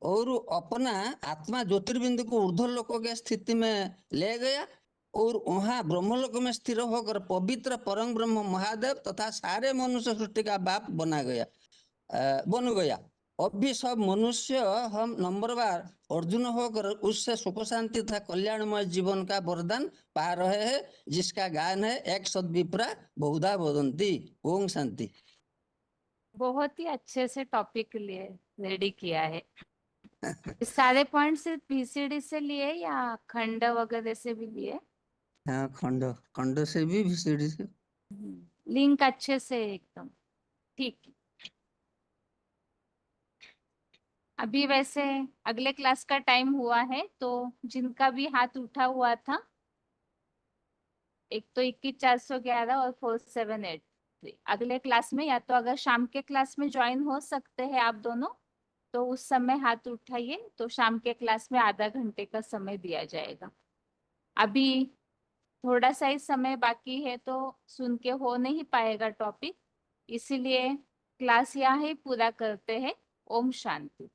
और अपना आत्मा ज्योतिर्बिंदु को ऊर्ध्वलोक के स्थिति में ले गया और वहां ब्रह्मलोक में स्थिर होकर पवित्र परम ब्रह्म महादेव तथा सारे मनुष्य सृष्टि का बाप बन गया। अब भी सब मनुष्य हम नंबरवार अर्जुन होकर उससे सुख शांति तथा कल्याणमय जीवन का वरदान पा रहे हैं, जिसका गान है एक सद्विप्रा बहुधा वदंती। ओम शांति। बहुत ही अच्छे से टॉपिक लिए रेडी किया है। सारे पॉइंट सिर्फ VCD से लिए या खंड वगैरह से भी लिए? हाँ, खंड से भी VCD से। लिंक अच्छे से एकदम ठीक। अभी वैसे अगले क्लास का टाइम हुआ है, तो जिनका भी हाथ उठा हुआ था, एक तो 21,411 और 478, अगले क्लास में या तो अगर शाम के क्लास में ज्वाइन हो सकते हैं आप दोनों, तो उस समय हाथ उठाइए, तो शाम के क्लास में आधा घंटे का समय दिया जाएगा। अभी थोड़ा सा ही समय बाकी है तो सुन के हो नहीं पाएगा टॉपिक, इसीलिए क्लास यहाँ ही पूरा करते हैं। ओम शांति।